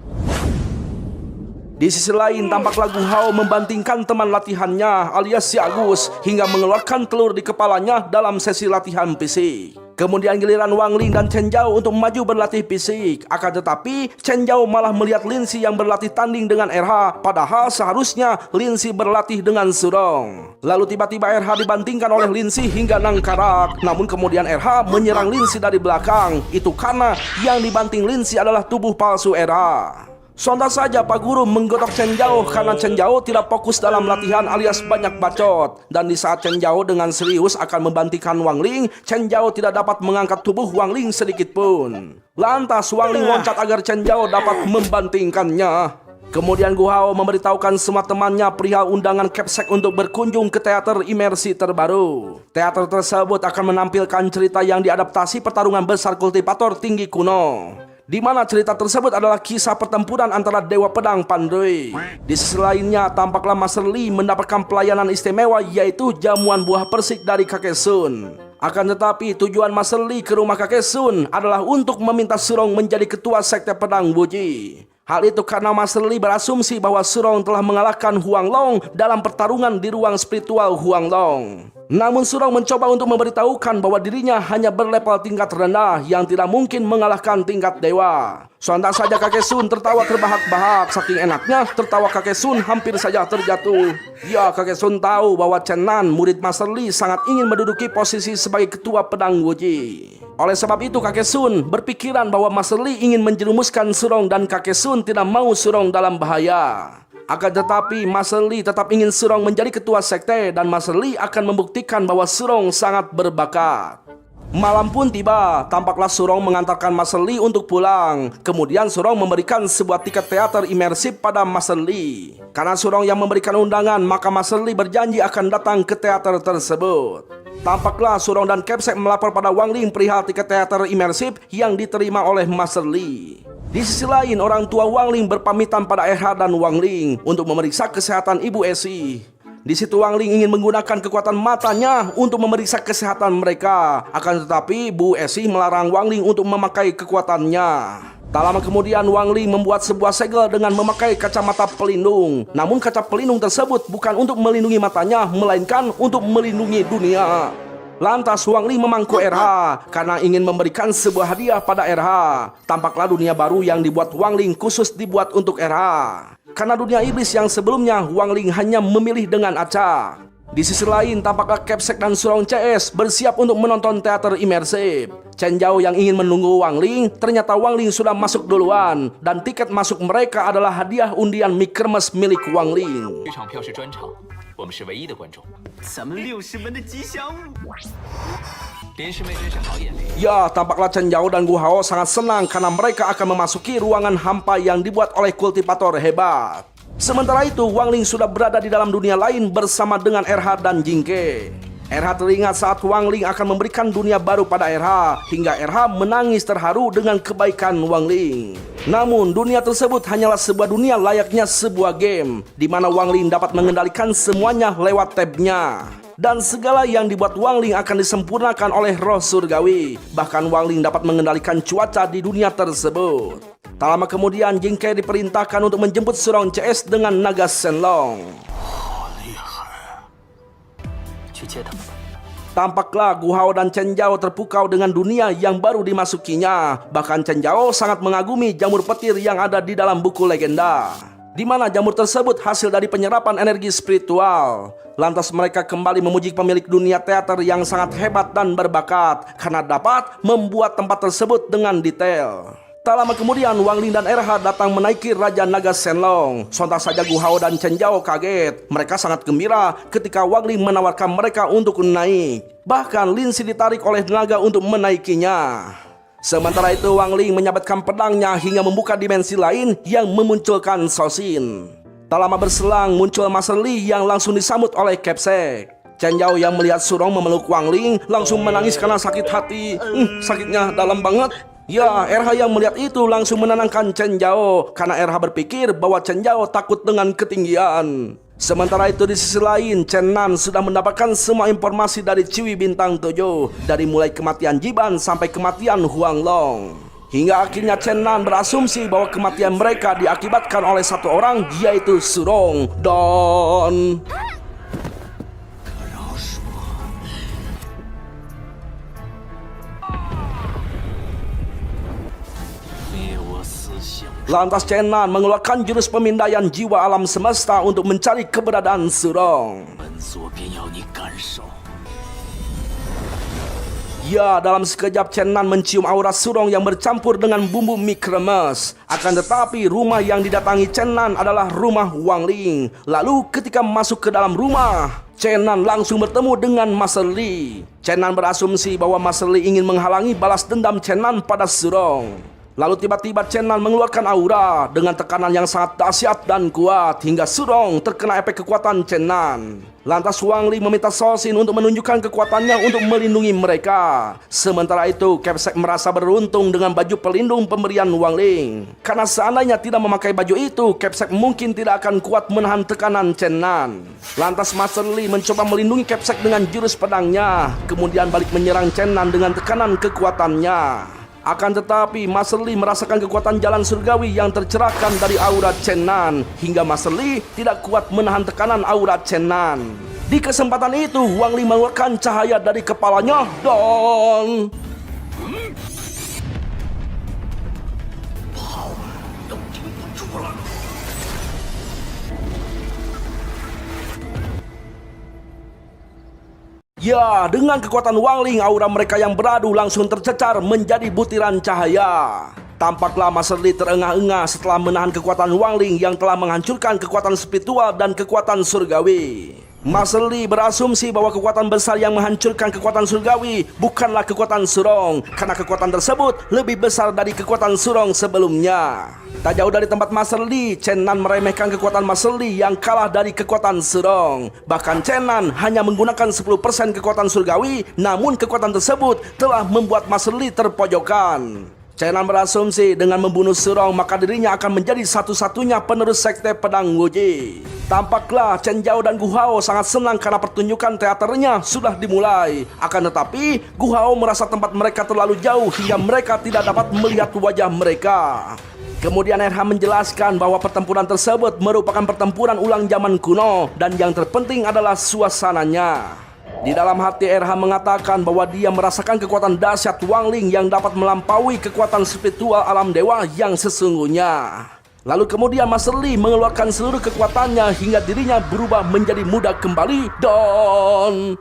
Di sisi lain, tampaklah Gu Hao membantingkan teman latihannya alias si Agus hingga mengeluarkan telur di kepalanya dalam sesi latihan fisik. Kemudian giliran Wang Ling dan Chen Zhao untuk maju berlatih fisik. Akan tetapi Chen Zhao malah melihat Lin Si yang berlatih tanding dengan RH, padahal seharusnya Lin Si berlatih dengan Surong. Lalu tiba-tiba RH dibantingkan oleh Lin Si hingga nangkarak. Namun kemudian RH menyerang Lin Si dari belakang. Itu karena yang dibanting Lin Si adalah tubuh palsu RH. Sontak saja Pak Guru menggotok Chen Zhao karena Chen Zhao tidak fokus dalam latihan alias banyak bacot. Dan di saat Chen Zhao dengan serius akan membantingkan Wang Ling, Chen Zhao tidak dapat mengangkat tubuh Wang Ling sedikit pun. Lantas Wang Ling loncat agar Chen Zhao dapat membantingkannya. Kemudian Gu Hao memberitahukan semua temannya perihal undangan Capsek untuk berkunjung ke teater imersi terbaru. Teater tersebut akan menampilkan cerita yang diadaptasi pertarungan besar kultivator tinggi kuno, di mana cerita tersebut adalah kisah pertempuran antara Dewa Pedang Pandui. Di sisi lainnya, tampaklah Master Li mendapatkan pelayanan istimewa yaitu jamuan buah persik dari kakek Sun. Akan tetapi tujuan Master Li ke rumah kakek Sun adalah untuk meminta Surong menjadi ketua sekte pedang Wuji. Hal itu karena Master Li berasumsi bahwa Surong telah mengalahkan Huang Long dalam pertarungan di ruang spiritual Huang Long. Namun Surong mencoba untuk memberitahukan bahwa dirinya hanya berlevel tingkat rendah yang tidak mungkin mengalahkan tingkat dewa. Sontak saja kakek Sun tertawa terbahak-bahak. Saking enaknya tertawa kakek Sun hampir saja terjatuh. Ya, kakek Sun tahu bahwa Chen Nan, murid Master Li, sangat ingin menduduki posisi sebagai ketua pedang Wuji. Oleh sebab itu kakek Sun berpikiran bahwa Master Li ingin menjerumuskan Surong dan kakek Sun tidak mau Surong dalam bahaya. Akan tetapi Master Li tetap ingin Surong menjadi ketua sekte dan Master Li akan membuktikan bahwa Surong sangat berbakat. Malam pun tiba, tampaklah Surong mengantarkan Master Li untuk pulang. Kemudian Surong memberikan sebuah tiket teater imersif pada Master Li. Karena Surong yang memberikan undangan, maka Master Li berjanji akan datang ke teater tersebut. Tampaklah Surong dan Capsek melapor pada Wang Ling perihal tiket teater imersif yang diterima oleh Master Li. Di sisi lain, orang tua Wang Ling berpamitan pada RH dan Wang Ling untuk memeriksa kesehatan Ibu Esi. Di situ Wang Ling ingin menggunakan kekuatan matanya untuk memeriksa kesehatan mereka. Akan tetapi Bu Esi melarang Wang Ling untuk memakai kekuatannya. Tak lama kemudian Wang Ling membuat sebuah segel dengan memakai kacamata pelindung. Namun kaca pelindung tersebut bukan untuk melindungi matanya, melainkan untuk melindungi dunia. Lantas Wang Ling memangku RH karena ingin memberikan sebuah hadiah pada RH. Tampaklah dunia baru yang dibuat Wang Ling khusus dibuat untuk RH. Karena dunia iblis yang sebelumnya Wang Ling hanya memilih dengan acak. Di sisi lain, tampaklah Capsek dan Surong CS bersiap untuk menonton teater imersif. Chen Zhao yang ingin menunggu Wang Ling, ternyata Wang Ling sudah masuk duluan. Dan tiket masuk mereka adalah hadiah undian mie kremes milik Wang Ling. 这场票是专场，我们是唯一的观众。咱们60门的吉祥物。 林师妹真是好眼力。 Ya, tampaklah Chen Zhao dan Gu Hao sangat senang karena mereka akan memasuki ruangan hampa yang dibuat oleh kultivator hebat. Sementara itu, Wang Ling sudah berada di dalam dunia lain bersama dengan RH dan Jingke. RH teringat saat Wang Ling akan memberikan dunia baru pada RH, hingga RH menangis terharu dengan kebaikan Wang Ling. Namun, dunia tersebut hanyalah sebuah dunia layaknya sebuah game, di mana Wang Ling dapat mengendalikan semuanya lewat tabnya. Dan segala yang dibuat Wang Ling akan disempurnakan oleh roh surgawi. Bahkan Wang Ling dapat mengendalikan cuaca di dunia tersebut. Tak lama kemudian Jingke diperintahkan untuk menjemput Surong CS dengan naga Shenlong. Tampaklah Gu Hao dan Chen Zhao terpukau dengan dunia yang baru dimasukinya. Bahkan Chen Zhao sangat mengagumi jamur petir yang ada di dalam buku legenda. di mana jamur tersebut hasil dari penyerapan energi spiritual. Lantas mereka kembali memuji pemilik dunia teater yang sangat hebat dan berbakat karena dapat membuat tempat tersebut dengan detail. Tak lama kemudian Wang Ling dan RH datang menaiki Raja Naga Shenlong. Sontak saja Gu Hao dan Chen Zhao kaget. Mereka sangat gembira ketika Wang Ling menawarkan mereka untuk naik. Bahkan Lin Si ditarik oleh naga untuk menaikinya. Sementara itu Wang Ling menyabetkan pedangnya hingga membuka dimensi lain yang memunculkan Shoshin. Tak lama berselang muncul Master Li yang langsung disambut oleh Kepsek. Chen Zhao yang melihat Surong memeluk Wang Ling langsung menangis karena sakit hati. Sakitnya dalam banget. Ya, RH yang melihat itu langsung menenangkan Chen Zhao karena RH berpikir bahwa Chen Zhao takut dengan ketinggian. Sementara itu di sisi lain, Chen Nan sudah mendapatkan semua informasi dari Ciwi Bintang 7, dari mulai kematian Jiban sampai kematian Huang Long. Hingga akhirnya Chen Nan berasumsi bahwa kematian mereka diakibatkan oleh satu orang, yaitu Surong Don. Lantas Chen Nan mengeluarkan jurus pemindaian jiwa alam semesta untuk mencari keberadaan Surong. Ya, dalam sekejap Chen Nan mencium aura Surong yang bercampur dengan bumbu mie kremes. Akan tetapi rumah yang didatangi Chen Nan adalah rumah Wang Ling. Lalu ketika masuk ke dalam rumah, Chen Nan langsung bertemu dengan Master Li. Chen Nan berasumsi bahwa Master Li ingin menghalangi balas dendam Chen Nan pada Surong. Lalu tiba-tiba Chen Nan mengeluarkan aura dengan tekanan yang sangat dahsyat dan kuat hingga Surong terkena efek kekuatan Chen Nan. Lantas Wang Ling meminta Shoshin untuk menunjukkan kekuatannya untuk melindungi mereka. Sementara itu Kepsek merasa beruntung dengan baju pelindung pemberian Wang Ling. Karena seandainya tidak memakai baju itu, Kepsek mungkin tidak akan kuat menahan tekanan Chen Nan. Lantas Master Li mencoba melindungi Kepsek dengan jurus pedangnya, kemudian balik menyerang Chen Nan dengan tekanan kekuatannya. Akan tetapi Master Li merasakan kekuatan jalan surgawi yang tercerahkan dari aura Chen Nan, hingga Master Li tidak kuat menahan tekanan aura Chen Nan. Di kesempatan itu Wang Ling mengeluarkan cahaya dari kepalanya dan ya, dengan kekuatan Wang Ling, aura mereka yang beradu langsung tercecar menjadi butiran cahaya. Tampaklah Master Li terengah-engah setelah menahan kekuatan Wang Ling yang telah menghancurkan kekuatan spiritual dan kekuatan surgawi. Master Li berasumsi bahwa kekuatan besar yang menghancurkan kekuatan surgawi bukanlah kekuatan Surong, karena kekuatan tersebut lebih besar dari kekuatan Surong sebelumnya. Tak jauh dari tempat Master Li, Chen Nan meremehkan kekuatan Master Li yang kalah dari kekuatan Surong. Bahkan Chen Nan hanya menggunakan 10% kekuatan surgawi, namun kekuatan tersebut telah membuat Master Li terpojokan. Chen Nan berasumsi dengan membunuh Surong maka dirinya akan menjadi satu-satunya penerus sekte pedang Wuji. Tampaklah Chen Zhao dan Gu Hao sangat senang karena pertunjukan teaternya sudah dimulai. Akan tetapi Gu Hao merasa tempat mereka terlalu jauh hingga mereka tidak dapat melihat wajah mereka. Kemudian RH menjelaskan bahwa pertempuran tersebut merupakan pertempuran ulang zaman kuno dan yang terpenting adalah suasananya. Di dalam hati RH mengatakan bahwa dia merasakan kekuatan dahsyat Wang Ling yang dapat melampaui kekuatan spiritual alam dewa yang sesungguhnya. Lalu kemudian Master Li mengeluarkan seluruh kekuatannya hingga dirinya berubah menjadi muda kembali dan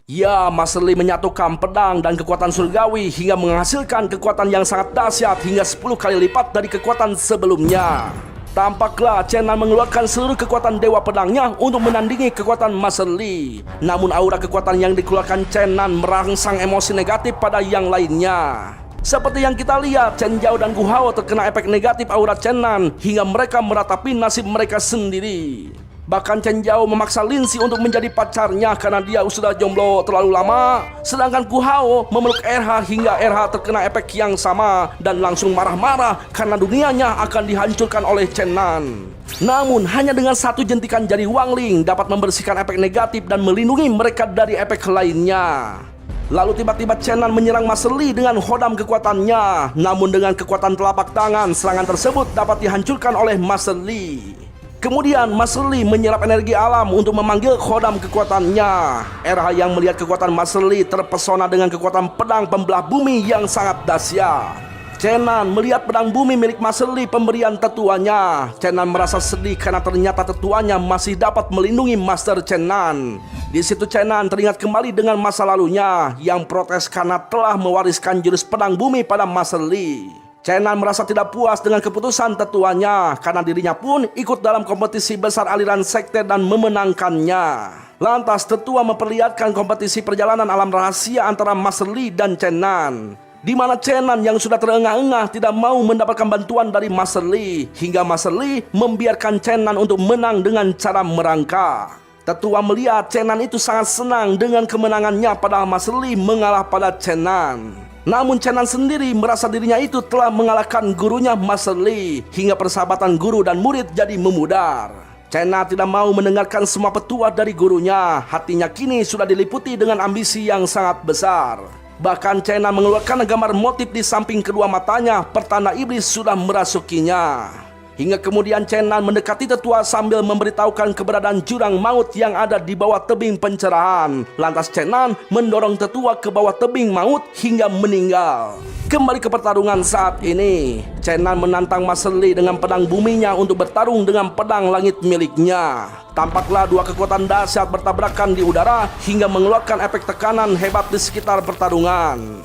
ya, Master Li menyatukan pedang dan kekuatan surgawi hingga menghasilkan kekuatan yang sangat dahsyat hingga 10 kali lipat dari kekuatan sebelumnya. Tampaklah Chen Nan mengeluarkan seluruh kekuatan dewa pedangnya untuk menandingi kekuatan Master Li. Namun aura kekuatan yang dikeluarkan Chen Nan merangsang emosi negatif pada yang lainnya. Seperti yang kita lihat, Chen Zhao dan Gu Hao terkena efek negatif aura Chen Nan hingga mereka meratapi nasib mereka sendiri. Bahkan Chen Zhao memaksa Lin Si untuk menjadi pacarnya karena dia sudah jomblo terlalu lama. Sedangkan Gu Hao memeluk RH hingga RH terkena efek yang sama dan langsung marah-marah karena dunianya akan dihancurkan oleh Chen Nan. Namun hanya dengan satu jentikan jari Wang Ling dapat membersihkan efek negatif dan melindungi mereka dari efek lainnya. Lalu tiba-tiba Chen Nan menyerang Master Li dengan hodam kekuatannya. Namun dengan kekuatan telapak tangan, serangan tersebut dapat dihancurkan oleh Master Li. Kemudian Mas Li menyerap energi alam untuk memanggil khodam kekuatannya. RH yang melihat kekuatan Mas Li terpesona dengan kekuatan pedang pembelah bumi yang sangat dahsyat. Chenan melihat pedang bumi milik Mas Li pemberian tetuanya. Chenan merasa sedih karena ternyata tetuanya masih dapat melindungi Master Chenan. Di situ Chenan teringat kembali dengan masa lalunya yang protes karena telah mewariskan jurus pedang bumi pada Mas Li. Chenan merasa tidak puas dengan keputusan tetuanya karena dirinya pun ikut dalam kompetisi besar aliran sekte dan memenangkannya. Lantas tetua memperlihatkan kompetisi perjalanan alam rahasia antara Mas Li dan Chenan, di mana Chenan yang sudah terengah-engah tidak mau mendapatkan bantuan dari Mas Li, hingga Mas Li membiarkan Chenan untuk menang dengan cara merangkak. Tetua melihat Chenan itu sangat senang dengan kemenangannya padahal Mas Li mengalah pada Chenan. Namun Chenan sendiri merasa dirinya itu telah mengalahkan gurunya Mas Li, hingga persahabatan guru dan murid jadi memudar. Chenan tidak mau mendengarkan semua petua dari gurunya. Hatinya kini sudah diliputi dengan ambisi yang sangat besar. Bahkan Chenan mengeluarkan gambar motif di samping kedua matanya, pertanda iblis sudah merasukinya. Hingga kemudian Chenan mendekati tetua sambil memberitahukan keberadaan jurang maut yang ada di bawah tebing pencerahan. Lantas Chenan mendorong tetua ke bawah tebing maut hingga meninggal. Kembali ke pertarungan saat ini, Chenan menantang Mas Li dengan pedang buminya untuk bertarung dengan pedang langit miliknya. Tampaklah dua kekuatan dahsyat bertabrakan di udara hingga mengeluarkan efek tekanan hebat di sekitar pertarungan.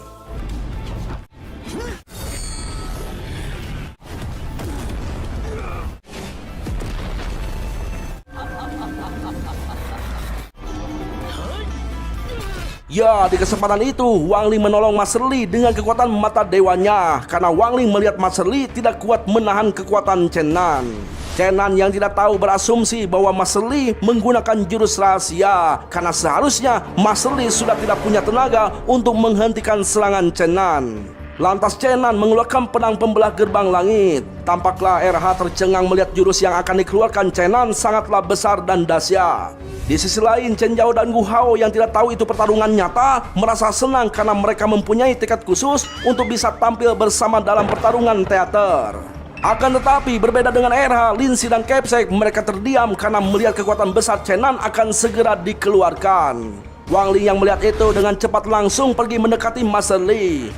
Ya, di kesempatan itu Wang Ling menolong Mas Li dengan kekuatan mata dewanya karena Wang Ling melihat Mas Li tidak kuat menahan kekuatan Chenan. Chenan yang tidak tahu berasumsi bahwa Mas Li menggunakan jurus rahasia karena seharusnya Mas Li sudah tidak punya tenaga untuk menghentikan serangan Chenan. Lantas Chenan mengeluarkan pedang pembelah gerbang langit. Tampaklah RH tercengang melihat jurus yang akan dikeluarkan Chenan sangatlah besar dan dahsyat. Di sisi lain, Chen Zhao dan Gu Hao yang tidak tahu itu pertarungan nyata merasa senang karena mereka mempunyai tekad khusus untuk bisa tampil bersama dalam pertarungan teater. Akan tetapi berbeda dengan RH, Linzi dan Kepsek, mereka terdiam karena melihat kekuatan besar Chenan akan segera dikeluarkan. Wang Ling yang melihat itu dengan cepat langsung pergi mendekati Mas Li.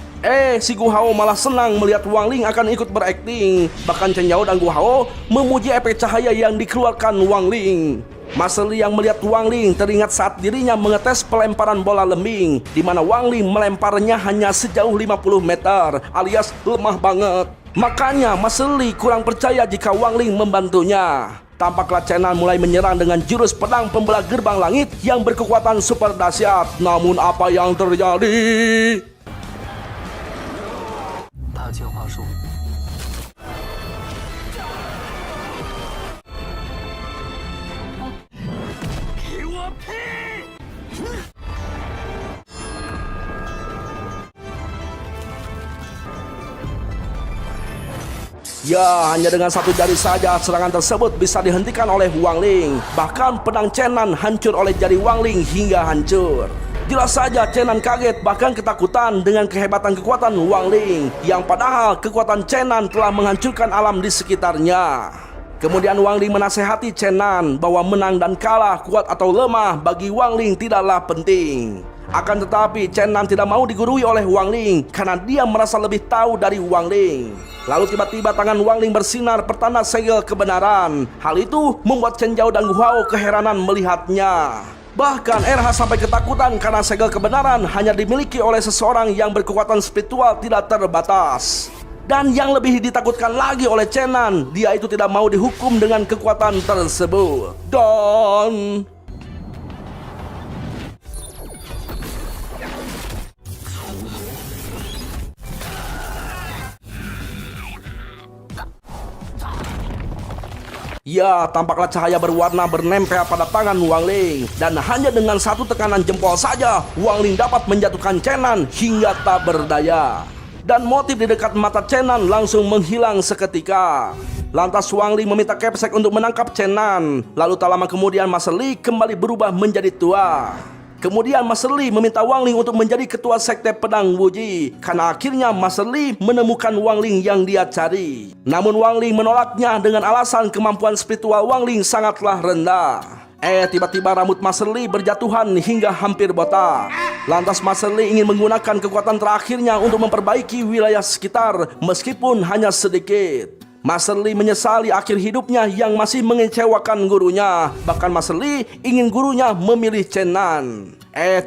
Si Gu Hao malah senang melihat Wang Ling akan ikut berakting. Bahkan Chen Zhao dan Gu Hao memuji efek cahaya yang dikeluarkan Wang Ling. Mas Li yang melihat Wang Ling teringat saat dirinya mengetes pelemparan bola lembing, di mana Wang Ling melemparnya hanya sejauh 50 meter, alias lemah banget. Makanya Mas Li kurang percaya jika Wang Ling membantunya. Tampaklah Chenan mulai menyerang dengan jurus pedang pembelah gerbang langit yang berkekuatan super dahsyat. Namun apa yang terjadi? Ya, hanya dengan satu jari saja serangan tersebut bisa dihentikan oleh Wang Ling. Bahkan pedang Chenan hancur oleh jari Wang Ling hingga hancur. Jelas saja Chenan kaget bahkan ketakutan dengan kehebatan kekuatan Wang Ling, yang padahal kekuatan Chenan telah menghancurkan alam di sekitarnya. Kemudian Wang Ling menasehati Chenan bahwa menang dan kalah, kuat atau lemah bagi Wang Ling tidaklah penting. Akan tetapi Chenan tidak mau digurui oleh Wang Ling karena dia merasa lebih tahu dari Wang Ling. Lalu tiba-tiba tangan Wang Ling bersinar pertanda segel kebenaran. Hal itu membuat Chen Zhao dan Gu Hao keheranan melihatnya. Bahkan RH sampai ketakutan karena segel kebenaran hanya dimiliki oleh seseorang yang berkekuatan spiritual tidak terbatas. Dan yang lebih ditakutkan lagi oleh Chenan, dia itu tidak mau dihukum dengan kekuatan tersebut. Dan ya, tampaklah cahaya berwarna bernempel pada tangan Wang Ling. Dan hanya dengan satu tekanan jempol saja, Wang Ling dapat menjatuhkan Chenan hingga tak berdaya. Dan motif di dekat mata Chenan langsung menghilang seketika. Lantas Wang Ling meminta Kepsek untuk menangkap Chenan. Lalu tak lama kemudian Mas Li kembali berubah menjadi tua. Kemudian Master Li meminta Wang Ling untuk menjadi ketua sekte pedang Wuji, karena akhirnya Master Li menemukan Wang Ling yang dia cari. Namun Wang Ling menolaknya dengan alasan kemampuan spiritual Wang Ling sangatlah rendah. Tiba-tiba rambut Master Li berjatuhan hingga hampir botak. Lantas Master Li ingin menggunakan kekuatan terakhirnya untuk memperbaiki wilayah sekitar, meskipun hanya sedikit. Master Li menyesali akhir hidupnya yang masih mengecewakan gurunya. Bahkan Master Li ingin gurunya memilih Chen Nan.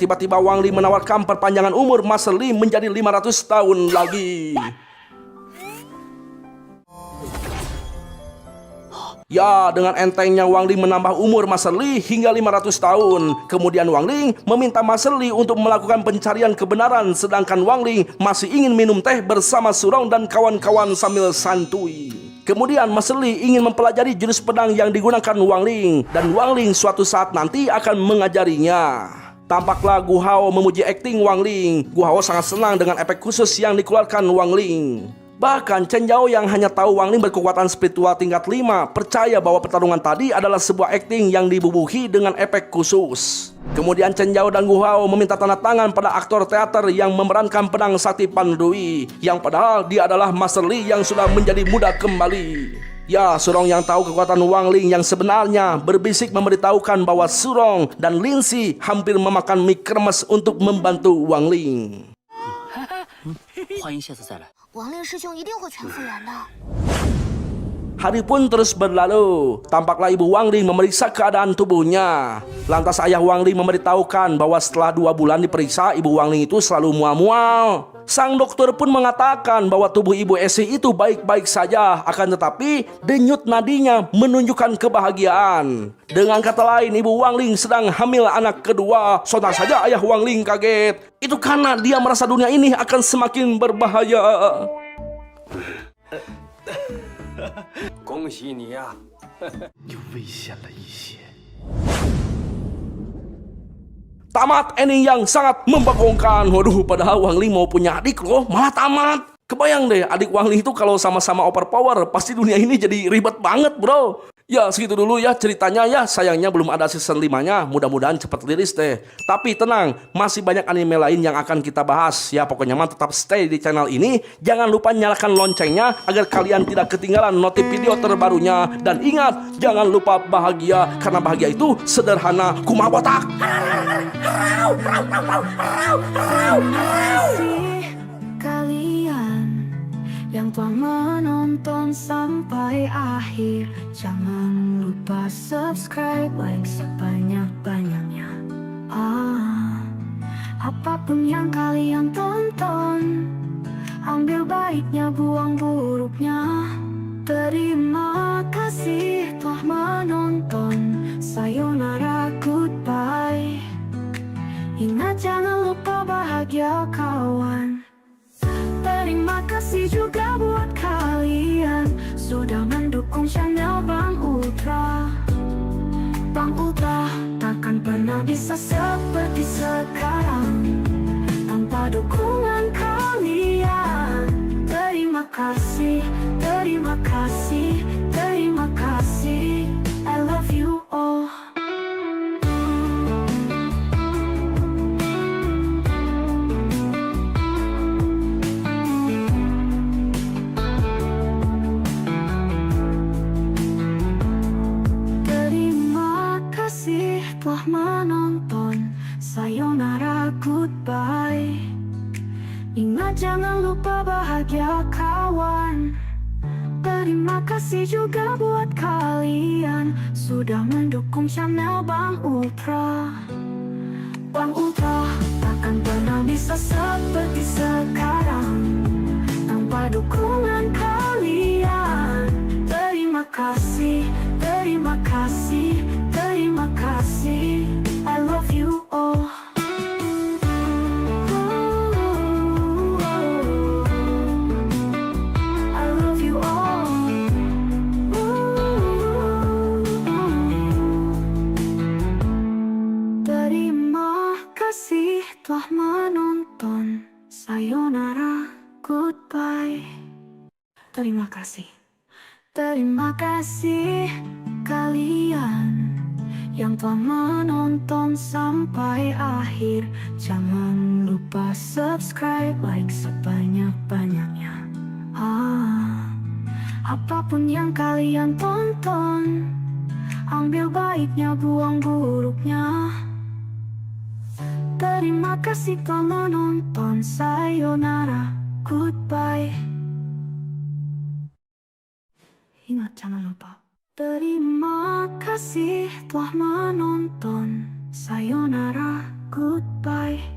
Tiba-tiba Wang Ling menawarkan perpanjangan umur Master Li menjadi 500 tahun lagi. Ya, dengan entengnya Wang Ling menambah umur Master Li hingga 500 tahun. Kemudian Wang Ling meminta Master Li untuk melakukan pencarian kebenaran, sedangkan Wang Ling masih ingin minum teh bersama Surong dan kawan-kawan sambil santuy. Kemudian Master Li ingin mempelajari jurus pedang yang digunakan Wang Ling, dan Wang Ling suatu saat nanti akan mengajarinya. Tampaklah Gu Hao memuji akting Wang Ling. Gu Hao sangat senang dengan efek khusus yang dikeluarkan Wang Ling. Bahkan Chen Yao yang hanya tahu Wang Ling berkekuatan spiritual tingkat 5 percaya bahwa pertarungan tadi adalah sebuah akting yang dibubuhi dengan efek khusus. Kemudian Chen Yao dan Gu Hao meminta tanda tangan pada aktor teater yang memerankan pedang sakti Pandui, yang padahal dia adalah Master Li yang sudah menjadi muda kembali. Ya, Surong yang tahu kekuatan Wang Ling yang sebenarnya berbisik memberitahukan bahwa Surong dan Lin Si hampir memakan mie kremes untuk membantu Wang Ling. 欢迎下次再来。 王令师兄一定会全复原的。 Hari pun terus berlalu. Tampaklah ibu Wang Ling memeriksa keadaan tubuhnya. Lantas ayah Wang Ling memberitahukan bahwa setelah 2 bulan diperiksa, ibu Wang Ling itu selalu mual-mual. Sang dokter pun mengatakan bahwa tubuh ibu Esi itu baik-baik saja, akan tetapi denyut nadinya menunjukkan kebahagiaan. Dengan kata lain, ibu Wang Ling sedang hamil anak kedua. Sontak saja ayah Wang Ling kaget. Itu karena dia merasa dunia ini akan semakin berbahaya. 恭喜你呀！ Tamat ending yang sangat membagongkan. Waduh, padahal Wang Ling mau punya adik loh, malah tamat. Kebayang deh, adik Wang Ling itu kalau sama-sama overpower, pasti dunia ini jadi ribet banget, bro. Ya, segitu dulu ya ceritanya ya. Sayangnya belum ada season 5-nya. Mudah-mudahan cepat rilis deh. Tapi tenang, masih banyak anime lain yang akan kita bahas. Ya, pokoknya mah tetap stay di channel ini. Jangan lupa nyalakan loncengnya agar kalian tidak ketinggalan notif video terbarunya. Dan ingat, jangan lupa bahagia, karena bahagia itu sederhana. Kumaha botak. Kalian yang telah menonton sampai akhir, jangan lupa subscribe, like sebanyak-banyaknya. Apapun yang kalian tonton, ambil baiknya, buang buruknya. Terima kasih telah menonton. Sayonara, goodbye. Ingat, jangan lupa bahagia, kawan. Terima kasih juga buat kalian sudah mendukung channel Bang Ultra. Bang Ultra takkan pernah bisa seperti sekarang tanpa dukungan kalian. Terima kasih, terima kasih, terima kasih. I love you all. Telah menonton. Sayonara, goodbye. Ingat, jangan lupa bahagia, kawan. Terima kasih juga buat kalian sudah mendukung channel Bang Ultra. Bang Ultra takkan pernah bisa seperti sekarang tanpa dukungan kalian. Terima kasih, terima kasih, terima kasih. I love you all. I love you all. Terima kasih telah menonton. Sayonara, goodbye. Terima kasih. Terima kasih kalian yang yang telah menonton sampai akhir. Jangan lupa subscribe, like sebanyak-banyaknya. Apapun yang kalian tonton, ambil baiknya, buang buruknya. Terima kasih telah menonton. Sayonara, goodbye. Ingat, jangan lupa. Terima kasih telah menonton. Sayonara, goodbye.